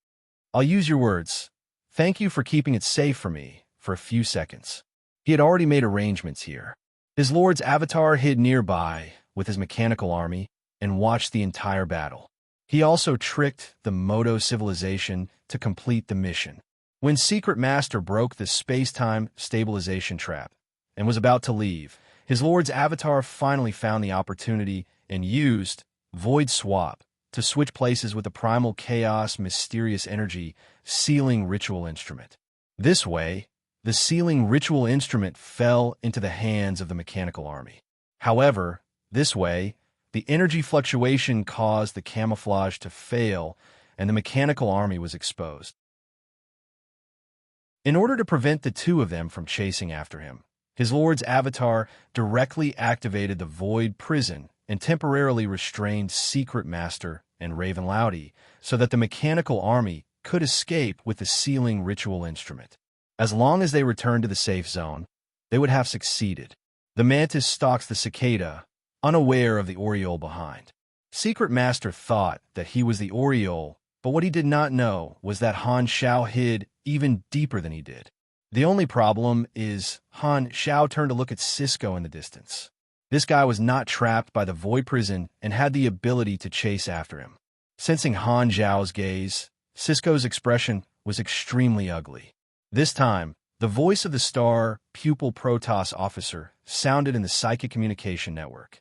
"I'll use your words. Thank you for keeping it safe for me for a few seconds." He had already made arrangements here. His lord's avatar hid nearby with his mechanical army and watched the entire battle. He also tricked the Moto civilization to complete the mission. When Secret Master broke the space-time stabilization trap and was about to leave, his lord's avatar finally found the opportunity and used Void Swap to switch places with the primal chaos mysterious energy sealing ritual instrument. This way, the sealing ritual instrument fell into the hands of the mechanical army. However, this way, the energy fluctuation caused the camouflage to fail and the mechanical army was exposed. In order to prevent the two of them from chasing after him, his lord's avatar directly activated the Void Prison and temporarily restrained Secret Master and Raven Loudy so that the mechanical army could escape with the sealing ritual instrument. As long as they returned to the safe zone, they would have succeeded. The mantis stalks the cicada, unaware of the Oriole behind. Secret Master thought that he was the Oriole, but what he did not know was that Han Shao hid even deeper than he did. The only problem is Han Shao turned to look at Cisco in the distance. This guy was not trapped by the Void Prison and had the ability to chase after him. Sensing Han Zhao's gaze, Cisco's expression was extremely ugly. This time, the voice of the star pupil Protoss officer sounded in the psychic communication network.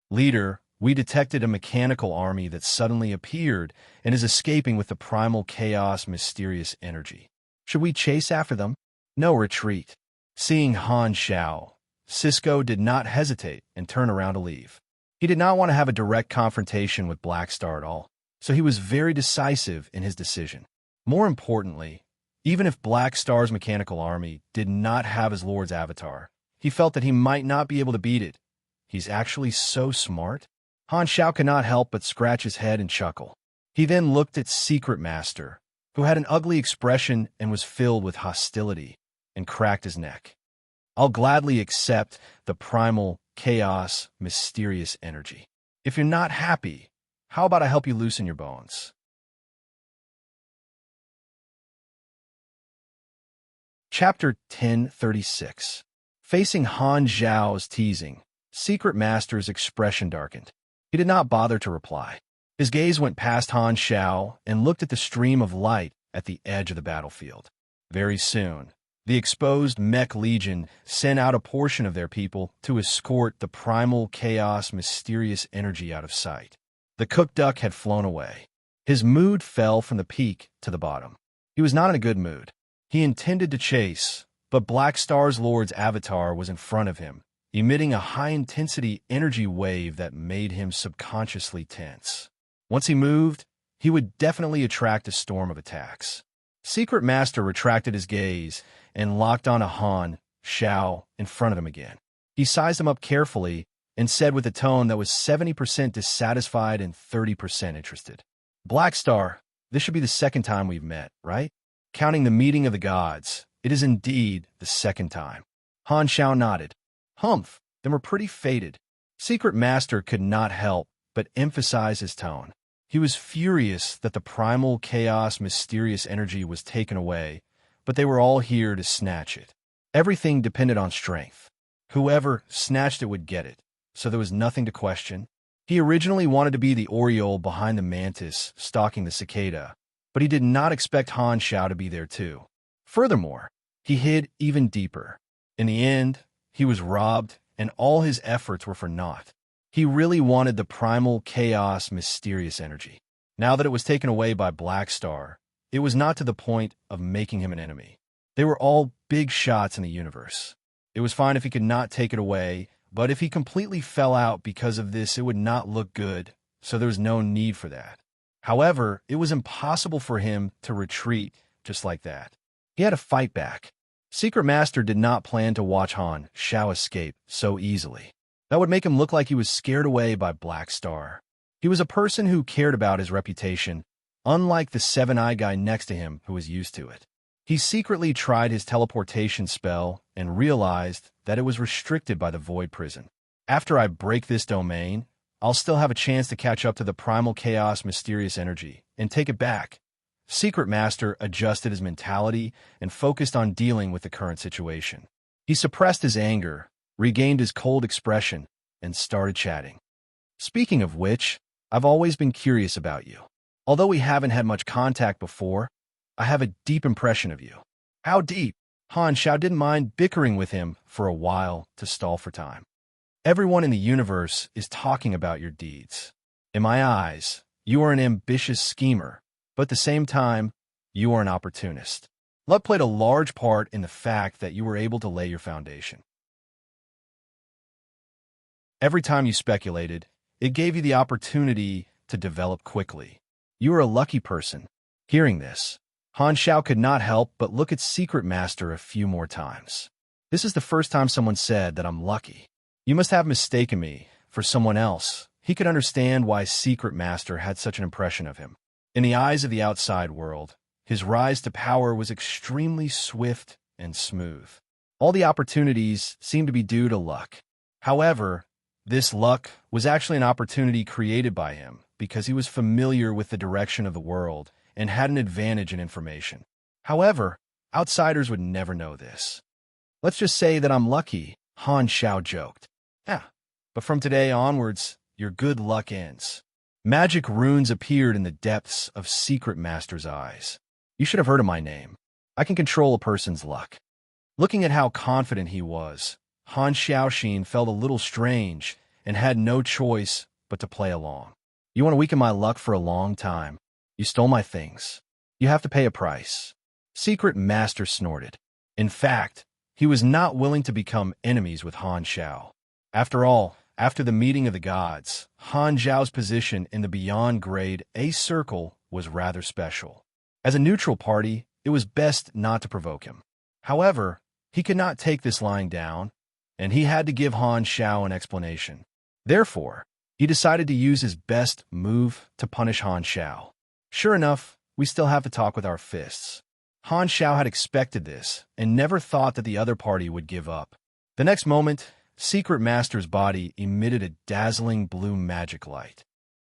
Leader, we detected a mechanical army that suddenly appeared and is escaping with the primal chaos mysterious energy. Should we chase after them? No, retreat. Seeing Han Shao, Cisco did not hesitate and turn around to leave. He did not want to have a direct confrontation with Black Star at all, so he was very decisive in his decision. More importantly, even if Black Star's mechanical army did not have his lord's avatar, he felt that he might not be able to beat it. He's actually so smart. Han Shao could not help but scratch his head and chuckle. He then looked at Secret Master, who had an ugly expression and was filled with hostility, and cracked his neck. I'll gladly accept the primal chaos mysterious energy. If you're not happy, how about I help you loosen your bones? Chapter 1036. Facing Han Zhao's teasing, Secret Master's expression darkened. He did not bother to reply. His gaze went past Han Shao and looked at the stream of light at the edge of the battlefield. Very soon, the exposed Mech Legion sent out a portion of their people to escort the primal chaos mysterious energy out of sight. The cook duck had flown away. His mood fell from the peak to the bottom. He was not in a good mood. He intended to chase, but Black Star's Lord's avatar was in front of him, emitting a high-intensity energy wave that made him subconsciously tense. Once he moved, he would definitely attract a storm of attacks. Secret Master retracted his gaze and locked on a Han Shao in front of him again. He sized him up carefully and said with a tone that was 70% dissatisfied and 30% interested, Black Star, this should be the second time we've met, right? Counting the meeting of the gods, it is indeed the second time. Han Shao nodded. Humph, then we're pretty fated. Secret Master could not help but emphasize his tone. He was furious that the primal chaos mysterious energy was taken away, but they were all here to snatch it. Everything depended on strength. Whoever snatched it would get it, so there was nothing to question. He originally wanted to be the Oriole behind the mantis stalking the cicada, but he did not expect Han Shao to be there too. Furthermore, he hid even deeper. In the end, he was robbed, and all his efforts were for naught. He really wanted the primal chaos mysterious energy. Now that it was taken away by Black Star, it was not to the point of making him an enemy. They were all big shots in the universe. It was fine if he could not take it away, but if he completely fell out because of this, it would not look good, so there was no need for that. However, it was impossible for him to retreat just like that. He had to fight back. Secret Master did not plan to watch Han Shao escape so easily. That would make him look like he was scared away by Black Star. He was a person who cared about his reputation, unlike the seven-eyed guy next to him who was used to it. He secretly tried his teleportation spell and realized that it was restricted by the Void Prison. After I break this domain, I'll still have a chance to catch up to the primal chaos mysterious energy and take it back. Secret Master adjusted his mentality and focused on dealing with the current situation. He suppressed his anger, regained his cold expression, and started chatting. Speaking of which, I've always been curious about you. Although we haven't had much contact before, I have a deep impression of you. How deep? Han Xiao didn't mind bickering with him for a while to stall for time. Everyone in the universe is talking about your deeds. In my eyes, you are an ambitious schemer, but at the same time, you are an opportunist. Luck played a large part in the fact that you were able to lay your foundation. Every time you speculated, it gave you the opportunity to develop quickly. You are a lucky person. Hearing this, Han Xiao could not help but look at Secret Master a few more times. This is the first time someone said that I'm lucky. You must have mistaken me for someone else. He could understand why Secret Master had such an impression of him. In the eyes of the outside world, his rise to power was extremely swift and smooth. All the opportunities seemed to be due to luck. However, this luck was actually an opportunity created by him because he was familiar with the direction of the world and had an advantage in information. However, outsiders would never know this. Let's just say that I'm lucky, Han Xiao joked. Yeah, but from today onwards, your good luck ends. Magic runes appeared in the depths of Secret Master's eyes. You should have heard of my name. I can control a person's luck. Looking at how confident he was, Han Xiaoxin felt a little strange and had no choice but to play along. You want to weaken my luck for a long time. You stole my things. You have to pay a price. Secret Master snorted. In fact, he was not willing to become enemies with Han Xiao. After all, after the meeting of the gods, Han Xiao's position in the Beyond Grade A Circle was rather special. As a neutral party, it was best not to provoke him. However, he could not take this lying down, and he had to give Han Xiao an explanation. Therefore, he decided to use his best move to punish Han Xiao. Sure enough, we still have to talk with our fists. Han Xiao had expected this and never thought that the other party would give up. The next moment, Secret Master's body emitted a dazzling blue magic light.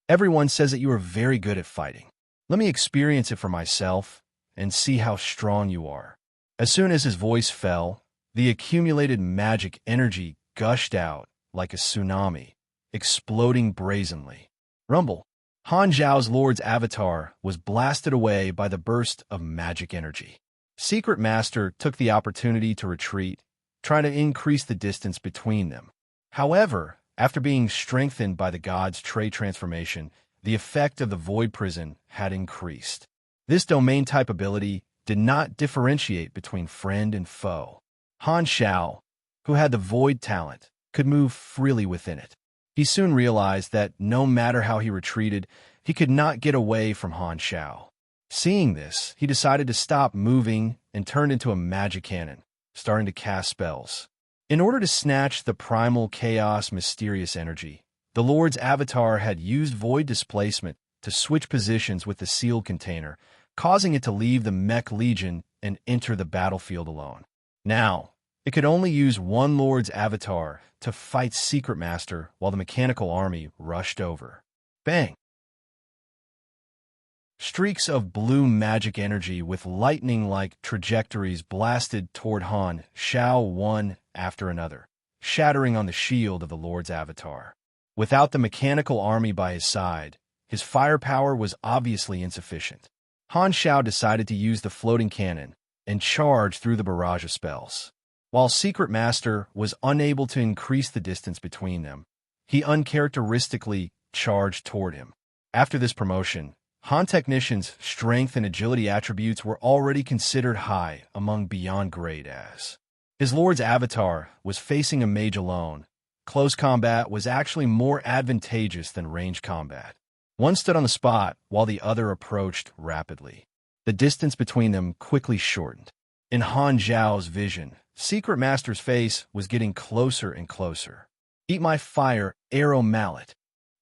Everyone says that you are very good at fighting. Let me experience it for myself and see how strong you are. As soon as his voice fell, the accumulated magic energy gushed out like a tsunami, exploding brazenly. Rumble. Han Xiao's Lord's avatar was blasted away by the burst of magic energy. Secret Master took the opportunity to retreat, trying to increase the distance between them. However, after being strengthened by the god's trait transformation, the effect of the Void Prison had increased. This domain-type ability did not differentiate between friend and foe. Han Xiao, who had the Void talent, could move freely within it. He soon realized that no matter how he retreated, he could not get away from Han Xiao. Seeing this, he decided to stop moving and turned into a magic cannon, starting to cast spells. In order to snatch the primal chaos mysterious energy, the Lord's avatar had used void displacement to switch positions with the sealed container, causing it to leave the Mech Legion and enter the battlefield alone. Now, it could only use one Lord's avatar to fight Secret Master while the mechanical army rushed over. Bang! Streaks of blue magic energy with lightning-like trajectories blasted toward Han Xiao one after another, shattering on the shield of the Lord's avatar. Without the mechanical army by his side, his firepower was obviously insufficient. Han Xiao decided to use the floating cannon and charge through the barrage of spells. While Secret Master was unable to increase the distance between them, he uncharacteristically charged toward him. After this promotion, Han Technician's strength and agility attributes were already considered high among Beyond Grade as. His Lord's avatar was facing a mage alone. Close combat was actually more advantageous than range combat. One stood on the spot while the other approached rapidly. The distance between them quickly shortened. In Han Xiao's vision, Secret Master's face was getting closer and closer. Eat my fire, arrow mallet.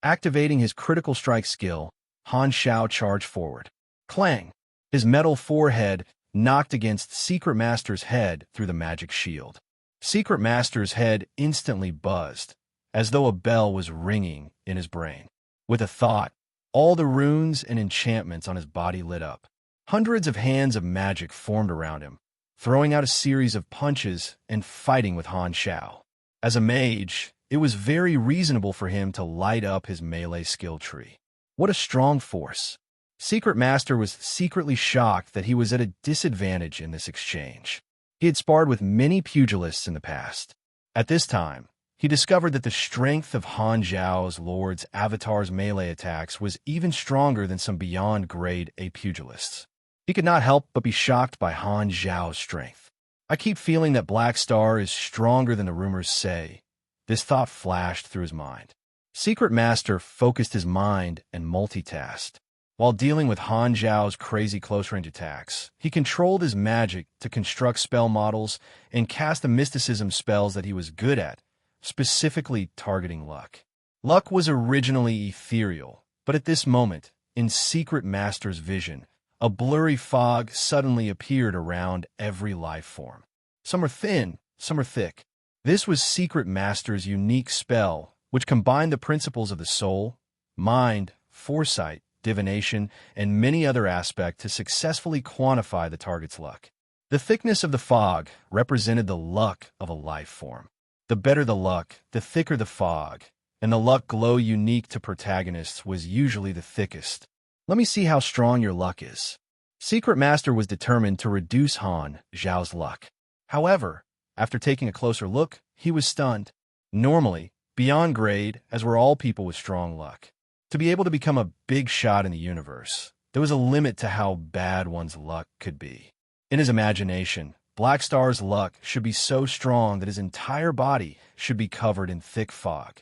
Activating his critical strike skill, Han Xiao charged forward. Clang! His metal forehead knocked against Secret Master's head through the magic shield. Secret Master's head instantly buzzed, as though a bell was ringing in his brain. With a thought, all the runes and enchantments on his body lit up. Hundreds of hands of magic formed around him, throwing out a series of punches and fighting with Han Xiao. As a mage, it was very reasonable for him to light up his melee skill tree. What a strong force! Secret Master was secretly shocked that he was at a disadvantage in this exchange. He had sparred with many pugilists in the past. At this time, he discovered that the strength of Han Zhao's Lord's Avatar's melee attacks was even stronger than some beyond grade A pugilists. He could not help but be shocked by Han Zhao's strength. I keep feeling that Black Star is stronger than the rumors say. This thought flashed through his mind. Secret Master focused his mind and multitasked. While dealing with Han Zhao's crazy close-range attacks, he controlled his magic to construct spell models and cast the mysticism spells that he was good at, specifically targeting luck. Luck was originally ethereal, but at this moment, in Secret Master's vision, a blurry fog suddenly appeared around every life form. Some are thin, some are thick. This was Secret Master's unique spell, which combined the principles of the soul, mind, foresight, divination, and many other aspects to successfully quantify the target's luck. The thickness of the fog represented the luck of a life form. The better the luck, the thicker the fog, and the luck glow unique to protagonists was usually the thickest. Let me see how strong your luck is. Secret Master was determined to reduce Han Zhao's luck. However, after taking a closer look, he was stunned. Normally, beyond grade, as were all people with strong luck. To be able to become a big shot in the universe, there was a limit to how bad one's luck could be. In his imagination, Black Star's luck should be so strong that his entire body should be covered in thick fog.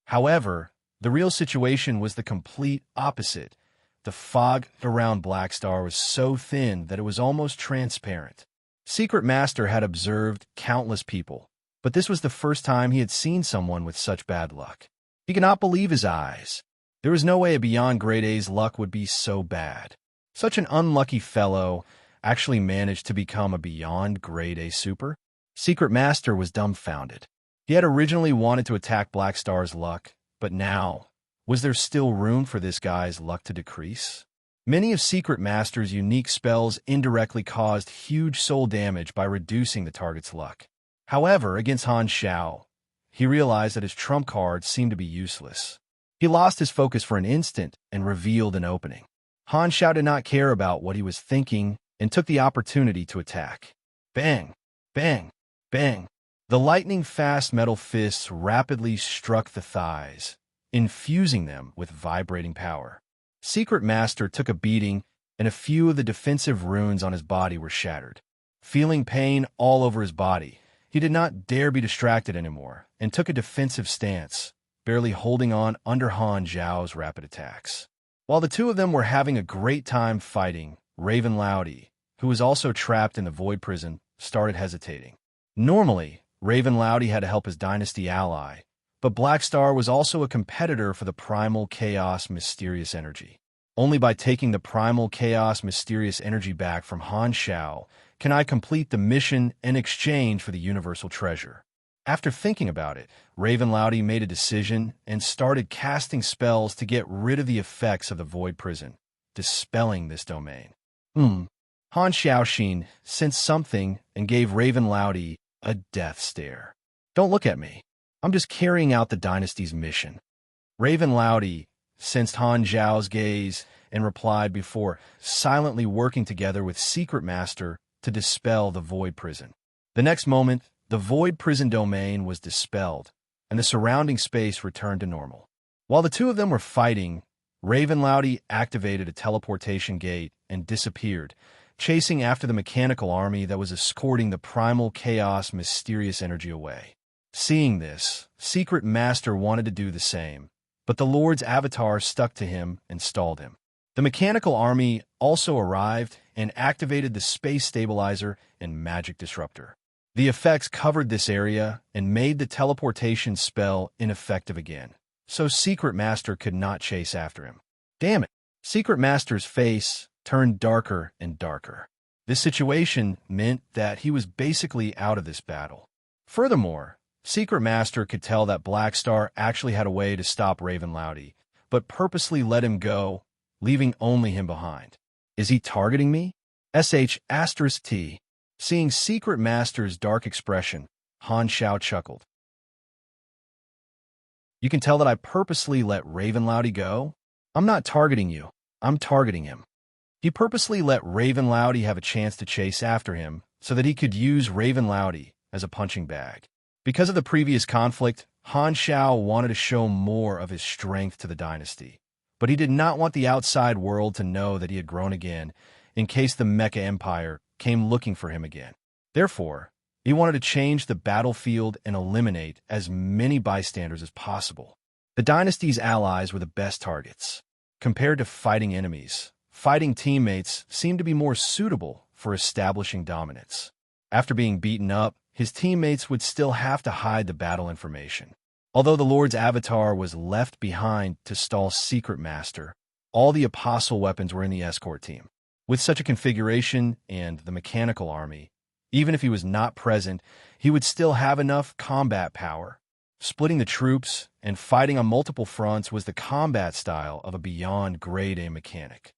However, the real situation was the complete opposite. The fog around Black Star was so thin that it was almost transparent. Secret Master had observed countless people, but this was the first time he had seen someone with such bad luck. He could not believe his eyes. There was no way a beyond grade A's luck would be so bad. Such an unlucky fellow actually managed to become a beyond grade A super? Secret Master was dumbfounded. He had originally wanted to attack Black Star's luck, but now, was there still room for this guy's luck to decrease? Many of Secret Master's unique spells indirectly caused huge soul damage by reducing the target's luck. However, against Han Xiao, he realized that his trump card seemed to be useless. He lost his focus for an instant and revealed an opening. Han Xiao did not care about what he was thinking and took the opportunity to attack. Bang! Bang! Bang! The lightning-fast metal fists rapidly struck the thighs, infusing them with vibrating power. Secret Master took a beating, and a few of the defensive runes on his body were shattered. Feeling pain all over his body, he did not dare be distracted anymore and took a defensive stance, barely holding on under Han Zhao's rapid attacks. While the two of them were having a great time fighting, Raven Loudy, who was also trapped in the Void Prison, started hesitating. Normally, Raven Loudy had to help his dynasty ally, but Black Star was also a competitor for the Primal Chaos Mysterious Energy. Only by taking the Primal Chaos Mysterious Energy back from Han Xiao can I complete the mission in exchange for the Universal Treasure. After thinking about it, Raven Loudy made a decision and started casting spells to get rid of the effects of the Void Prison, dispelling this domain. Han Xiaoxin sensed something and gave Raven Loudy a death stare. Don't look at me. I'm just carrying out the dynasty's mission. Raven Loudy sensed Han Zhao's gaze and replied before silently working together with Secret Master to dispel the Void Prison. The next moment, the Void Prison domain was dispelled, and the surrounding space returned to normal. While the two of them were fighting, Raven Loudy activated a teleportation gate and disappeared, chasing after the mechanical army that was escorting the Primal Chaos Mysterious Energy away. Seeing this, Secret Master wanted to do the same, but the Lord's avatar stuck to him and stalled him. The mechanical army also arrived and activated the space stabilizer and magic disruptor. The effects covered this area and made the teleportation spell ineffective again, so Secret Master could not chase after him. Damn it! Secret Master's face turned darker and darker. This situation meant that he was basically out of this battle. Furthermore, Secret Master could tell that Black Star actually had a way to stop Raven Loudy, but purposely let him go, leaving only him behind. Is he targeting me? sh*t. Seeing Secret Master's dark expression, Han Xiao chuckled. You can tell that I purposely let Ravenloudy go? I'm not targeting you. I'm targeting him. He purposely let Ravenloudy have a chance to chase after him so that he could use Ravenloudy as a punching bag. Because of the previous conflict, Han Xiao wanted to show more of his strength to the dynasty, but he did not want the outside world to know that he had grown again in case the Mecha Empire came looking for him again. Therefore, he wanted to change the battlefield and eliminate as many bystanders as possible. The dynasty's allies were the best targets. Compared to fighting enemies, fighting teammates seemed to be more suitable for establishing dominance. After being beaten up, his teammates would still have to hide the battle information. Although the Lord's avatar was left behind to stall Secret Master, all the apostle weapons were in the escort team. With such a configuration and the mechanical army, even if he was not present, he would still have enough combat power. Splitting the troops and fighting on multiple fronts was the combat style of a beyond grade A mechanic.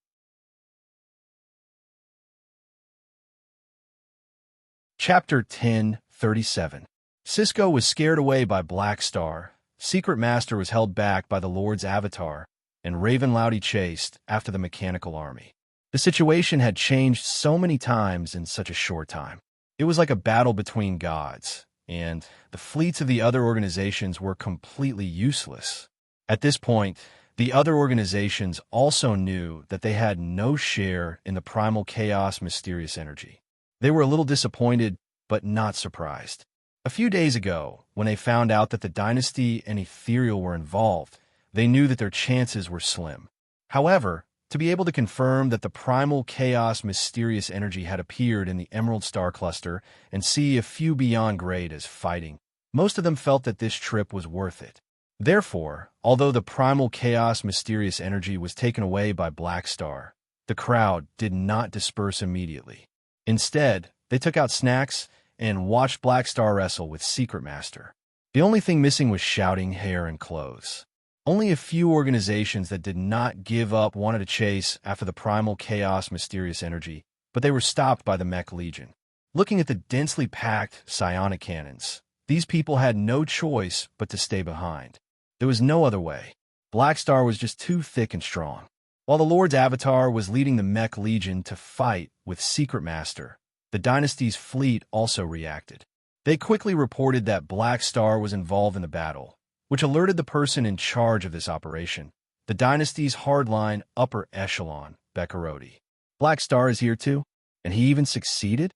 Chapter 10:37. Cisco was scared away by Black Star, Secret Master was held back by the Lord's avatar, and Ravenloudy chased after the mechanical army. The situation had changed so many times in such a short time. It was like a battle between gods, and the fleets of the other organizations were completely useless. At this point, the other organizations also knew that they had no share in the primal chaos mysterious energy. They were a little disappointed, but not surprised. A few days ago, when they found out that the Dynasty and Ethereal were involved, they knew that their chances were slim. However, to be able to confirm that the primal chaos mysterious energy had appeared in the Emerald Star Cluster and see a few beyond grade as fighting, most of them felt that this trip was worth it. Therefore, although the primal chaos mysterious energy was taken away by Black Star, the crowd did not disperse immediately. Instead, they took out snacks and watched Black Star wrestle with Secret Master. The only thing missing was shouting, hair, and clothes. Only a few organizations that did not give up wanted to chase after the primal chaos mysterious energy, but they were stopped by the Mech Legion. Looking at the densely packed psionic cannons, these people had no choice but to stay behind. There was no other way. Black Star was just too thick and strong. While the Lord's avatar was leading the Mech Legion to fight with Secret Master, the Dynasty's fleet also reacted. They quickly reported that Black Star was involved in the battle, which alerted the person in charge of this operation, the Dynasty's hardline upper echelon, Bekarodi. Black Star is here too, and he even succeeded?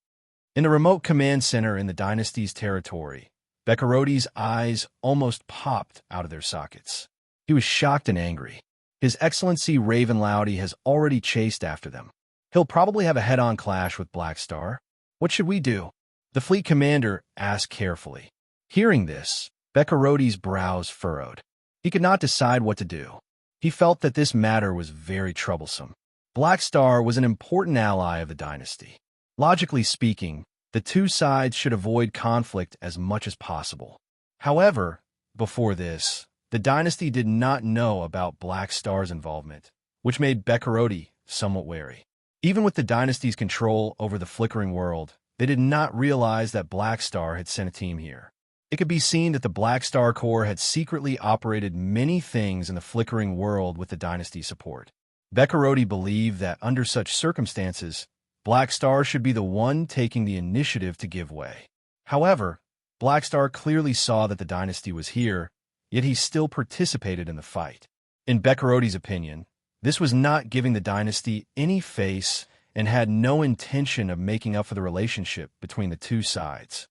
In the remote command center in the Dynasty's territory, Bekarodi's eyes almost popped out of their sockets. He was shocked and angry. His Excellency Ravenloudy has already chased after them. He'll probably have a head-on clash with Black Star. What should we do? The fleet commander asked carefully. Hearing this, Bekarodi's brows furrowed. He could not decide what to do. He felt that this matter was very troublesome. Black Star was an important ally of the Dynasty. Logically speaking, the two sides should avoid conflict as much as possible. However, before this, the Dynasty did not know about Black Star's involvement, which made Bekarodi somewhat wary. Even with the Dynasty's control over the flickering world, they did not realize that Black Star had sent a team here. It could be seen that the Black Star Corps had secretly operated many things in the flickering world with the Dynasty's support. Bekarodi believed that under such circumstances, Black Star should be the one taking the initiative to give way. However, Black Star clearly saw that the Dynasty was here, yet he still participated in the fight. In Bekarodi's opinion, this was not giving the Dynasty any face and had no intention of making up for the relationship between the two sides.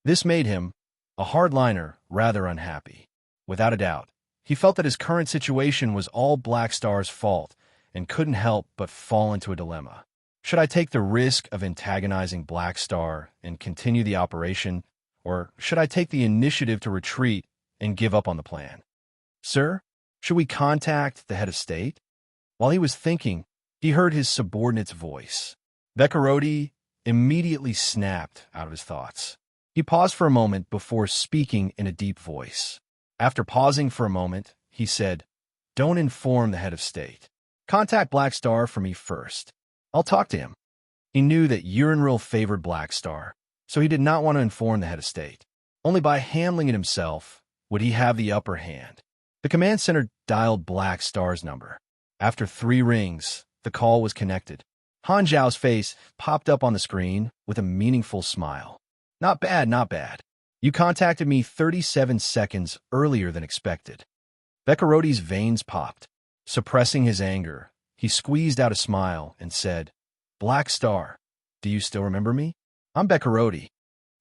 This made him, a hardliner, rather unhappy. Without a doubt, he felt that his current situation was all Black Star's fault and couldn't help but fall into a dilemma. Should I take the risk of antagonizing Black Star and continue the operation, or should I take the initiative to retreat and give up on the plan? Sir, should we contact the head of state? While he was thinking, he heard his subordinate's voice. Bekarodi immediately snapped out of his thoughts. He paused for a moment before speaking in a deep voice. After pausing for a moment, he said, Don't inform the head of state. Contact Black Star for me first. I'll talk to him. He knew that Unravel favored Black Star, so he did not want to inform the head of state. Only by handling it himself would he have the upper hand. The command center dialed Black Star's number. After 3 rings, the call was connected. Han Zhao's face popped up on the screen with a meaningful smile. Not bad, not bad. You contacted me 37 seconds earlier than expected. Bekaroti's veins popped. Suppressing his anger, he squeezed out a smile and said, Black Star, do you still remember me? I'm Bekaroti.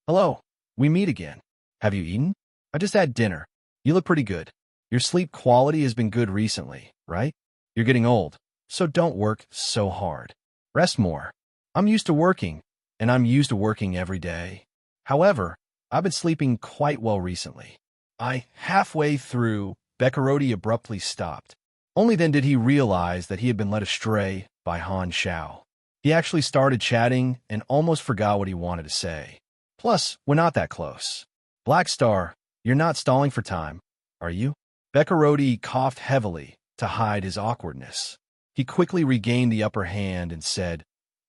Hello, we meet again. Have you eaten? I just had dinner. You look pretty good. Your sleep quality has been good recently, right? You're getting old, so don't work so hard. Rest more. I'm used to working, and I'm used to working every day. However, I've been sleeping quite well recently. Halfway through, Bekaroti abruptly stopped. Only then did he realize that he had been led astray by Han Zhao. He actually started chatting and almost forgot what he wanted to say. Plus, we're not that close. Black Star, you're not stalling for time, are you? Bekaroti coughed heavily to hide his awkwardness. He quickly regained the upper hand and said,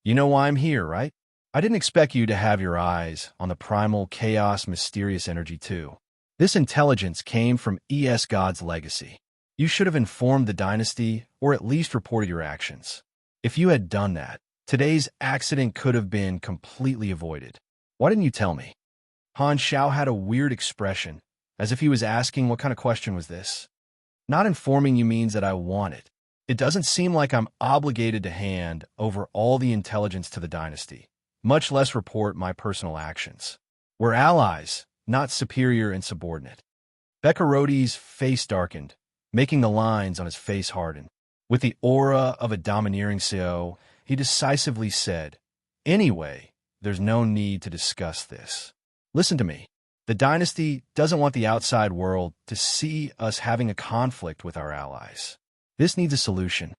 You know why I'm here, right? I didn't expect you to have your eyes on the primal chaos mysterious energy too. This intelligence came from ES God's legacy. You should have informed the dynasty or at least reported your actions. If you had done that, today's accident could have been completely avoided. Why didn't you tell me? Han Zhao had a weird expression, as if he was asking what kind of question was this. Not informing you means that I want it. It doesn't seem like I'm obligated to hand over all the intelligence to the dynasty, much less report my personal actions. We're allies, not superior and subordinate. Bekaroti's face darkened, making the lines on his face harden. With the aura of a domineering CEO, he decisively said, Anyway, there's no need to discuss this. Listen to me. The dynasty doesn't want the outside world to see us having a conflict with our allies. This needs a solution.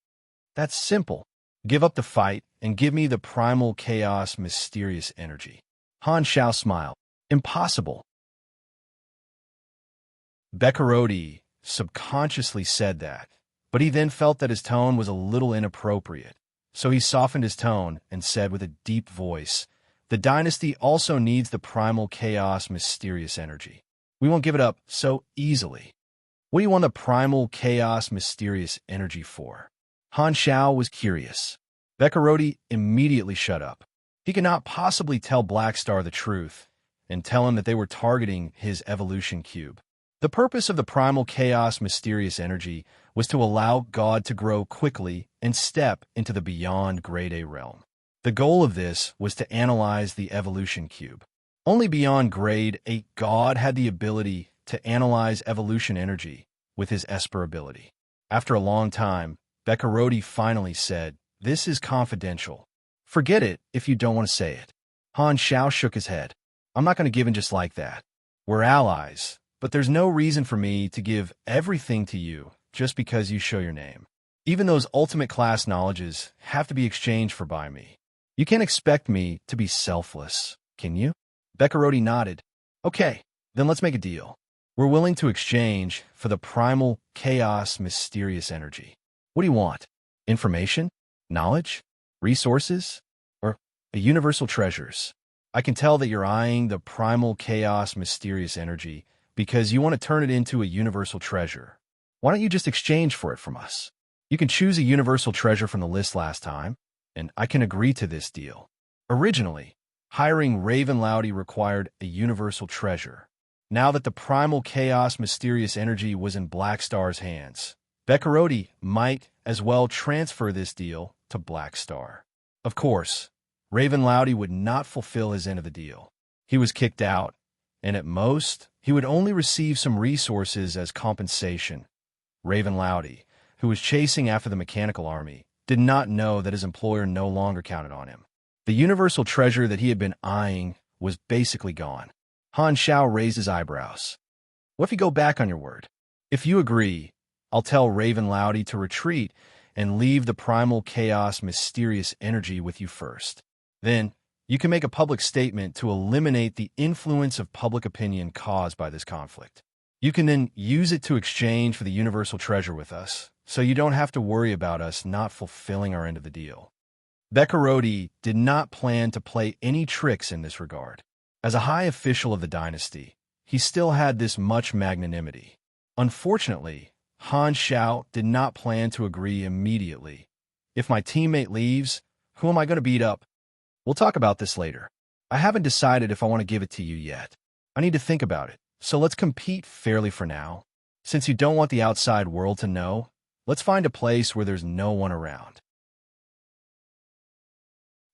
That's simple. Give up the fight and give me the primal chaos mysterious energy. Han Zhao smiled. Impossible. Bekaroti subconsciously said that, but he then felt that his tone was a little inappropriate. So he softened his tone and said with a deep voice, The dynasty also needs the primal chaos mysterious energy. We won't give it up so easily. What do you want the primal chaos mysterious energy for? Han Zhao was curious. Bekaroti immediately shut up. He could not possibly tell Black Star the truth and tell him that they were targeting his evolution cube. The purpose of the primal chaos mysterious energy was to allow God to grow quickly and step into the beyond grade A realm. The goal of this was to analyze the evolution cube. Only beyond grade 8 God had the ability to analyze evolution energy with his Esper ability. After a long time, Bekaroti finally said, This is confidential. Forget it if you don't want to say it. Han Zhao shook his head. I'm not going to give in just like that. We're allies, but there's no reason for me to give everything to you just because you show your name. Even those ultimate class knowledges have to be exchanged for by me. You can't expect me to be selfless, can you? Bekaroti nodded. Okay, then let's make a deal. We're willing to exchange for the primal chaos mysterious energy. What do you want? Information? Knowledge? Resources? Or universal treasures? I can tell that you're eyeing the primal chaos mysterious energy because you want to turn it into a universal treasure. Why don't you just exchange for it from us? You can choose a universal treasure from the list last time, and I can agree to this deal. Originally, hiring Raven Loudy required a universal treasure. Now that the primal chaos mysterious energy was in Black Star's hands, Bekaroti might as well transfer this deal to Black Star. Of course, Raven Loudy would not fulfill his end of the deal. He was kicked out, and at most, he would only receive some resources as compensation. Raven Loudy, who was chasing after the mechanical army, did not know that his employer no longer counted on him. The universal treasure that he had been eyeing was basically gone. Han Zhao raised his eyebrows. What if you go back on your word? If you agree, I'll tell Raven Loudy to retreat and leave the primal chaos mysterious energy with you first. Then, you can make a public statement to eliminate the influence of public opinion caused by this conflict. You can then use it to exchange for the universal treasure with us, so you don't have to worry about us not fulfilling our end of the deal. Beccarodi did not plan to play any tricks in this regard. As a high official of the dynasty, he still had this much magnanimity. Unfortunately, Han Xiao did not plan to agree immediately. If my teammate leaves, who am I going to beat up? We'll talk about this later. I haven't decided if I want to give it to you yet. I need to think about it, so let's compete fairly for now. Since you don't want the outside world to know, let's find a place where there's no one around.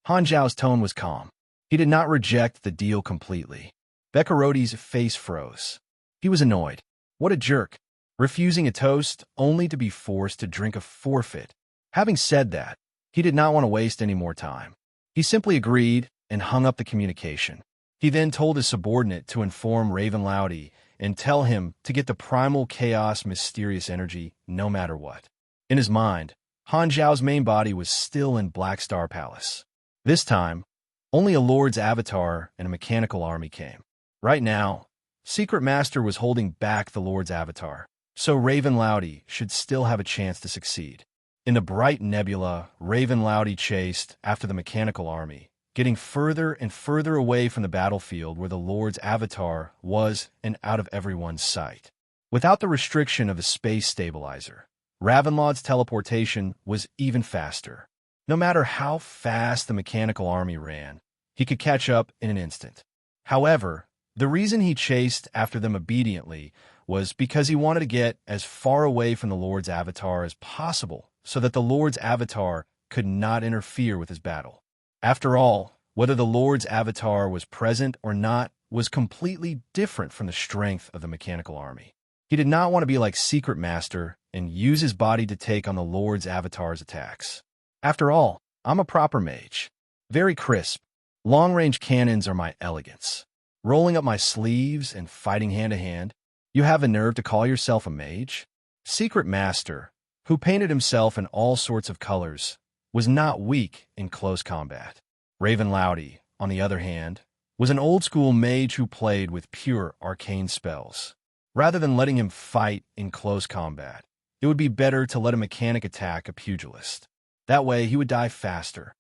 Han Zhao's tone was calm. He did not reject the deal completely. Beccarodi's face froze. He was annoyed. What a jerk. Refusing a toast only to be forced to drink a forfeit. Having said that, he did not want to waste any more time. He simply agreed and hung up the communication. He then told his subordinate to inform Raven Loudy and tell him to get the primal chaos mysterious energy no matter what. In his mind, Han Zhao's main body was still in Black Star Palace. This time, only a Lord's avatar and a mechanical army came. Right now, Secret Master was holding back the Lord's avatar, so Raven Loudy should still have a chance to succeed. In the bright nebula, Raven Loudy chased after the mechanical army, getting further and further away from the battlefield where the Lord's avatar was and out of everyone's sight. Without the restriction of a space stabilizer, Ravenlaud's teleportation was even faster. No matter how fast the mechanical army ran, he could catch up in an instant. However, the reason he chased after them obediently was because he wanted to get as far away from the Lord's avatar as possible so that the Lord's avatar could not interfere with his battle. After all, whether the Lord's avatar was present or not was completely different from the strength of the mechanical army. He did not want to be like Secret Master and use his body to take on the Lord's avatar's attacks. After all, I'm a proper mage. Very crisp. Long-range cannons are my elegance. Rolling up my sleeves and fighting hand-to-hand, you have the nerve to call yourself a mage? Secret Master, who painted himself in all sorts of colors, was not weak in close combat. Raven Loudy, on the other hand, was an old-school mage who played with pure arcane spells. Rather than letting him fight in close combat, it would be better to let a mechanic attack a pugilist. That way, he would die faster.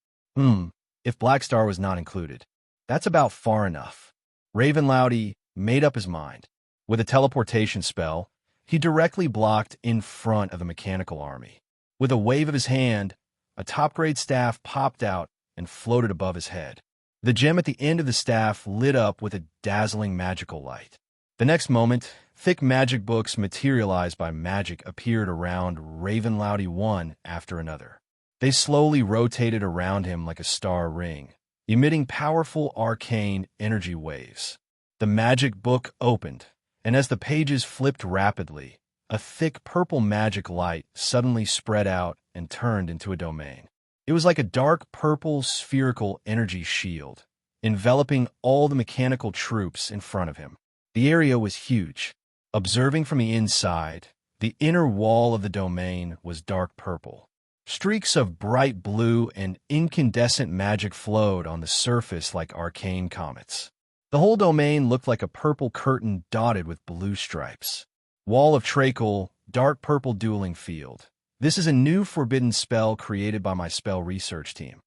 If Black Star was not included. That's about far enough. Raven Loudy made up his mind. With a teleportation spell, he directly blocked in front of the mechanical army. With a wave of his hand, a top-grade staff popped out and floated above his head. The gem at the end of the staff lit up with a dazzling magical light. The next moment, thick magic books materialized by magic appeared around Raven Loudy one after another. They slowly rotated around him like a star ring, emitting powerful arcane energy waves. The magic book opened, and as the pages flipped rapidly, a thick purple magic light suddenly spread out and turned into a domain. It was like a dark purple spherical energy shield, enveloping all the mechanical troops in front of him. The area was huge. Observing from the inside, the inner wall of the domain was dark purple. Streaks of bright blue and incandescent magic flowed on the surface like arcane comets. The whole domain looked like a purple curtain dotted with blue stripes. Wall of Tranquil, dark purple dueling field. This is a new forbidden spell created by my spell research team.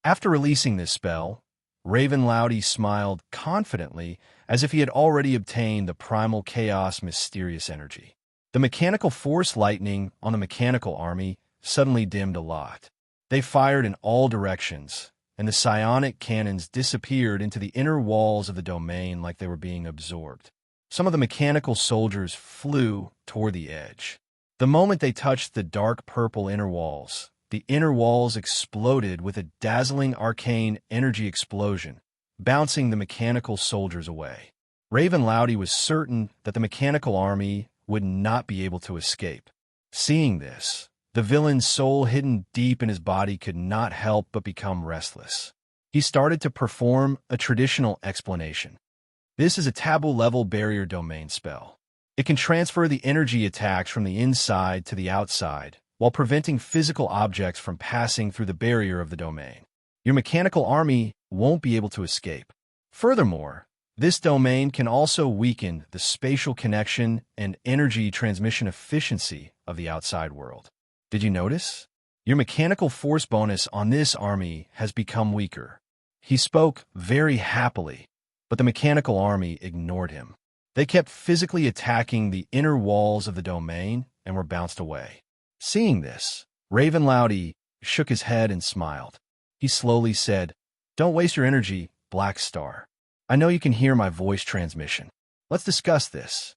After releasing this spell, Raven Loudy smiled confidently as if he had already obtained the primal chaos mysterious energy. The mechanical force lightning on the mechanical army suddenly dimmed a lot. They fired in all directions, and the psionic cannons disappeared into the inner walls of the domain like they were being absorbed. Some of the mechanical soldiers flew toward the edge. The moment they touched the dark purple inner walls exploded with a dazzling arcane energy explosion, bouncing the mechanical soldiers away. Raven Loudy was certain that the mechanical army would not be able to escape. Seeing this, the villain's soul hidden deep in his body could not help but become restless. He started to perform a traditional explanation. This is a taboo-level barrier domain spell. It can transfer the energy attacks from the inside to the outside, while preventing physical objects from passing through the barrier of the domain. Your mechanical army won't be able to escape. Furthermore, this domain can also weaken the spatial connection and energy transmission efficiency of the outside world. Did you notice? Your mechanical force bonus on this army has become weaker. He spoke very happily, but the mechanical army ignored him. They kept physically attacking the inner walls of the domain and were bounced away. Seeing this, Ravenlouty shook his head and smiled. He slowly said, "Don't waste your energy, Black Star. I know you can hear my voice transmission. Let's discuss this."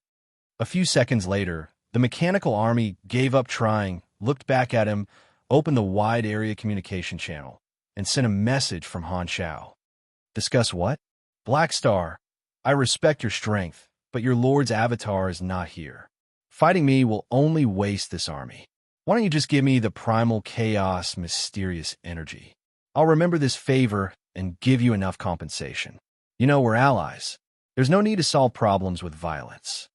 A few seconds later, the mechanical army gave up trying, looked back at him, opened the wide area communication channel, and sent a message from Han Shao. "Discuss what? Black Star, I respect your strength, but your lord's avatar is not here. Fighting me will only waste this army. Why don't you just give me the primal chaos mysterious energy? I'll remember this favor and give you enough compensation. You know, we're allies. There's no need to solve problems with violence."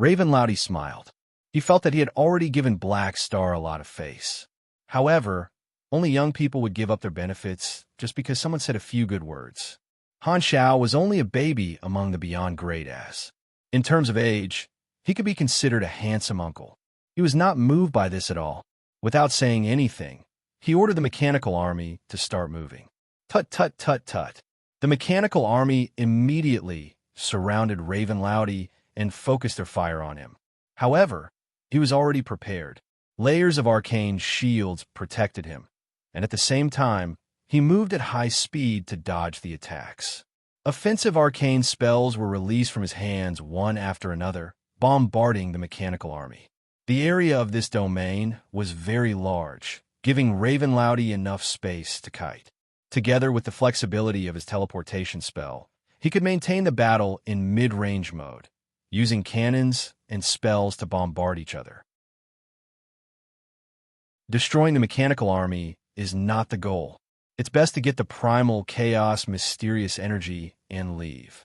Ravenlouty smiled. He felt that he had already given Black Star a lot of face. However, only young people would give up their benefits just because someone said a few good words. Han Shao was only a baby among the beyond great as. In terms of age, he could be considered a handsome uncle. He was not moved by this at all. Without saying anything, he ordered the mechanical army to start moving. Tut tut tut tut. The mechanical army immediately surrounded Ravenlouty and focused their fire on him. However, he was already prepared. Layers of arcane shields protected him, and at the same time, he moved at high speed to dodge the attacks. Offensive arcane spells were released from his hands one after another, bombarding the mechanical army. The area of this domain was very large, giving Ravenlouty enough space to kite. Together with the flexibility of his teleportation spell, he could maintain the battle in mid-range mode, using cannons and spells to bombard each other. Destroying the mechanical army is not the goal. It's best to get the primal chaos mysterious energy and leave.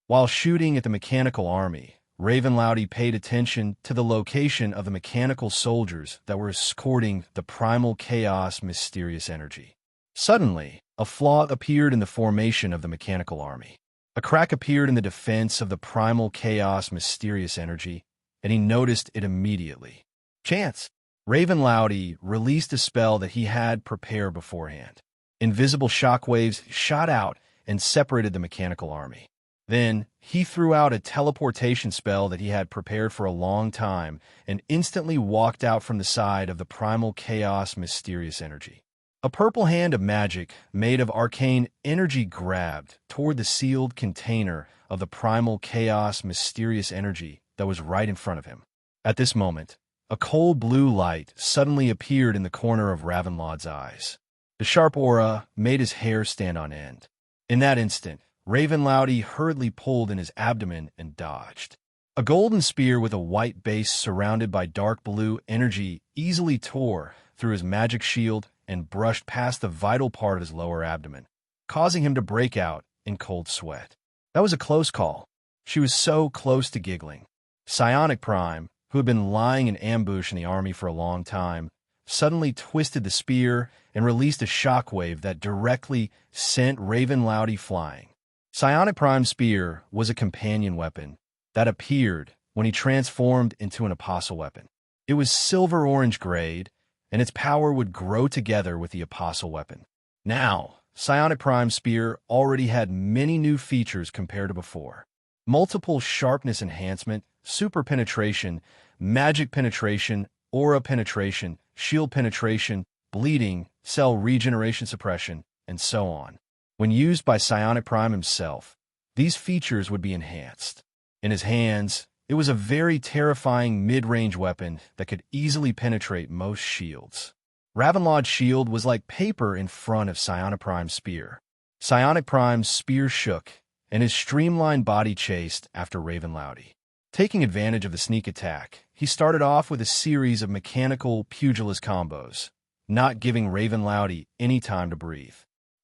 While shooting at the mechanical army, Ravenlouty paid attention to the location of the mechanical soldiers that were escorting the primal chaos mysterious energy. Suddenly, a flaw appeared in the formation of the mechanical army. A crack appeared in the defense of the primal chaos mysterious energy, and he noticed it immediately. Chance! Ravenlouty released a spell that he had prepared beforehand. Invisible shockwaves shot out and separated the mechanical army. Then, he threw out a teleportation spell that he had prepared for a long time and instantly walked out from the side of the primal chaos mysterious energy. A purple hand of magic made of arcane energy grabbed toward the sealed container of the primal chaos mysterious energy that was right in front of him. At this moment, a cold blue light suddenly appeared in the corner of Ravenlaud's eyes. The sharp aura made his hair stand on end. In that instant, Ravenlouty hurriedly pulled in his abdomen and dodged. A golden spear with a white base surrounded by dark blue energy easily tore through his magic shield and brushed past the vital part of his lower abdomen, causing him to break out in cold sweat. That was a close call. She was so close to giggling. Psionic Prime, who had been lying in ambush in the army for a long time, suddenly twisted the spear and released a shockwave that directly sent Ravenlouty flying. Psionic Prime's spear was a companion weapon that appeared when he transformed into an apostle weapon. It was silver-orange grade, and its power would grow together with the apostle weapon. Now, Psionic Prime's spear already had many new features compared to before. Multiple sharpness enhancement, super penetration, magic penetration, aura penetration, shield penetration, bleeding, cell regeneration suppression, and so on. When used by Psionic Prime himself, these features would be enhanced. In his hands, it was a very terrifying mid-range weapon that could easily penetrate most shields. Ravenlaud's shield was like paper in front of Psionic Prime's spear. Psionic Prime's spear shook, and his streamlined body chased after Ravenlouty. Taking advantage of the sneak attack, he started off with a series of mechanical pugilist combos, not giving Ravenlouty any time to breathe.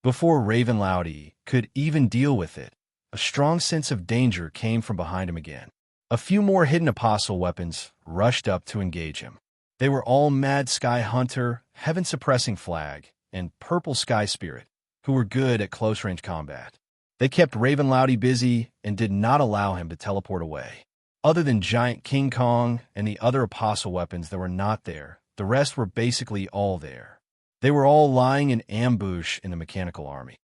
Before Ravenlouty could even deal with it, a strong sense of danger came from behind him again. A few more hidden apostle weapons rushed up to engage him. They were all Mad Sky Hunter, Heaven Suppressing Flag, and Purple Sky Spirit, who were good at close-range combat. They kept Ravenlouty busy and did not allow him to teleport away. Other than Giant King Kong and the other apostle weapons that were not there, the rest were basically all there. They were all lying in ambush in the mechanical army.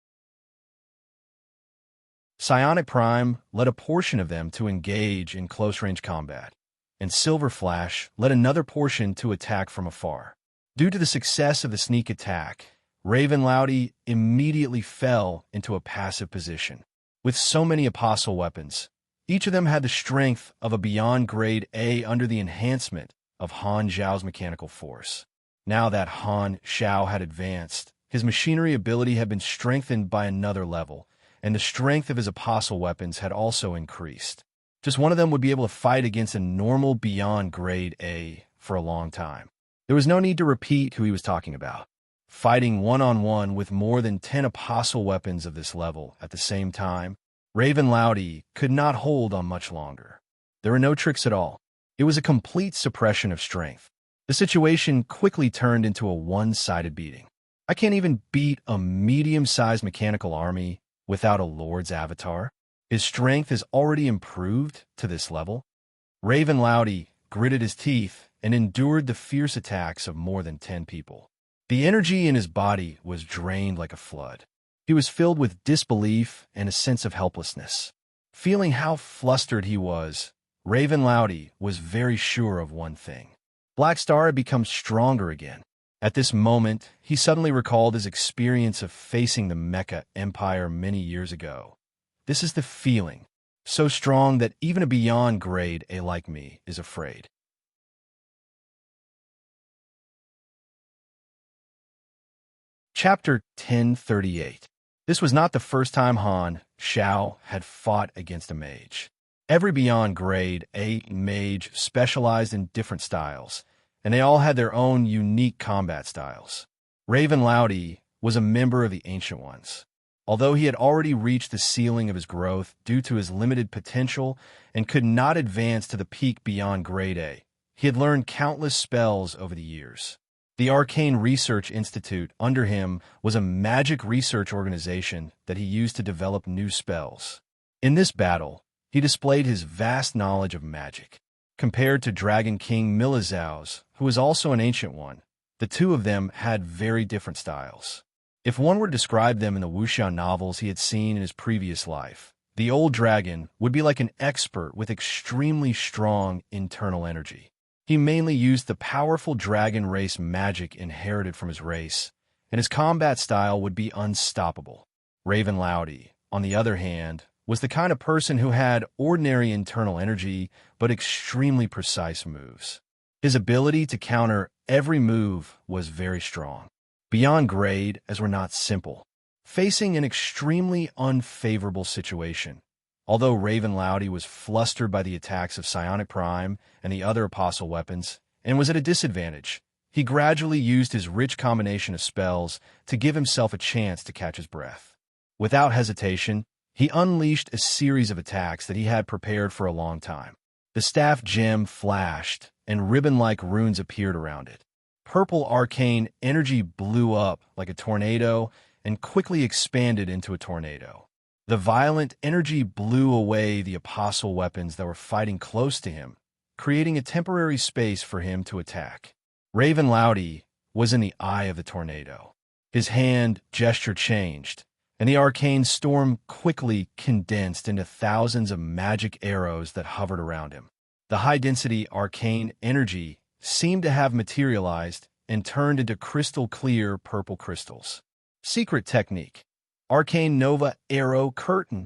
Psionic Prime led a portion of them to engage in close-range combat, and Silver Flash led another portion to attack from afar. Due to the success of the sneak attack, Raven Loudy immediately fell into a passive position. With so many apostle weapons, each of them had the strength of a beyond grade A under the enhancement of Han Zhao's mechanical force. Now that Han Zhao had advanced, his machinery ability had been strengthened by another level, and the strength of his apostle weapons had also increased. Just one of them would be able to fight against a normal beyond grade A for a long time. There was no need to repeat who he was talking about. Fighting one-on-one with more than 10 apostle weapons of this level at the same time, Raven Loudy could not hold on much longer. There were no tricks at all. It was a complete suppression of strength. The situation quickly turned into a one-sided beating. I can't even beat a medium-sized mechanical army without a Lord's avatar. His strength is already improved to this level. Raven Loudy gritted his teeth and endured the fierce attacks of more than 10 people. The energy in his body was drained like a flood. He was filled with disbelief and a sense of helplessness. Feeling how flustered he was, Raven Loudy was very sure of one thing. Black Star had become stronger again. At this moment, he suddenly recalled his experience of facing the Mecha Empire many years ago. This is the feeling, so strong that even a beyond grade A like me is afraid. Chapter 1038. This was not the first time Han Zhao had fought against a mage. Every beyond grade A mage specialized in different styles, and they all had their own unique combat styles. Raven Loudy was a member of the Ancient Ones. Although he had already reached the ceiling of his growth due to his limited potential and could not advance to the peak beyond grade A, he had learned countless spells over the years. The Arcane Research Institute under him was a magic research organization that he used to develop new spells. In this battle, he displayed his vast knowledge of magic. Compared to Dragon King Milizhao's, who was also an Ancient One, the two of them had very different styles. If one were to describe them in the wuxia novels he had seen in his previous life, the old dragon would be like an expert with extremely strong internal energy. He mainly used the powerful dragon race magic inherited from his race, and his combat style would be unstoppable. Raven Loudy, on the other hand, was the kind of person who had ordinary internal energy but extremely precise moves. His ability to counter every move was very strong. Beyond grade, as were not simple. Facing an extremely unfavorable situation, although Raven Loudy was flustered by the attacks of Psionic Prime and the other apostle weapons, and was at a disadvantage, he gradually used his rich combination of spells to give himself a chance to catch his breath. Without hesitation, he unleashed a series of attacks that he had prepared for a long time. The staff gem flashed, and ribbon-like runes appeared around it. Purple arcane energy blew up like a tornado and quickly expanded into a tornado. The violent energy blew away the apostle weapons that were fighting close to him, creating a temporary space for him to attack. Raven Loudy was in the eye of the tornado. His hand gesture changed, and the arcane storm quickly condensed into thousands of magic arrows that hovered around him. The high-density arcane energy seemed to have materialized and turned into crystal-clear purple crystals. Secret technique. Arcane Nova Arrow Curtain.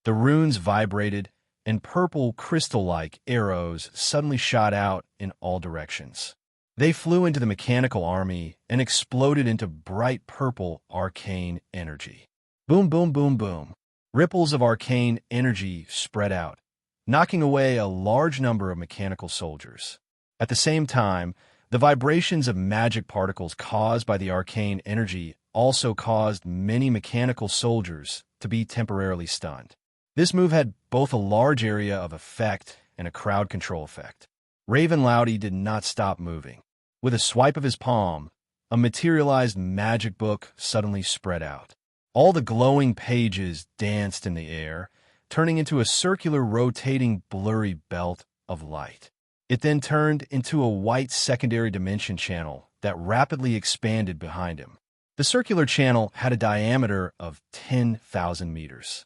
The runes vibrated, and purple crystal-like arrows suddenly shot out in all directions. They flew into the mechanical army and exploded into bright purple arcane energy. Boom, boom, boom, boom. Ripples of arcane energy spread out, knocking away a large number of mechanical soldiers. At the same time, the vibrations of magic particles caused by the arcane energy also caused many mechanical soldiers to be temporarily stunned. This move had both a large area of effect and a crowd control effect. Raven Loudy did not stop moving. With a swipe of his palm, a materialized magic book suddenly spread out. All the glowing pages danced in the air, turning into a circular rotating blurry belt of light. It then turned into a white secondary dimension channel that rapidly expanded behind him. The circular channel had a diameter of 10,000 meters.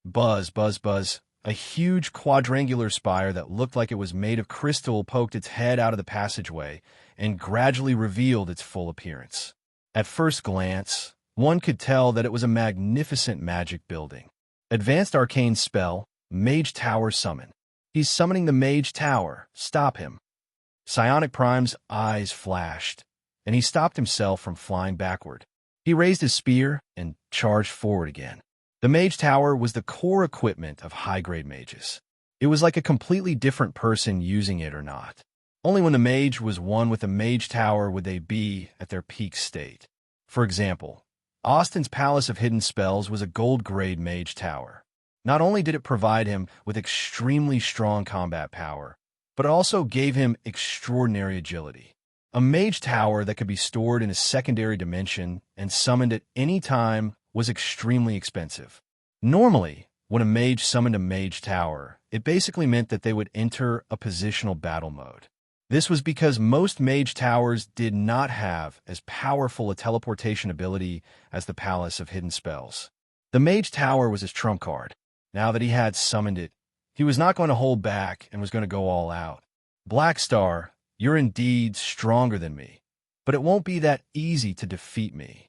Buzz, buzz, buzz. A huge quadrangular spire that looked like it was made of crystal poked its head out of the passageway and gradually revealed its full appearance. At first glance, one could tell that it was a magnificent magic building. Advanced arcane spell, Mage Tower summon. He's summoning the Mage Tower. Stop him. Psionic Prime's eyes flashed, and he stopped himself from flying backward. He raised his spear and charged forward again. The Mage Tower was the core equipment of high-grade mages. It was like a completely different person using it or not. Only when the mage was one with the Mage Tower would they be at their peak state. For example, Austin's Palace of Hidden Spells was a gold-grade Mage Tower. Not only did it provide him with extremely strong combat power, but it also gave him extraordinary agility. A Mage Tower that could be stored in a secondary dimension and summoned at any time was extremely expensive. Normally, when a mage summoned a Mage Tower, it basically meant that they would enter a positional battle mode. This was because most Mage Towers did not have as powerful a teleportation ability as the Palace of Hidden Spells. The Mage Tower was his trump card. Now that he had summoned it, he was not going to hold back and was going to go all out. Black Star, you're indeed stronger than me, but it won't be that easy to defeat me.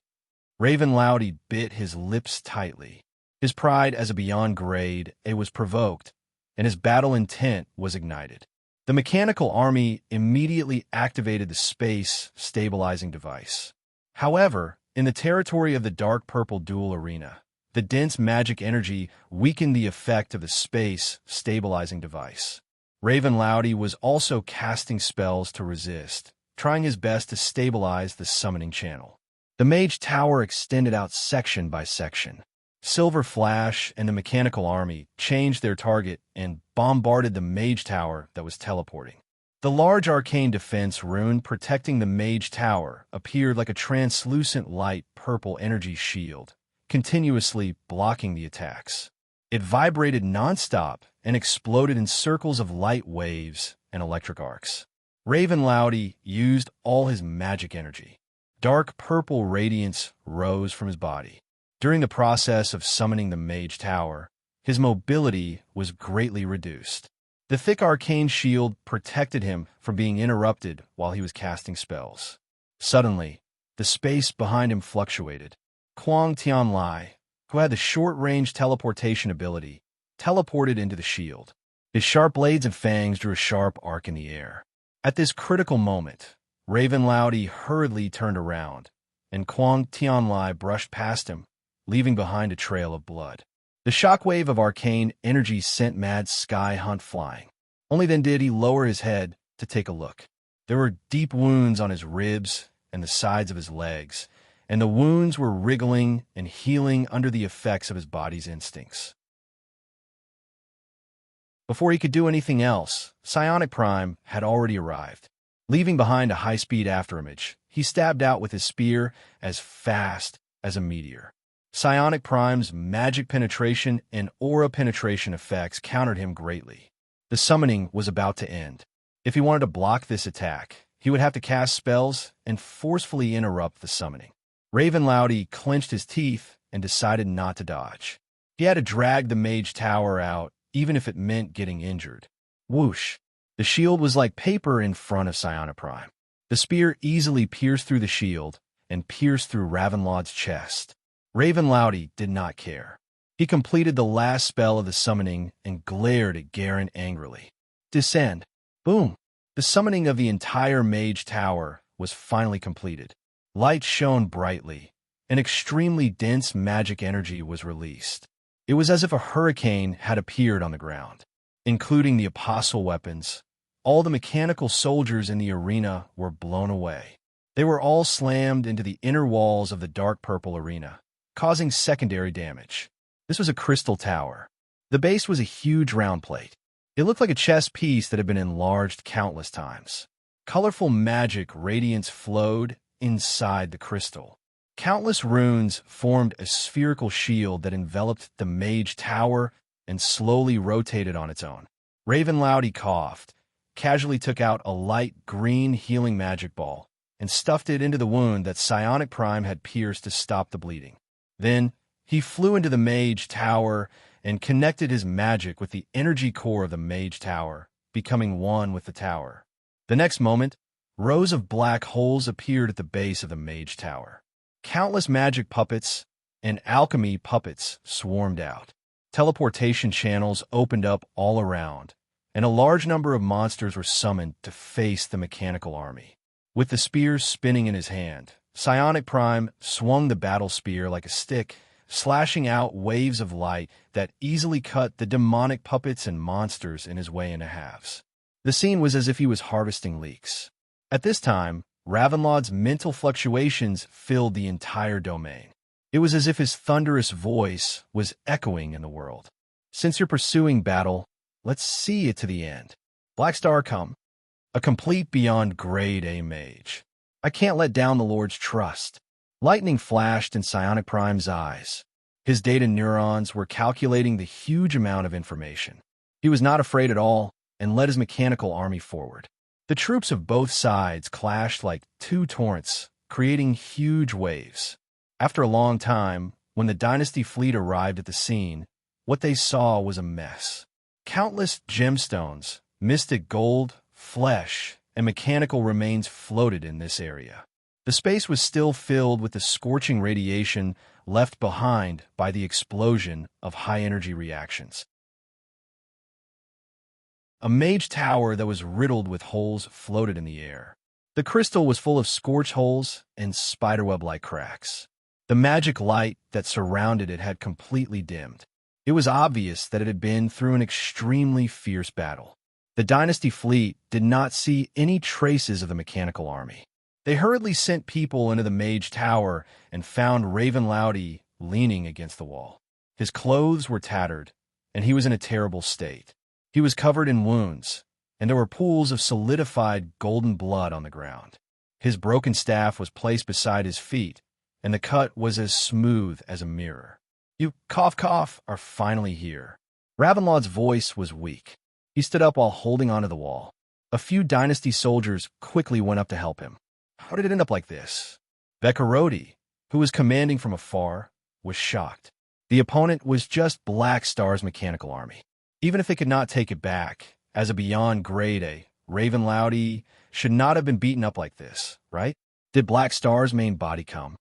Raven Loudy bit his lips tightly. His pride as a beyond grade A was provoked, and his battle intent was ignited. The mechanical army immediately activated the space stabilizing device. However, in the territory of the dark purple dual arena, the dense magic energy weakened the effect of the space stabilizing device. Raven Loudy was also casting spells to resist, trying his best to stabilize the summoning channel. The Mage Tower extended out section by section. Silver Flash and the mechanical army changed their target and bombarded the Mage Tower that was teleporting. The large arcane defense rune protecting the Mage Tower appeared like a translucent light purple energy shield, continuously blocking the attacks. It vibrated nonstop and exploded in circles of light waves and electric arcs. Raven Loudy used all his magic energy. Dark purple radiance rose from his body. During the process of summoning the Mage Tower, his mobility was greatly reduced. The thick arcane shield protected him from being interrupted while he was casting spells. Suddenly, the space behind him fluctuated. Quang Tianlai, who had the short-range teleportation ability, teleported into the shield. His sharp blades and fangs drew a sharp arc in the air. At this critical moment, Raven Loudy hurriedly turned around, and Quang Tianlai brushed past him, leaving behind a trail of blood. The shockwave of arcane energy sent Mad Sky Hunt flying. Only then did he lower his head to take a look. There were deep wounds on his ribs and the sides of his legs, and the wounds were wriggling and healing under the effects of his body's instincts. Before he could do anything else, Psionic Prime had already arrived. Leaving behind a high-speed afterimage, he stabbed out with his spear as fast as a meteor. Psionic Prime's magic penetration and aura penetration effects countered him greatly. The summoning was about to end. If he wanted to block this attack, he would have to cast spells and forcefully interrupt the summoning. Raven Loudy clenched his teeth and decided not to dodge. He had to drag the Mage Tower out, even if it meant getting injured. Whoosh! The shield was like paper in front of Psionic Prime. The spear easily pierced through the shield and pierced through Ravenlaud's chest. Raven Loudy did not care. He completed the last spell of the summoning and glared at Garen angrily. Descend. Boom! The summoning of the entire Mage Tower was finally completed. Light shone brightly. An extremely dense magic energy was released. It was as if a hurricane had appeared on the ground. Including the apostle weapons, all the mechanical soldiers in the arena were blown away. They were all slammed into the inner walls of the dark purple arena, causing secondary damage. This was a crystal tower. The base was a huge round plate. It looked like a chess piece that had been enlarged countless times. Colorful magic radiance flowed inside the crystal. Countless runes formed a spherical shield that enveloped the Mage Tower and slowly rotated on its own. Raven Loudy coughed, casually took out a light green healing magic ball and stuffed it into the wound that psionic prime had pierced to stop the bleeding. Then, he flew into the mage tower and connected his magic with the energy core of the mage tower, becoming one with the tower. The next moment, rows of black holes appeared at the base of the mage tower. Countless magic puppets and alchemy puppets swarmed out. Teleportation channels opened up all around, and a large number of monsters were summoned to face the mechanical army. With the spears spinning in his hand, Psionic Prime swung the battle spear like a stick, slashing out waves of light that easily cut the demonic puppets and monsters in his way into halves. The scene was as if he was harvesting leeks. At this time, Ravenlaud's mental fluctuations filled the entire domain. It was as if his thunderous voice was echoing in the world. Since you're pursuing battle, let's see it to the end. Black Star come. A complete beyond grade A mage. I can't let down the Lord's trust. Lightning flashed in Psionic Prime's eyes. His data neurons were calculating the huge amount of information. He was not afraid at all and led his mechanical army forward. The troops of both sides clashed like two torrents, creating huge waves. After a long time, when the Dynasty fleet arrived at the scene, what they saw was a mess. Countless gemstones, mystic gold, flesh, and mechanical remains floated in this area. The space was still filled with the scorching radiation left behind by the explosion of high-energy reactions. A mage tower that was riddled with holes floated in the air. The crystal was full of scorch holes and spiderweb-like cracks. The magic light that surrounded it had completely dimmed. It was obvious that it had been through an extremely fierce battle. The Dynasty fleet did not see any traces of the mechanical army. They hurriedly sent people into the mage tower and found Raven Loudy leaning against the wall. His clothes were tattered, and he was in a terrible state. He was covered in wounds, and there were pools of solidified golden blood on the ground. His broken staff was placed beside his feet, and the cut was as smooth as a mirror. You cough are finally here. Ravenlaud's voice was weak. He stood up while holding onto the wall. A few Dynasty soldiers quickly went up to help him. How did it end up like this? Bekarodi, who was commanding from afar, was shocked. The opponent was just Black Star's mechanical army. Even if they could not take it back, as a beyond grade A, Raven Loudy should not have been beaten up like this, right? Did Black Star's main body come?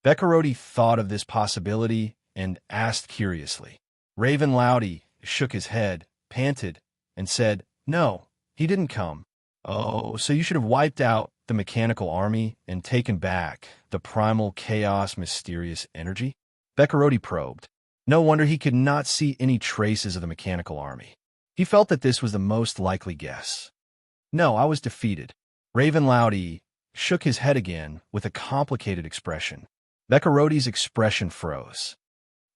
Bekarodi thought of this possibility and asked curiously. Raven Loudy shook his head, panted, and said, "No, he didn't come." "Oh, so you should have wiped out the mechanical army and taken back the primal chaos mysterious energy?" Bekarodi probed. No wonder he could not see any traces of the mechanical army. He felt that this was the most likely guess. "No, I was defeated." Raven Loudy shook his head again with a complicated expression. Bekarodi's expression froze.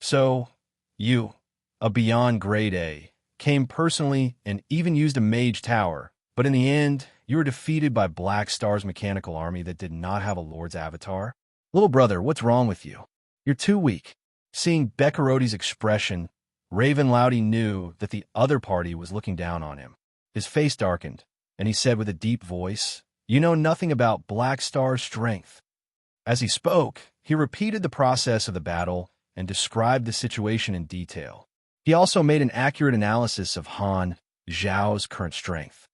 "So, you, a beyond grade A, came personally and even used a mage tower, but in the end, you were defeated by Black Star's mechanical army that did not have a Lord's avatar? Little brother, what's wrong with you? You're too weak." Seeing Bekarodi's expression, Raven Loudy knew that the other party was looking down on him. His face darkened, and he said with a deep voice, "You know nothing about Black Star's strength." As he spoke, he repeated the process of the battle and described the situation in detail. He also made an accurate analysis of Han Zhao's current strength.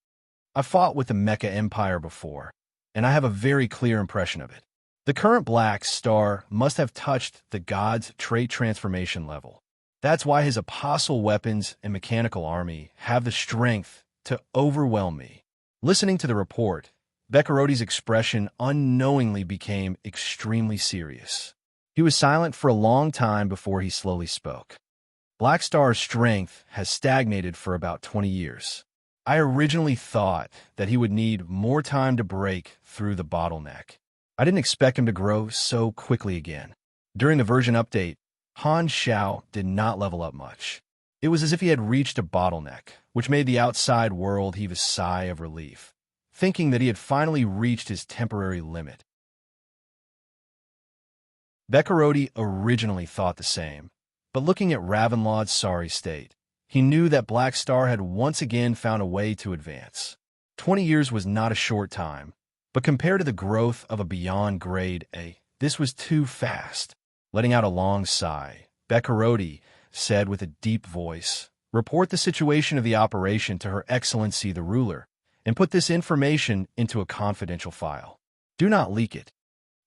"I fought with the Mecha Empire before, and I have a very clear impression of it. The current Black Star must have touched the God's trait transformation level. That's why his apostle weapons and mechanical army have the strength to overwhelm me." Listening to the report, Bekarodi's expression unknowingly became extremely serious. He was silent for a long time before he slowly spoke. "Black Star's strength has stagnated for about 20 years. I originally thought that he would need more time to break through the bottleneck. I didn't expect him to grow so quickly again. During the version update, Han Zhao did not level up much. It was as if he had reached a bottleneck, which made the outside world heave a sigh of relief, thinking that he had finally reached his temporary limit." Bekarodi originally thought the same, but looking at Ravenlaud's sorry state, he knew that Black Star had once again found a way to advance. 20 years was not a short time, but compared to the growth of a beyond grade A, this was too fast. Letting out a long sigh, Beccarodi said with a deep voice, "Report the situation of the operation to Her Excellency the ruler, and put this information into a confidential file. Do not leak it."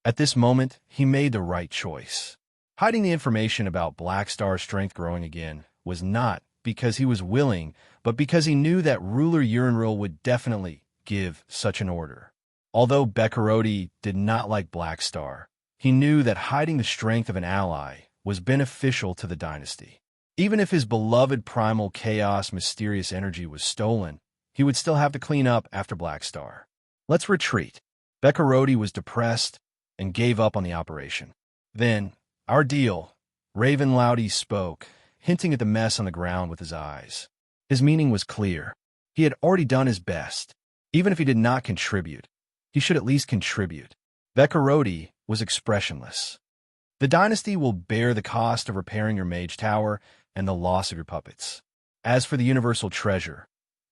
At this moment, he made the right choice. Hiding the information about Black Star's strength growing again was not because he was willing, but because he knew that ruler Urinril would definitely give such an order. Although Beccarodi did not like Black Star, he knew that hiding the strength of an ally was beneficial to the dynasty. Even if his beloved primal chaos mysterious energy was stolen, he would still have to clean up after Black Star. "Let's retreat." Beccarodi was depressed and gave up on the operation. "Then, our deal," Raven Loudy spoke, hinting at the mess on the ground with his eyes. His meaning was clear. He had already done his best. Even if he did not contribute, he should at least contribute. Beccarodi was expressionless. "The dynasty will bear the cost of repairing your mage tower and the loss of your puppets. As for the universal treasure,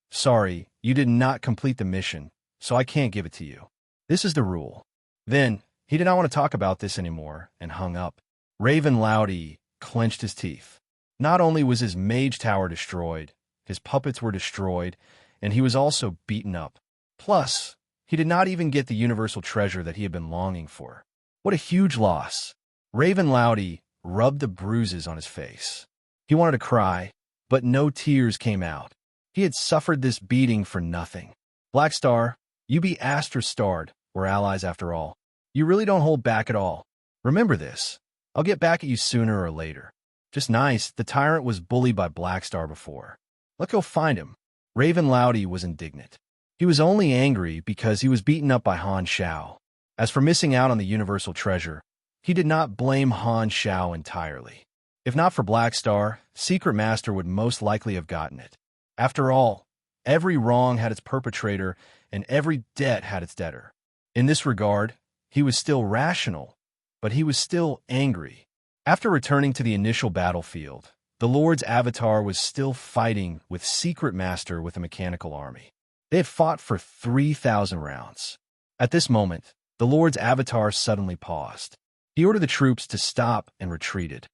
sorry, you did not complete the mission, so I can't give it to you. This is the rule." Then, he did not want to talk about this anymore and hung up. Raven Loudy clenched his teeth. Not only was his mage tower destroyed, his puppets were destroyed, and he was also beaten up. Plus, he did not even get the universal treasure that he had been longing for. What a huge loss. Raven Loudy rubbed the bruises on his face. He wanted to cry, but no tears came out. He had suffered this beating for nothing. "Black Star, you be Astra-starred. We're allies after all. You really don't hold back at all. Remember this. I'll get back at you sooner or later." Just nice, the tyrant was bullied by Black Star before. Let's go find him. Raven Loudy was indignant. He was only angry because he was beaten up by Han Shao. As for missing out on the universal treasure, he did not blame Han Shao entirely. If not for Black Star, Secret Master would most likely have gotten it. After all, every wrong had its perpetrator, and every debt had its debtor. In this regard, he was still rational, but he was still angry. After returning to the initial battlefield, the Lord's avatar was still fighting with Secret Master with a mechanical army. They had fought for 3,000 rounds. At this moment, the Lord's avatar suddenly paused. He ordered the troops to stop and retreated.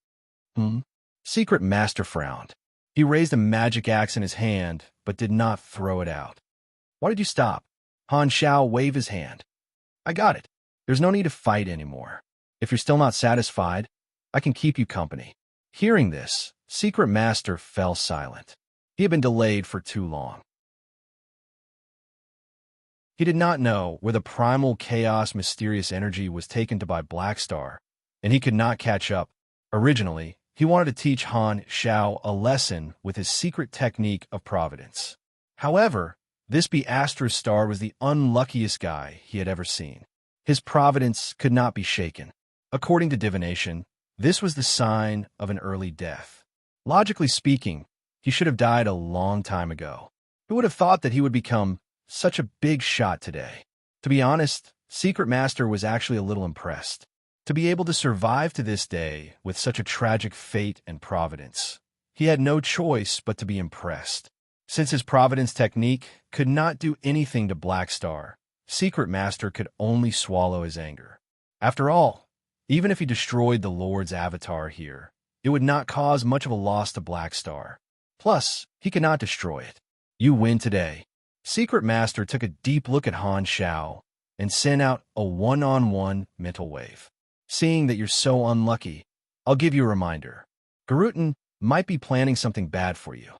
Secret Master frowned. He raised a magic axe in his hand, but did not throw it out. "Why did you stop?" Han Shao waved his hand. "I got it. There's no need to fight anymore. If you're still not satisfied, I can keep you company." Hearing this, Secret Master fell silent. He had been delayed for too long. He did not know where the primal chaos mysterious energy was taken to by Black Star, and he could not catch up. Originally, he wanted to teach Han Shao a lesson with his secret technique of providence. However, this Astra Star was the unluckiest guy he had ever seen. His providence could not be shaken. According to divination, this was the sign of an early death. Logically speaking, he should have died a long time ago. Who would have thought that he would become such a big shot today? To be honest, Secret Master was actually a little impressed. To be able to survive to this day with such a tragic fate and providence, he had no choice but to be impressed. Since his providence technique could not do anything to Black Star, Secret Master could only swallow his anger. After all, even if he destroyed the Lord's avatar here, it would not cause much of a loss to Black Star. Plus, he could not destroy it. "You win today." Secret Master took a deep look at Han Shao and sent out a one-on-one mental wave. "Seeing that you're so unlucky, I'll give you a reminder. Garuten might be planning something bad for you."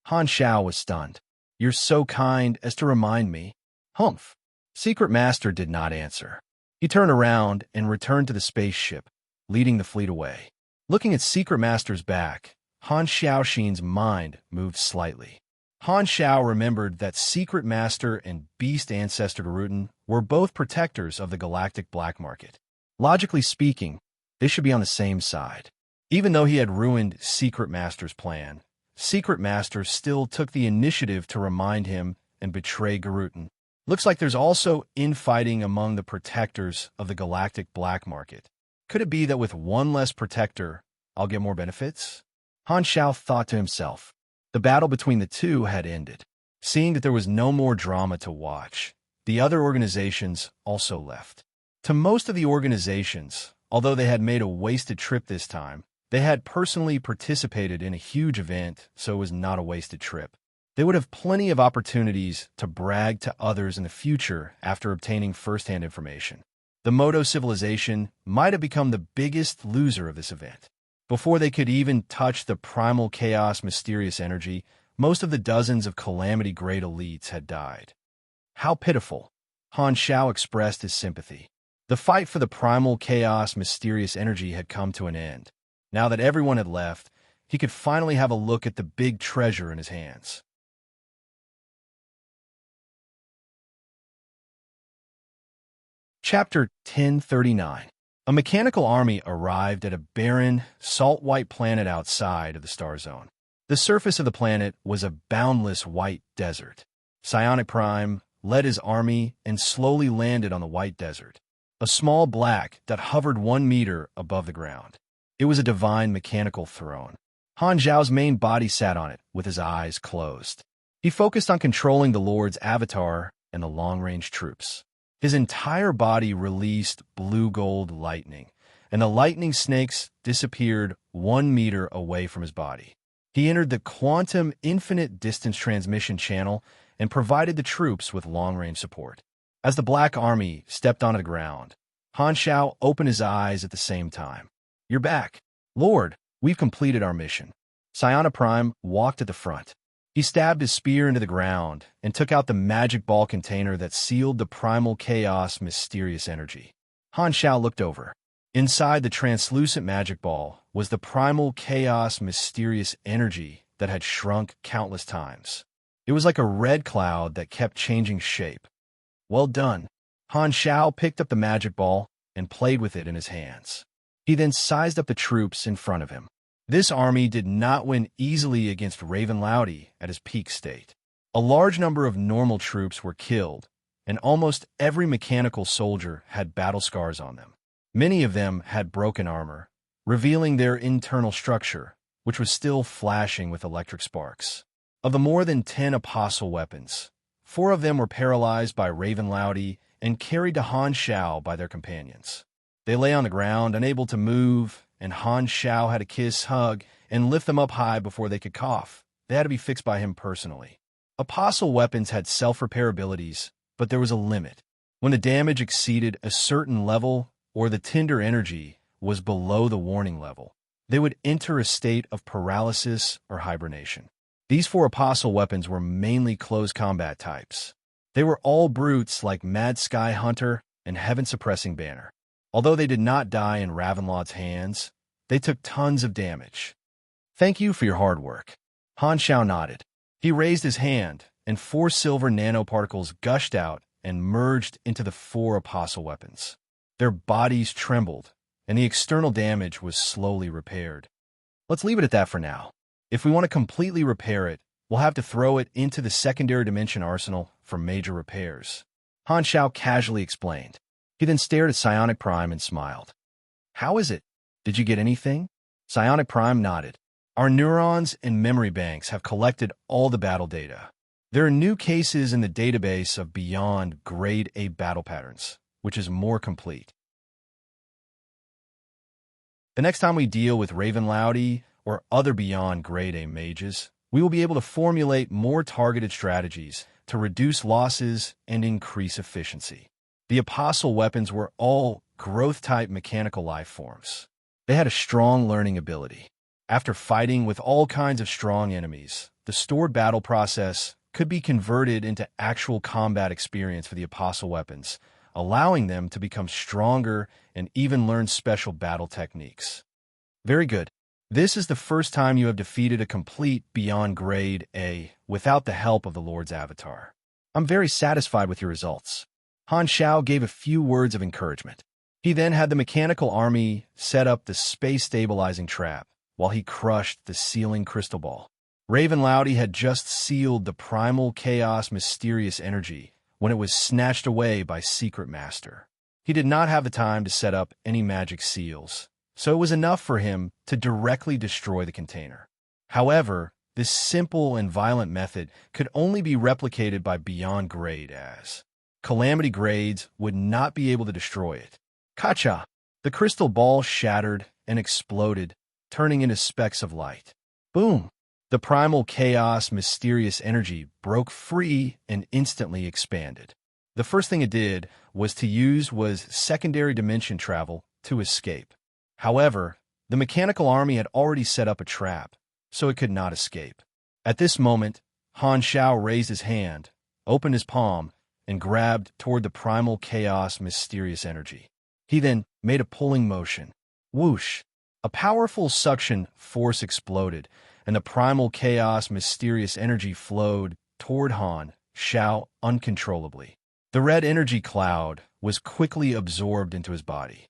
Han Shao was stunned. "You're so kind as to remind me." "Humph." Secret Master did not answer. He turned around and returned to the spaceship, leading the fleet away. Looking at Secret Master's back, Han Shaoxin's mind moved slightly. Han Shao remembered that Secret Master and Beast Ancestor Garuten were both protectors of the galactic black market. Logically speaking, they should be on the same side. Even though he had ruined Secret Master's plan, Secret Master still took the initiative to remind him and betray Garuten. Looks like there's also infighting among the protectors of the galactic black market. Could it be that with one less protector, I'll get more benefits? Han Shao thought to himself. The battle between the two had ended. Seeing that there was no more drama to watch, the other organizations also left. To most of the organizations, although they had made a wasted trip this time, they had personally participated in a huge event, so it was not a wasted trip. They would have plenty of opportunities to brag to others in the future after obtaining first-hand information. The Moto civilization might have become the biggest loser of this event. Before they could even touch the primal chaos mysterious energy, most of the dozens of Calamity Great elites had died. How pitiful! Han Xiao expressed his sympathy. The fight for the primal chaos mysterious energy had come to an end. Now that everyone had left, he could finally have a look at the big treasure in his hands. Chapter 1039. A mechanical army arrived at a barren, salt-white planet outside of the star zone. The surface of the planet was a boundless white desert. Psionic Prime led his army and slowly landed on the white desert, a small black that hovered 1 meter above the ground. It was a divine mechanical throne. Han Zhao's main body sat on it, with his eyes closed. He focused on controlling the Lord's avatar and the long-range troops. His entire body released blue-gold lightning, and the lightning snakes disappeared 1 meter away from his body. He entered the quantum infinite distance transmission channel and provided the troops with long-range support. As the Black Army stepped onto the ground, Han Xiao opened his eyes at the same time. "You're back. Lord, we've completed our mission." Psionic Prime walked at the front. He stabbed his spear into the ground and took out the magic ball container that sealed the primal chaos mysterious energy. Han Xiao looked over. Inside the translucent magic ball was the primal chaos mysterious energy that had shrunk countless times. It was like a red cloud that kept changing shape. "Well done." Han Xiao picked up the magic ball and played with it in his hands. He then sized up the troops in front of him. This army did not win easily against Raven Loudy at his peak state. A large number of normal troops were killed, and almost every mechanical soldier had battle scars on them. Many of them had broken armor, revealing their internal structure, which was still flashing with electric sparks. Of the more than 10 apostle weapons, 4 of them were paralyzed by Raven Loudy and carried to Han Xiao by their companions. They lay on the ground, unable to move, and Han Xiao had to kiss, hug, and lift them up high before they could cough. They had to be fixed by him personally. Apostle weapons had self-repair abilities, but there was a limit. When the damage exceeded a certain level or the tender energy was below the warning level, they would enter a state of paralysis or hibernation. These 4 apostle weapons were mainly close combat types. They were all brutes like Mad Sky Hunter and Heaven Suppressing Banner. Although they did not die in Ravenloft's hands, they took tons of damage. "Thank you for your hard work." Han Xiao nodded. He raised his hand, and 4 silver nanoparticles gushed out and merged into the 4 apostle weapons. Their bodies trembled, and the external damage was slowly repaired. Let's leave it at that for now. If we want to completely repair it, we'll have to throw it into the secondary dimension arsenal for major repairs. Han Xiao casually explained. He then stared at Psionic Prime and smiled. "How is it? Did you get anything?" Psionic Prime nodded. "Our neurons and memory banks have collected all the battle data. There are new cases in the database of beyond Grade A battle patterns, which is more complete. The next time we deal with Raven Loudy or other beyond Grade A mages, we will be able to formulate more targeted strategies to reduce losses and increase efficiency." The apostle weapons were all growth-type mechanical life forms. They had a strong learning ability. After fighting with all kinds of strong enemies, the stored battle process could be converted into actual combat experience for the apostle weapons, allowing them to become stronger and even learn special battle techniques. Very good. This is the first time you have defeated a complete beyond Grade A without the help of the Lord's avatar. I'm very satisfied with your results. Han Xiao gave a few words of encouragement. He then had the mechanical army set up the space-stabilizing trap while he crushed the sealing crystal ball. Raven Loudy had just sealed the primal chaos mysterious energy when it was snatched away by Secret Master. He did not have the time to set up any magic seals, so it was enough for him to directly destroy the container. However, this simple and violent method could only be replicated by beyond grade, as calamity grades would not be able to destroy it. Kacha! The crystal ball shattered and exploded, turning into specks of light. Boom! The primal chaos mysterious energy broke free and instantly expanded. The first thing it did was secondary dimension travel to escape. However, the mechanical army had already set up a trap, so it could not escape. At this moment, Han Shao raised his hand, opened his palm, and grabbed toward the primal chaos mysterious energy. He then made a pulling motion. Whoosh! A powerful suction force exploded, and the primal chaos mysterious energy flowed toward Han Shao uncontrollably. The red energy cloud was quickly absorbed into his body.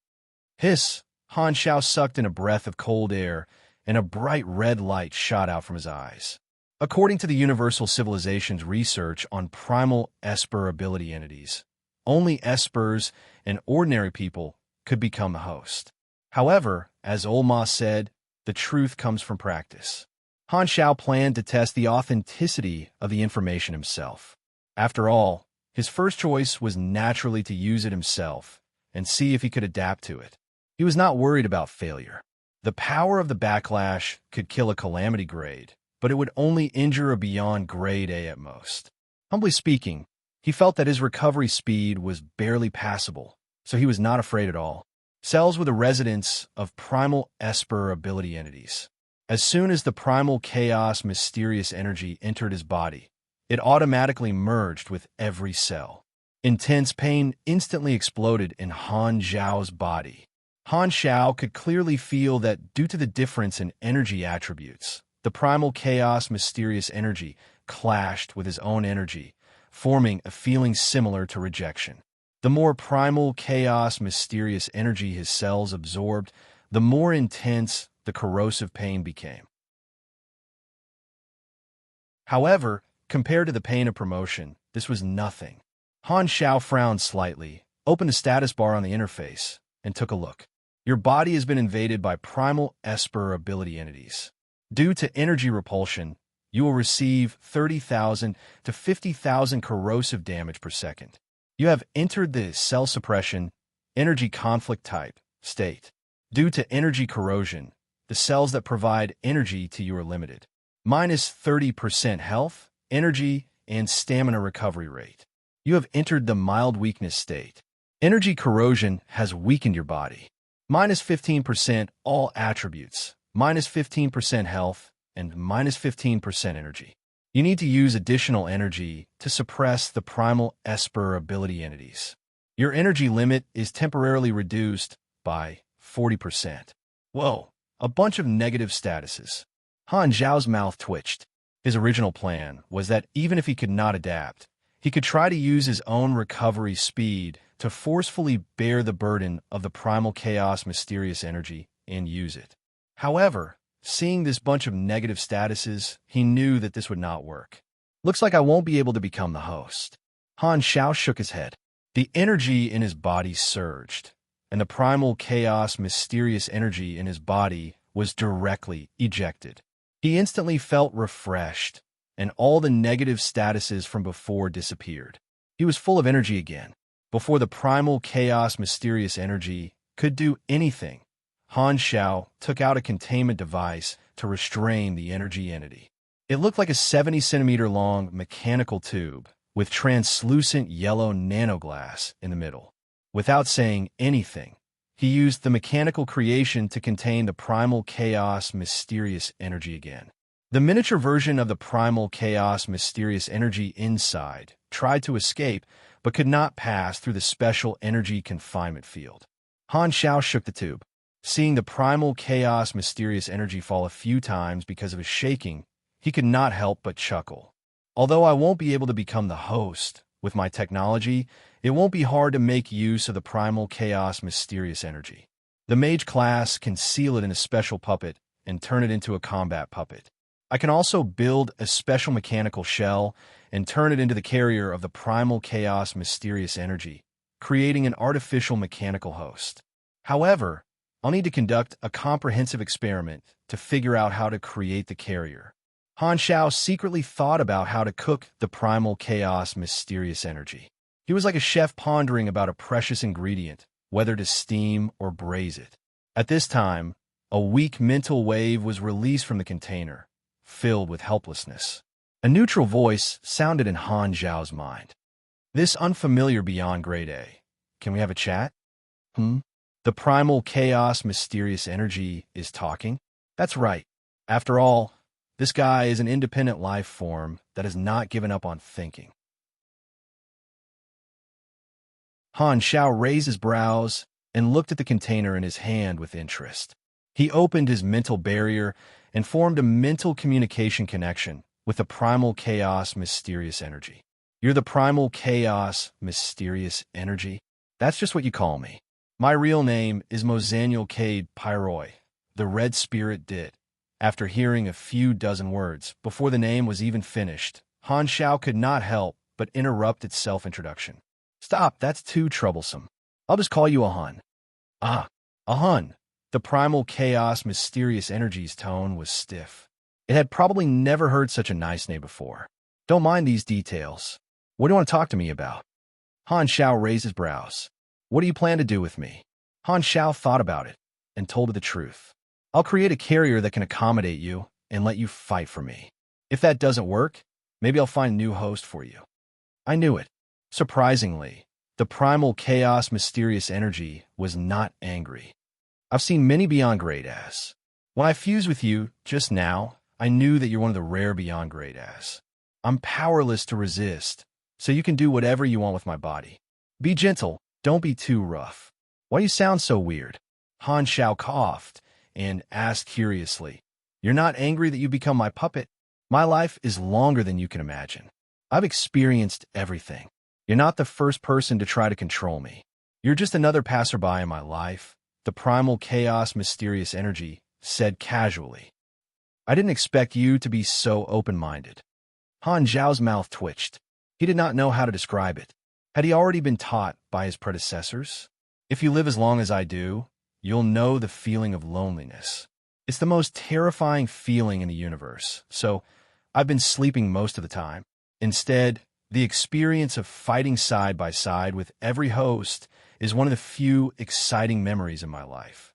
Hiss! Han Shao sucked in a breath of cold air, and a bright red light shot out from his eyes. According to the Universal Civilization's research on primal esper ability entities, only espers and ordinary people could become the host. However, as Olma said, the truth comes from practice. Han Shao planned to test the authenticity of the information himself. After all, his first choice was naturally to use it himself and see if he could adapt to it. He was not worried about failure. The power of the backlash could kill a calamity grade, but it would only injure a beyond grade A at most. Humbly speaking, he felt that his recovery speed was barely passable, so he was not afraid at all. Cells were the residents of primal esper ability entities. As soon as the primal chaos mysterious energy entered his body, it automatically merged with every cell. Intense pain instantly exploded in Han Zhao's body. Han Shao could clearly feel that due to the difference in energy attributes, the primal chaos mysterious energy clashed with his own energy, forming a feeling similar to rejection. The more primal chaos mysterious energy his cells absorbed, the more intense the corrosive pain became. However, compared to the pain of promotion, this was nothing. Han Shao frowned slightly, opened a status bar on the interface, and took a look. Your body has been invaded by primal esper ability entities. Due to energy repulsion, you will receive 30,000 to 50,000 corrosive damage per second. You have entered the cell suppression, energy conflict type, state. Due to energy corrosion, the cells that provide energy to you are limited. Minus 30% health, energy, and stamina recovery rate. You have entered the mild weakness state. Energy corrosion has weakened your body. Minus 15% all attributes, minus 15% health, and minus 15% energy. You need to use additional energy to suppress the primal esper ability entities. Your energy limit is temporarily reduced by 40%. Whoa, a bunch of negative statuses. Han Zhao's mouth twitched. His original plan was that even if he could not adapt, he could try to use his own recovery speed to forcefully bear the burden of the primal chaos mysterious energy and use it. However, seeing this bunch of negative statuses, he knew that this would not work. Looks like I won't be able to become the host. Han Shao shook his head. The energy in his body surged, and the primal chaos mysterious energy in his body was directly ejected. He instantly felt refreshed, and all the negative statuses from before disappeared. He was full of energy again. Before the primal chaos mysterious energy could do anything, Han Shao took out a containment device to restrain the energy entity. It looked like a 70-centimeter-long mechanical tube with translucent yellow nanoglass in the middle. Without saying anything, he used the mechanical creation to contain the primal chaos mysterious energy again. The miniature version of the primal chaos mysterious energy inside tried to escape, but could not pass through the special energy confinement field. Han Shao shook the tube. Seeing the primal chaos mysterious energy fall a few times because of his shaking, he could not help but chuckle. Although I won't be able to become the host, with my technology, it won't be hard to make use of the primal chaos mysterious energy. The mage class can seal it in a special puppet and turn it into a combat puppet. I can also build a special mechanical shell and turn it into the carrier of the primal chaos mysterious energy, creating an artificial mechanical host. However, I'll need to conduct a comprehensive experiment to figure out how to create the carrier. Han Xiao secretly thought about how to cook the primal chaos mysterious energy. He was like a chef pondering about a precious ingredient, whether to steam or braise it. At this time, a weak mental wave was released from the container, filled with helplessness. A neutral voice sounded in Han Xiao's mind. This unfamiliar beyond grade A. Can we have a chat? The primal chaos mysterious energy is talking? That's right. After all, this guy is an independent life form that has not given up on thinking. Han Xiao raised his brows and looked at the container in his hand with interest. He opened his mental barrier and formed a mental communication connection with the primal chaos mysterious energy. You're the primal chaos mysterious energy? That's just what you call me. My real name is Mozaniel Cade Pyroi, the Red Spirit did. After hearing a few dozen words, before the name was even finished, Han Xiao could not help but interrupt its self-introduction. Stop, that's too troublesome. I'll just call you a Hun. Ah, a Hun. The primal chaos mysterious energy's tone was stiff. It had probably never heard such a nice name before. Don't mind these details. What do you want to talk to me about? Han Xiao raised his brows. What do you plan to do with me? Han Xiao thought about it and told it the truth. I'll create a carrier that can accommodate you and let you fight for me. If that doesn't work, maybe I'll find a new host for you. I knew it. Surprisingly, the primal chaos mysterious energy was not angry. I've seen many beyond grade As. When I fused with you just now, I knew that you're one of the rare beyond grade As. I'm powerless to resist, so you can do whatever you want with my body. Be gentle, don't be too rough. Why do you sound so weird? Han Xiao coughed and asked curiously, You're not angry that you become my puppet? My life is longer than you can imagine. I've experienced everything. You're not the first person to try to control me. You're just another passerby in my life, the primal chaos mysterious energy said casually. I didn't expect you to be so open-minded. Han Xiao's mouth twitched. He did not know how to describe it. Had he already been taught by his predecessors? If you live as long as I do, you'll know the feeling of loneliness. It's the most terrifying feeling in the universe, so I've been sleeping most of the time. Instead, the experience of fighting side by side with every host is one of the few exciting memories in my life.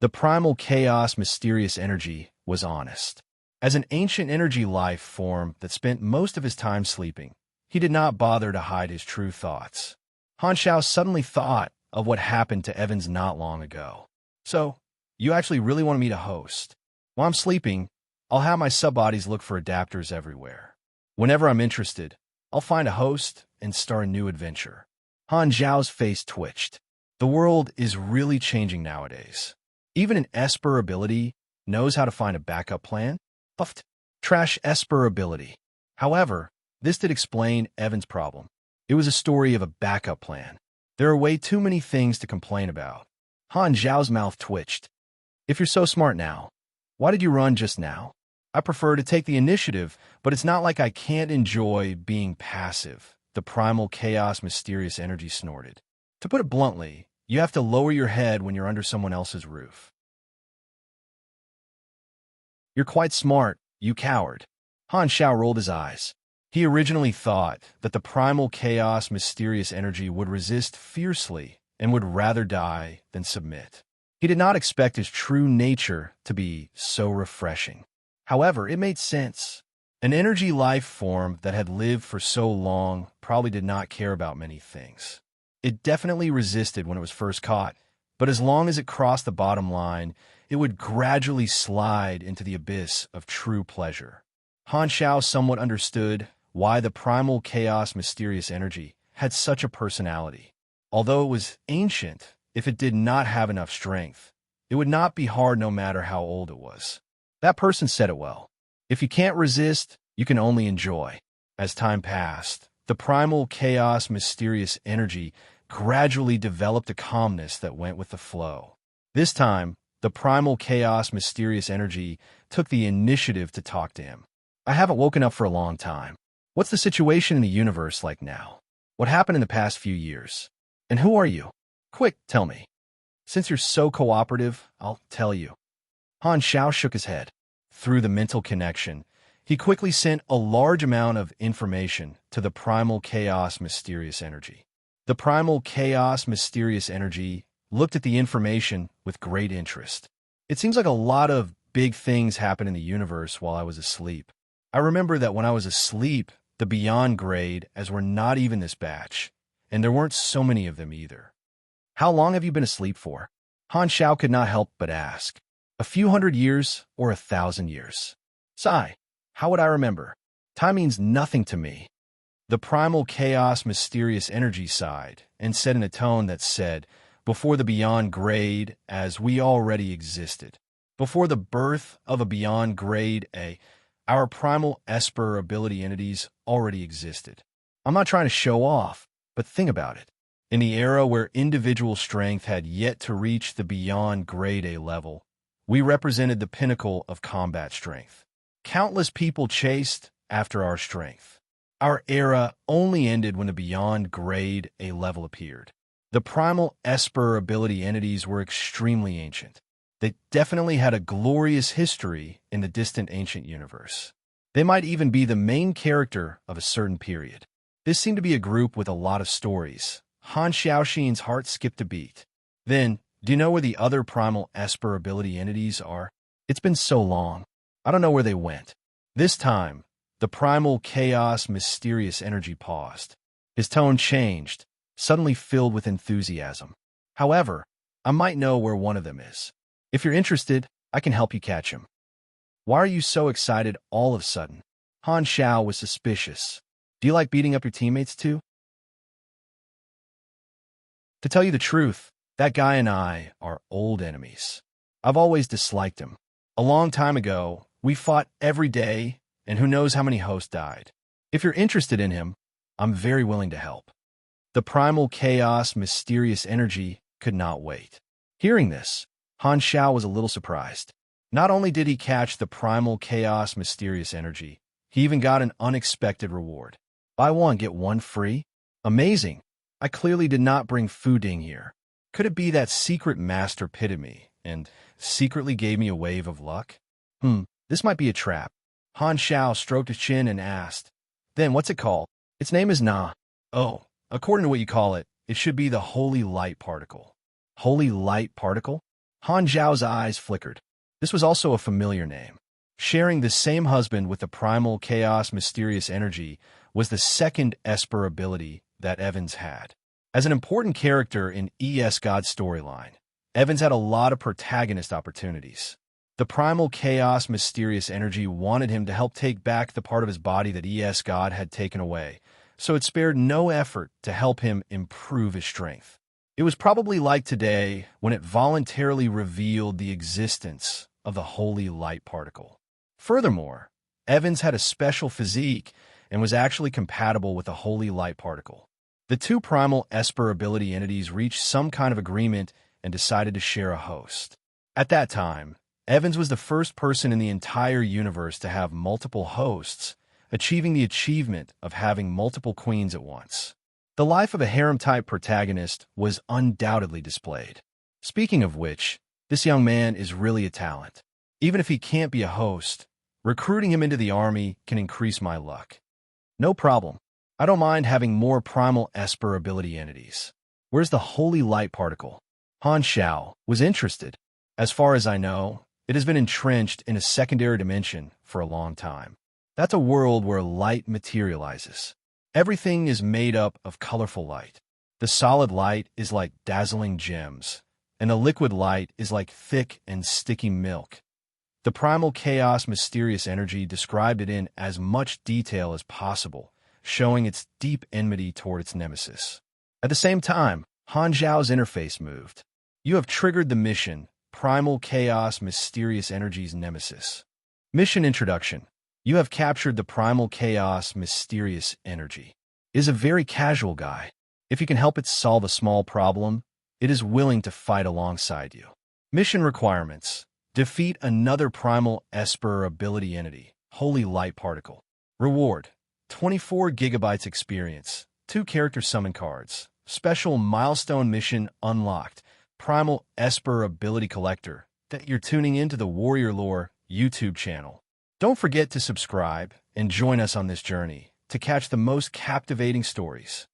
The primal chaos mysterious energy was honest. As an ancient energy life form that spent most of his time sleeping, he did not bother to hide his true thoughts. Han Xiao suddenly thought of what happened to Evans not long ago. So, you actually really wanted me to host. While I'm sleeping, I'll have my subbodies look for adapters everywhere. Whenever I'm interested, I'll find a host and start a new adventure. Han Xiao's face twitched. The world is really changing nowadays. Even an Esper ability knows how to find a backup plan. Puffed. Trash Esper ability. However, this did explain Evan's problem. It was a story of a backup plan. There are way too many things to complain about. Han Xiao's mouth twitched. If you're so smart now, why did you run just now? I prefer to take the initiative, but it's not like I can't enjoy being passive, the primal chaos mysterious energy snorted. To put it bluntly, you have to lower your head when you're under someone else's roof. You're quite smart, you coward. Han Xiao rolled his eyes. He originally thought that the primal chaos mysterious energy would resist fiercely and would rather die than submit. He did not expect his true nature to be so refreshing. However, it made sense. An energy life form that had lived for so long probably did not care about many things. It definitely resisted when it was first caught, but as long as it crossed the bottom line, it would gradually slide into the abyss of true pleasure. Han Xiao somewhat understood why the primal chaos mysterious energy had such a personality. Although it was ancient, if it did not have enough strength, it would not be hard no matter how old it was. That person said it well. If you can't resist, you can only enjoy. As time passed, the primal chaos mysterious energy gradually developed a calmness that went with the flow. This time, the primal chaos mysterious energy took the initiative to talk to him. I haven't woken up for a long time. What's the situation in the universe like now? What happened in the past few years? And who are you? Quick, tell me. Since you're so cooperative, I'll tell you. Han Xiao shook his head. Through the mental connection, He quickly sent a large amount of information to the primal chaos mysterious energy. The primal chaos mysterious energy looked at the information with great interest. It seems like a lot of big things happen in the universe while I was asleep. I remember that when I was asleep, the beyond grade as were not even this batch, and there weren't so many of them either. How long have you been asleep for? Han Xiao could not help but ask. A few hundred years or 1,000 years? Sigh. How would I remember? Time means nothing to me. The primal chaos mysterious energy sighed and said in a tone that said, before the beyond grade as we already existed. Before the birth of a beyond grade A, our primal esper ability entities already existed. I'm not trying to show off, but think about it. In the era where individual strength had yet to reach the beyond grade A level, we represented the pinnacle of combat strength. Countless people chased after our strength. Our era only ended when the beyond grade A level appeared. The primal esper ability entities were extremely ancient. They definitely had a glorious history in the distant ancient universe. They might even be the main character of a certain period. This seemed to be a group with a lot of stories. Han Xiaoxin's heart skipped a beat. Then, do you know where the other primal esper ability entities are? It's been so long. I don't know where they went. This time, the primal chaos mysterious energy paused. His tone changed, suddenly filled with enthusiasm. However, I might know where one of them is. If you're interested, I can help you catch him. Why are you so excited all of a sudden? Han Xiao was suspicious. Do you like beating up your teammates too? To tell you the truth, that guy and I are old enemies. I've always disliked him. A long time ago, we fought every day, and who knows how many hosts died. If you're interested in him, I'm very willing to help. The primal chaos mysterious energy could not wait. Hearing this, Han Xiao was a little surprised. Not only did he catch the primal chaos mysterious energy, he even got an unexpected reward. Buy one, get one free? Amazing! I clearly did not bring fooding here. Could it be that secret master pitted me and secretly gave me a wave of luck? This might be a trap. Han Xiao stroked his chin and asked, then what's it called? Its name is Na. Oh, according to what you call it, it should be the Holy Light Particle. Holy Light Particle? Han Xiao's eyes flickered. This was also a familiar name. Sharing the same husband with the primal chaos mysterious energy was the second esper ability that Evans had. As an important character in ES God's storyline, Evans had a lot of protagonist opportunities. The primal chaos mysterious energy wanted him to help take back the part of his body that ES God had taken away, so it spared no effort to help him improve his strength. It was probably like today when it voluntarily revealed the existence of the Holy Light Particle. Furthermore, Evans had a special physique and was actually compatible with the Holy Light Particle. The two primal esper ability entities reached some kind of agreement and decided to share a host. At that time, Evans was the first person in the entire universe to have multiple hosts, achieving the achievement of having multiple queens at once. The life of a harem-type protagonist was undoubtedly displayed. Speaking of which, this young man is really a talent. Even if he can't be a host, recruiting him into the army can increase my luck. No problem. I don't mind having more primal esper ability entities. Where's the Holy Light Particle? Han Xiao was interested. As far as I know, it has been entrenched in a secondary dimension for a long time. That's a world where light materializes. Everything is made up of colorful light. The solid light is like dazzling gems, and the liquid light is like thick and sticky milk. The primal chaos mysterious energy described it in as much detail as possible, showing its deep enmity toward its nemesis. At the same time, Han Zhao's interface moved. You have triggered the mission, Primal Chaos Mysterious Energy's Nemesis. Mission Introduction. You have captured the Primal Chaos Mysterious Energy. It is a very casual guy. If you can help it solve a small problem, it is willing to fight alongside you. Mission Requirements. Defeat another Primal Esper ability entity, Holy Light Particle. Reward. 24 GB experience, 2 character summon cards. Special milestone mission unlocked. Primal Esper Ability Collector, that you're tuning into the Warrior Lore YouTube channel. Don't forget to subscribe and join us on this journey to catch the most captivating stories.